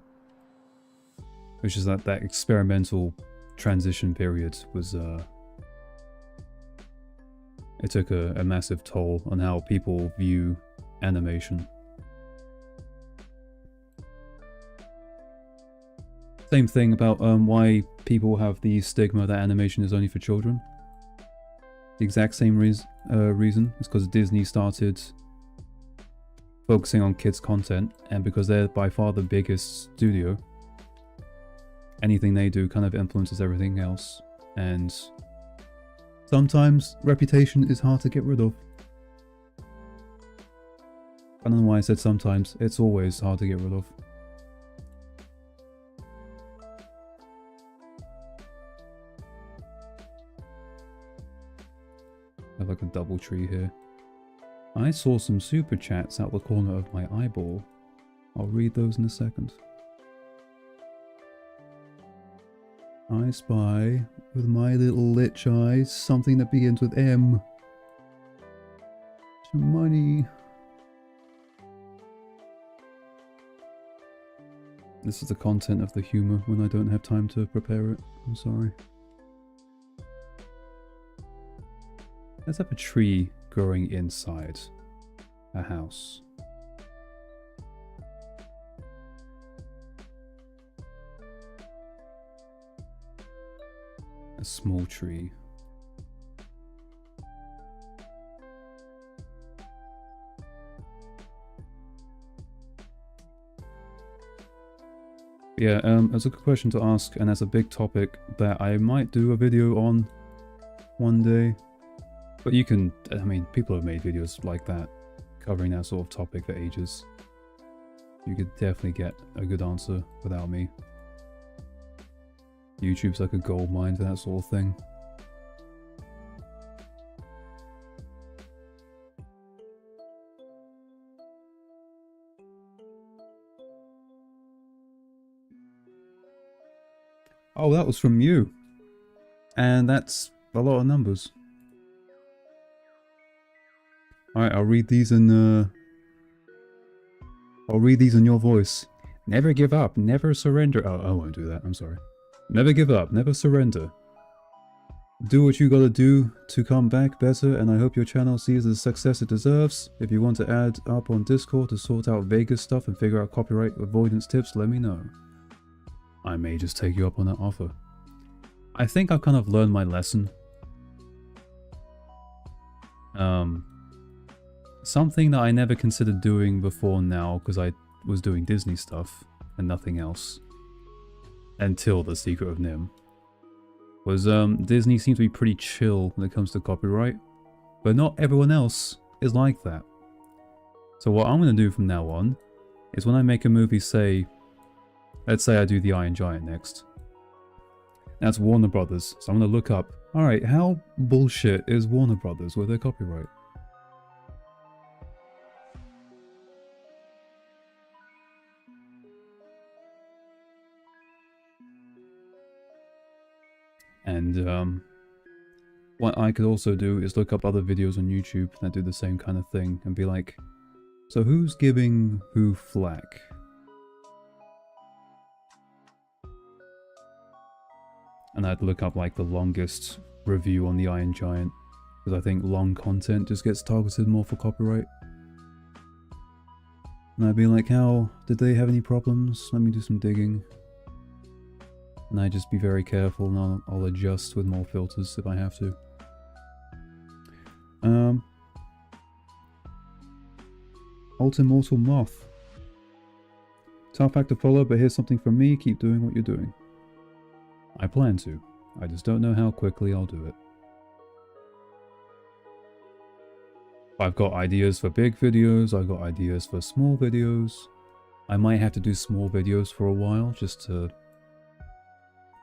Which is that experimental transition period was, it took a massive toll on how people view animation. Same thing about why people have the stigma that animation is only for children. The exact same reason is because Disney started focusing on kids' content, and because they're by far the biggest studio, anything they do kind of influences everything else, and sometimes reputation is hard to get rid of. I don't know why I said sometimes, it's always hard to get rid of. I have like a double tree here. I saw some super chats out the corner of my eyeball. I'll read those in a second. I spy, with my little lich eyes, something that begins with M. Money. This is the content of the humor when I don't have time to prepare it. I'm sorry. Let's have a tree growing inside a house. A small tree. Yeah, it's a good question to ask, and that's a big topic that I might do a video on one day. But you can, I mean, people have made videos like that, covering that sort of topic for ages. You could definitely get a good answer without me. YouTube's like a gold mine for that sort of thing. Oh, that was from you. And that's a lot of numbers. Alright, I'll read these in your voice. Never give up, never surrender. Oh, I won't do that, I'm sorry. Never give up, never surrender. Do what you gotta do to come back better, and I hope your channel sees the success it deserves. If you want to add up on Discord to sort out Vegas stuff and figure out copyright avoidance tips, let me know. I may just take you up on that offer. I think I've kind of learned my lesson. Something that I never considered doing before now, because I was doing Disney stuff and nothing else. Until The Secret of NIMH. Was Disney seems to be pretty chill when it comes to copyright, but not everyone else is like that. So what I'm going to do from now on is when I make a movie, say, let's say I do The Iron Giant next. That's Warner Brothers, so I'm going to look up, alright, how bullshit is Warner Brothers with their copyright? And what I could also do is look up other videos on YouTube that do the same kind of thing and be like, so who's giving who flack? And I'd look up like the longest review on the Iron Giant, because I think long content just gets targeted more for copyright. And I'd be like, how did they have any problems? Let me do some digging. And I just be very careful, and I'll adjust with more filters if I have to. Ultimortal Moth. Tough act to follow, but here's something from me. Keep doing what you're doing. I plan to. I just don't know how quickly I'll do it. I've got ideas for big videos. I've got ideas for small videos. I might have to do small videos for a while just to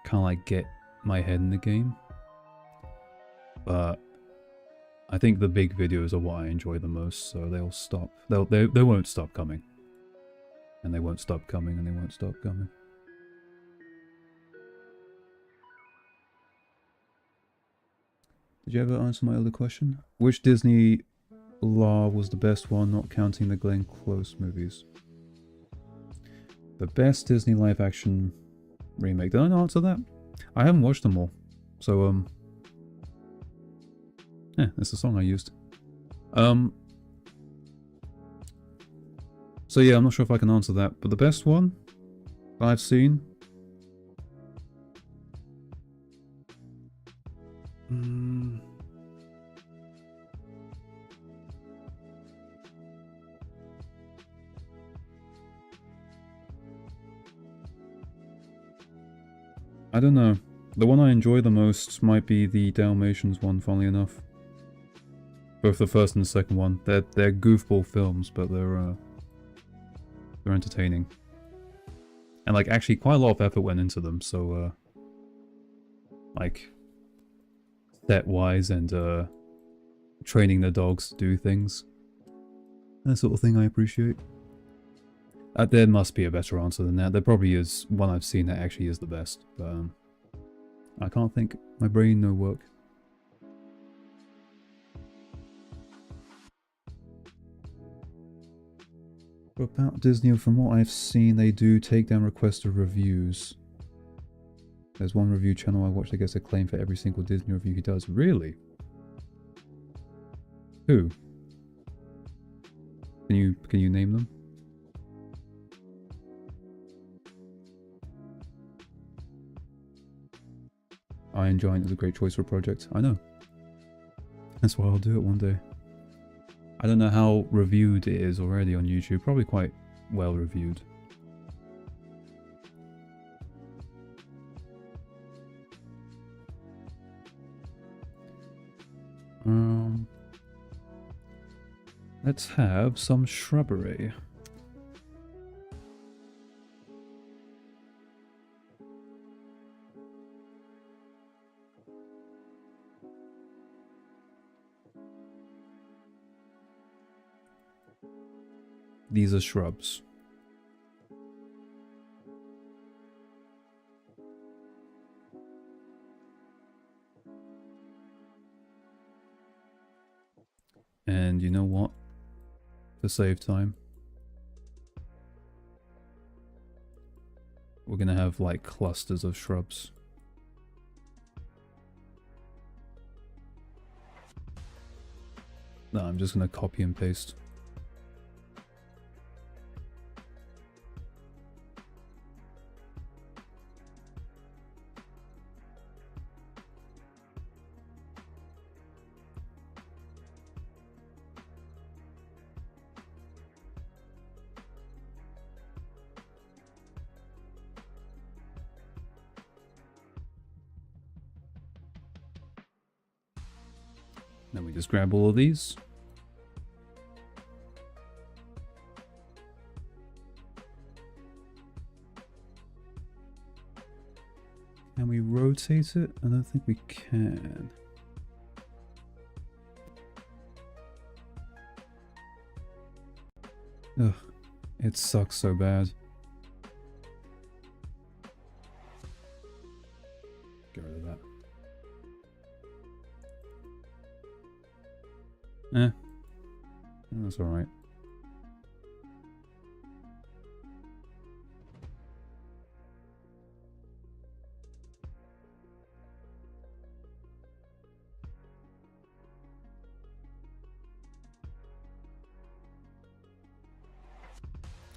kind of like get my head in the game, but I think the big videos are what I enjoy the most, so they'll stop. They won't stop coming, and they won't stop coming, and they won't stop coming. Did you ever answer my other question? Which Disney law was the best one, not counting the Glenn Close movies? The best Disney live action remake. Did I not answer that? I haven't watched them all. So, yeah, that's the song I used. So yeah, I'm not sure if I can answer that, but the best one that I've seen... I don't know. The one I enjoy the most might be the Dalmatians one, funnily enough. Both the first and the second one. They're goofball films, but they're entertaining. And like actually quite a lot of effort went into them, so like set wise and training the dogs to do things. That sort of thing I appreciate. There must be a better answer than that. There probably is one I've seen that actually is the best, but I can't think. My brain no work. About Disney, from what I've seen, they do take down requests of reviews. There's one review channel I watch that gets a claim for every single Disney review he does. Really? Who? Can you name them? Iron Giant is a great choice for a project. I know. That's why I'll do it one day. I don't know how reviewed it is already on YouTube. Probably quite well reviewed. Let's have some shrubbery. These are shrubs. And you know what? To save time, we're gonna have like clusters of shrubs. No, I'm just gonna copy and paste. Then we just grab all of these. Can we rotate it? I don't think we can. Ugh, it sucks so bad. Get rid of that. That's alright.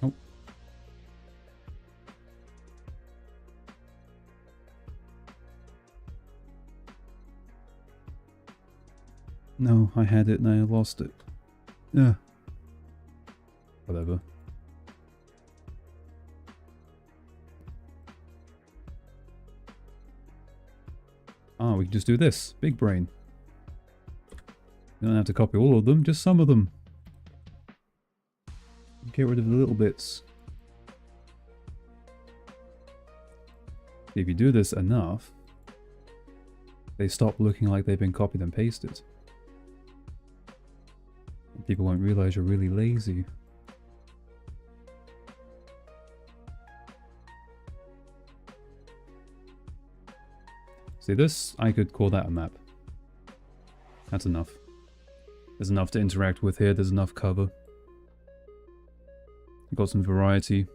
Oh. No, I had it and I lost it. Yeah. Whatever. Ah, we can just do this. Big brain. You don't have to copy all of them, just some of them. Get rid of the little bits. If you do this enough, they stop looking like they've been copied and pasted. And people won't realize you're really lazy. See this? I could call that a map. That's enough. There's enough to interact with here, there's enough cover. Got some variety.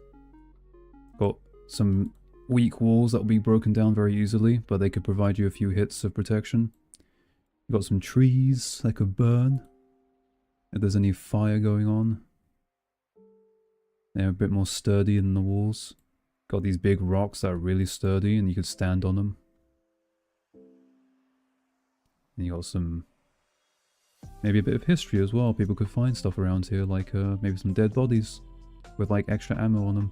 Got some weak walls that will be broken down very easily, but they could provide you a few hits of protection. Got some trees that could burn if there's any fire going on. They're a bit more sturdy than the walls. Got these big rocks that are really sturdy and you could stand on them. And you got some, maybe a bit of history as well. People could find stuff around here, like maybe some dead bodies with like extra ammo on them.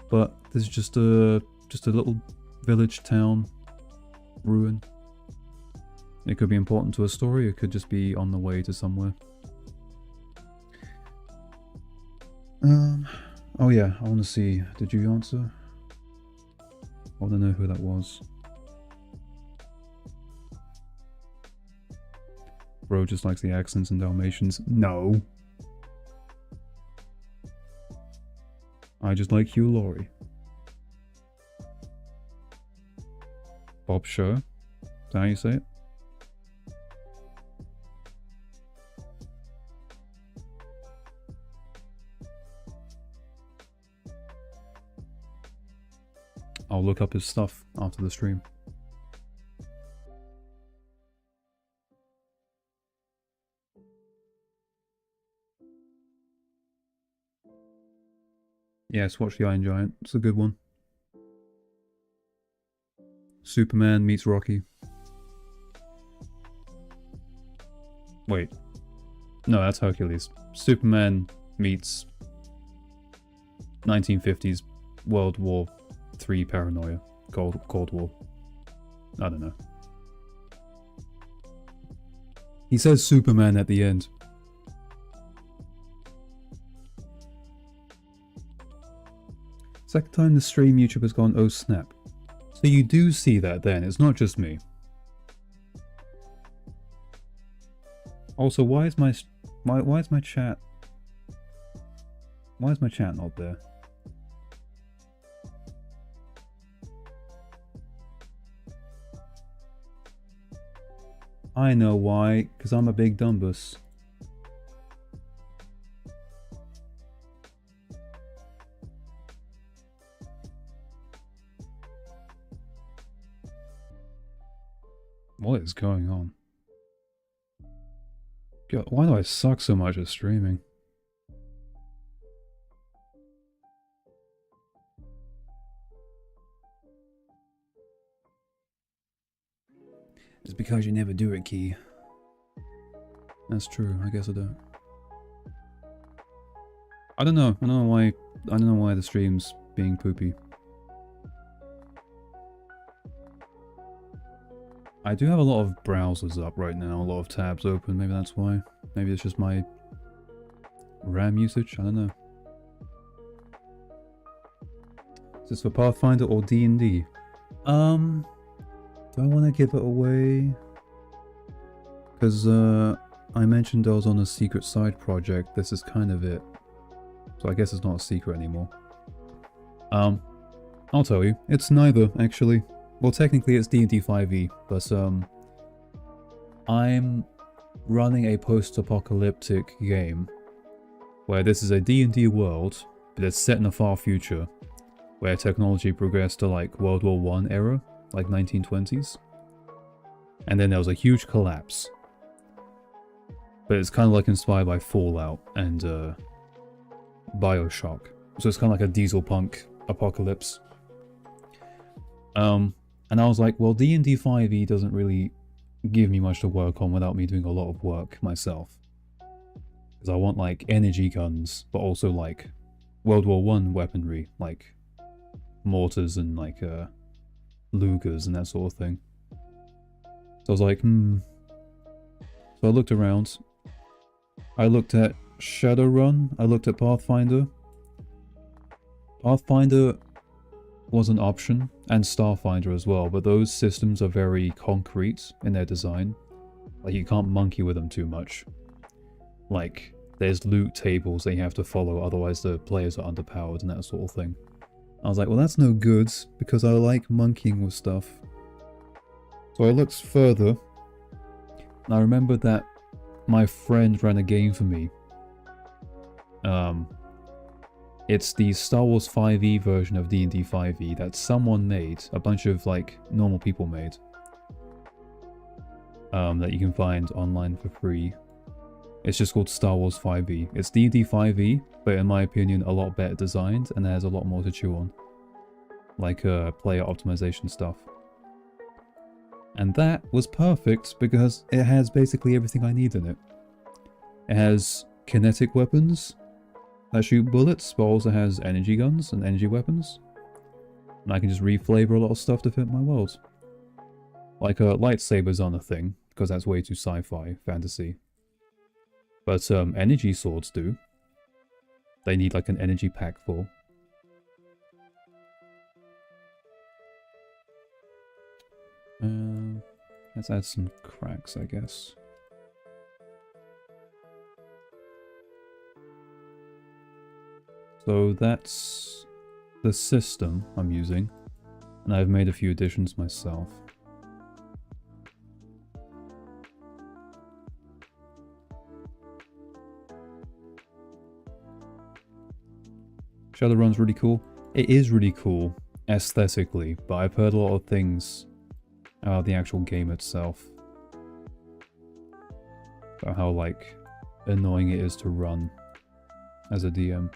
But this is just a little village town ruin. It could be important to a story. It could just be on the way to somewhere. Oh yeah, I want to see. Did you answer? I want to know who that was. Bro just likes the accents and Dalmatians. No. I just like Hugh Laurie. Bob Show. Is that how you say it? I'll look up his stuff after the stream. Yes, watch The Iron Giant. It's a good one. Superman meets Rocky. Wait. No, that's Hercules. Superman meets 1950s World War III paranoia. Cold War. I don't know. He says Superman at the end. Second time the stream YouTube has gone, oh snap. So you do see that then, it's not just me. Also, why is my chat not there? I know why, because I'm a big dumbus. What is going on? God, why do I suck so much at streaming? It's because you never do it, Key. That's true. I guess I don't. I don't know. I don't know why the stream's being poopy. I do have a lot of browsers up right now, a lot of tabs open. Maybe that's why. Maybe it's just my RAM usage. I don't know. Is this for Pathfinder or D&D? Do I want to give it away? Because I mentioned I was on a secret side project. This is kind of it. So I guess it's not a secret anymore. I'll tell you. It's neither, actually. Well, technically it's D&D 5e, but I'm running a post-apocalyptic game where this is a D&D world, but it's set in a far future, where technology progressed to like World War I era, like 1920s. And then there was a huge collapse. But it's kind of like inspired by Fallout and Bioshock. So it's kind of like a diesel punk apocalypse. And I was like, well, D&D 5e doesn't really give me much to work on without me doing a lot of work myself. Because I want like energy guns, but also like World War I weaponry, like mortars and like Lugers and that sort of thing. So I was like, So I looked around. I looked at Shadowrun, I looked at Pathfinder. Pathfinder was an option, and Starfinder as well, but those systems are very concrete in their design. Like, you can't monkey with them too much. Like, there's loot tables that you have to follow, otherwise the players are underpowered and that sort of thing. I was like, well, that's no good, because I like monkeying with stuff. So I looked further, and I remembered that my friend ran a game for me. It's the Star Wars 5e version of D&D 5e that someone made, a bunch of like normal people made. That you can find online for free. It's just called Star Wars 5e. It's D&D 5e, but in my opinion a lot better designed and there's a lot more to chew on. Like player optimization stuff. And that was perfect because it has basically everything I need in it. It has kinetic weapons that shoot bullets, but also has energy guns and energy weapons. And I can just reflavor a lot of stuff to fit my world. Like lightsabers aren't a thing, because that's way too sci-fi, fantasy. But energy swords do. They need like an energy pack for. Let's add some cracks, I guess. So that's the system I'm using, and I've made a few additions myself. Shadowrun's really cool. It is really cool aesthetically, but I've heard a lot of things about the actual game itself. About how like annoying it is to run as a DM.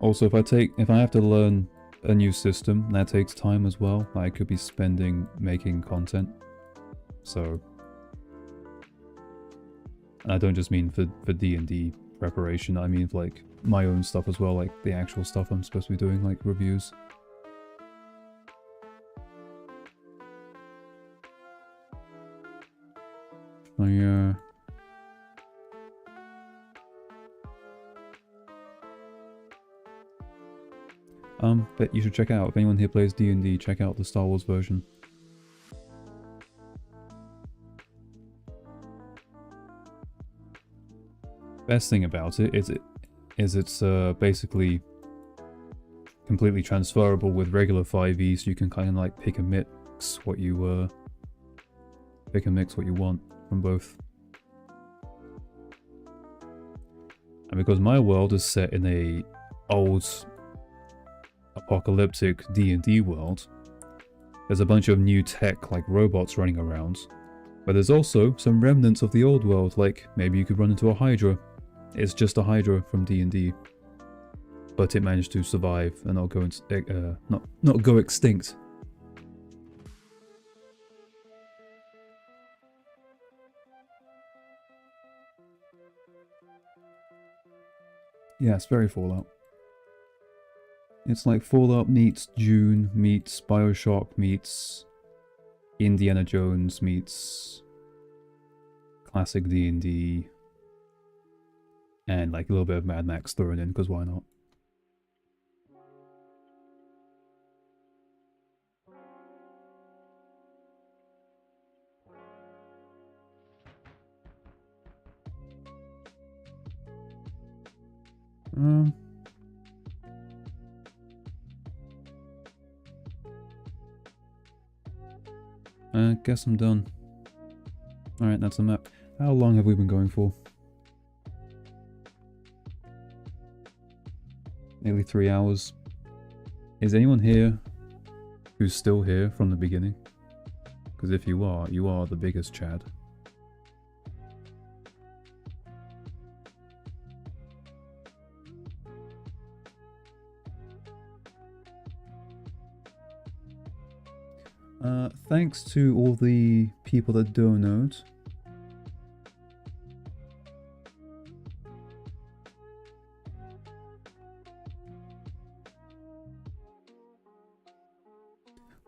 Also, if I have to learn a new system, that takes time as well. I could be spending making content. So, and I don't just mean for D&D preparation, I mean for like my own stuff as well, like the actual stuff I'm supposed to be doing, like reviews. But you should check out, if anyone here plays D&D, check out the Star Wars version. Best thing about it is it's basically completely transferable with regular 5e, so you can kind of like pick and mix what you want from both. And because my world is set in a old apocalyptic D&D world, there's a bunch of new tech like robots running around, But there's also some remnants of the old world, like maybe you could run into a Hydra. It's just a Hydra from D&D. But it managed to survive and not go not go extinct. Yeah, it's very Fallout. It's like Fallout meets Dune meets Bioshock meets Indiana Jones meets classic D&D and like a little bit of Mad Max thrown in, because why not? Guess I'm done. Alright, that's the map. How long have we been going for? Nearly 3 hours. Is anyone here who's still here from the beginning? Because if you are the biggest Chad. Thanks to all the people that donate.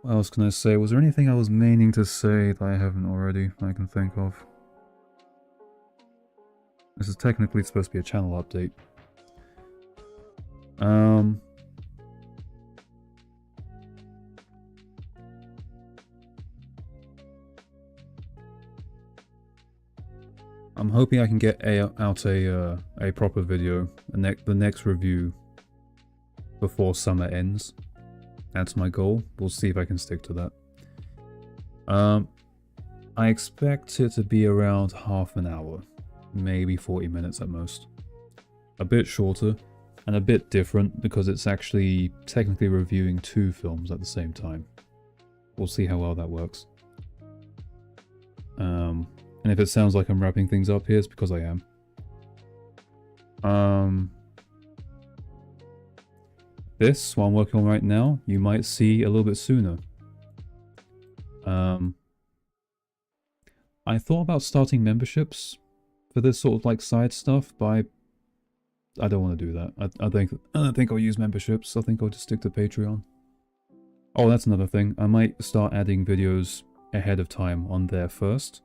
What else can I say? Was there anything I was meaning to say that I haven't already, I can think of? This is technically supposed to be a channel update. I'm hoping I can get out a proper video, the next review, before summer ends. That's my goal. We'll see if I can stick to that. I expect it to be around half an hour, maybe 40 minutes at most. A bit shorter, and a bit different because it's actually technically reviewing 2 films at the same time. We'll see how well that works. And if it sounds like I'm wrapping things up here, it's because I am. This, what I'm working on right now, you might see a little bit sooner. I thought about starting memberships for this sort of like side stuff, but I don't want to do that. I don't think I'll use memberships. I think I'll just stick to Patreon. Oh, that's another thing. I might start adding videos ahead of time on there first.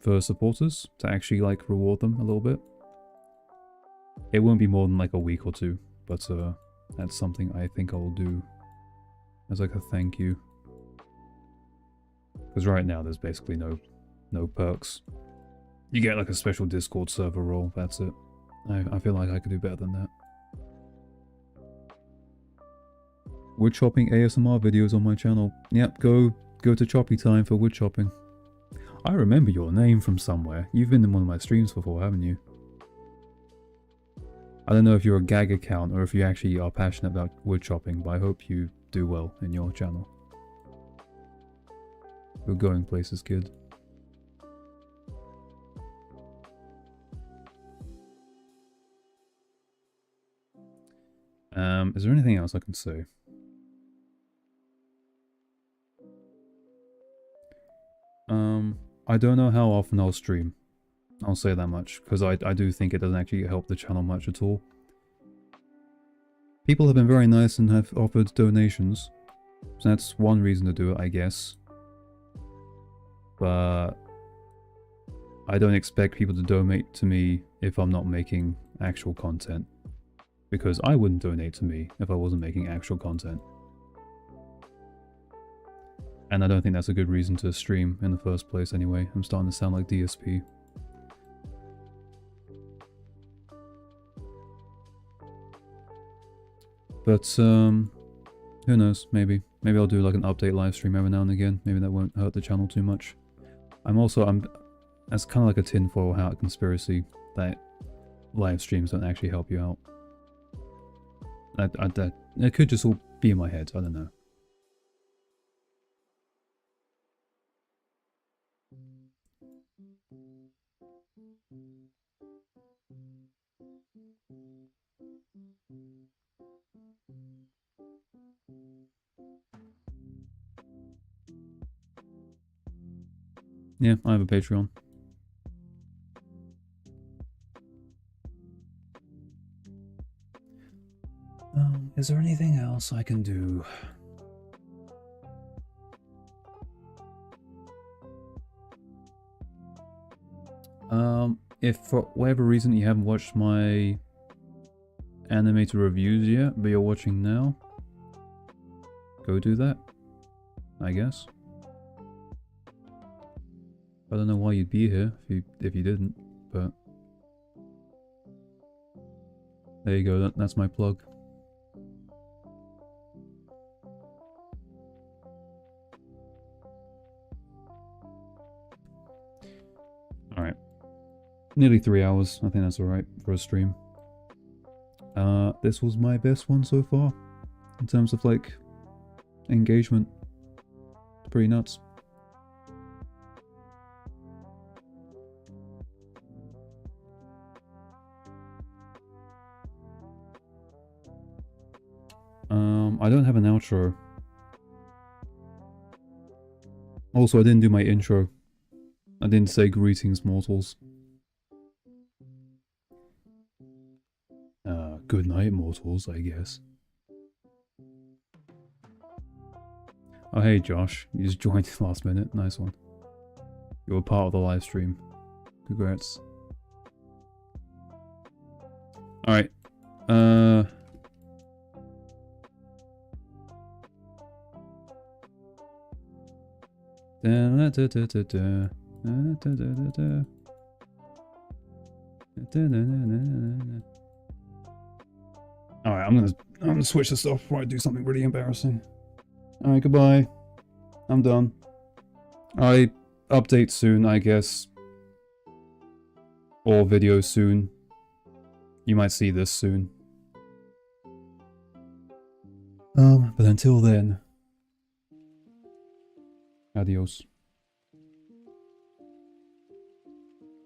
For supporters, to actually like reward them a little bit. It won't be more than like a week or 2, but that's something I think I'll do as like a thank you. Because right now there's basically no perks. You get like a special Discord server role, that's it. I feel like I could do better than that. Wood chopping ASMR videos on my channel. Yep, go to Choppy Time for wood chopping. I remember your name from somewhere. You've been in one of my streams before, haven't you? I don't know if you're a gag account or if you actually are passionate about wood chopping, but I hope you do well in your channel. You're going places, kid. Is there anything else I can say? I don't know how often I'll stream. I'll say that much, because I do think it doesn't actually help the channel much at all. People have been very nice and have offered donations, so that's one reason to do it, I guess. But I don't expect people to donate to me if I'm not making actual content, because I wouldn't donate to me if I wasn't making actual content. And I don't think that's a good reason to stream in the first place anyway. I'm starting to sound like DSP. But, who knows, maybe. Maybe I'll do like an update live stream every now and again. Maybe that won't hurt the channel too much. That's kind of like a tinfoil hat conspiracy that live streams don't actually help you out. It could just all be in my head, I don't know. Yeah, I have a Patreon. Is there anything else I can do? If for whatever reason you haven't watched my animated reviews yet, but you're watching now, go do that, I guess. I don't know why you'd be here if you didn't, but there you go, that's my plug. Alright. Nearly 3 hours. I think that's alright for a stream. This was my best one so far. In terms of, like, engagement. It's pretty nuts. I don't have an outro. Also, I didn't do my intro. I didn't say greetings, mortals. Good night, mortals, I guess. Oh, hey, Josh. You just joined last minute. Nice one. You were part of the live stream. Congrats. Alright. Alright, I'm gonna switch this off before I do something really embarrassing. Alright, goodbye. I'm done. I update soon, I guess. Or video soon. You might see this soon. But until then, adios.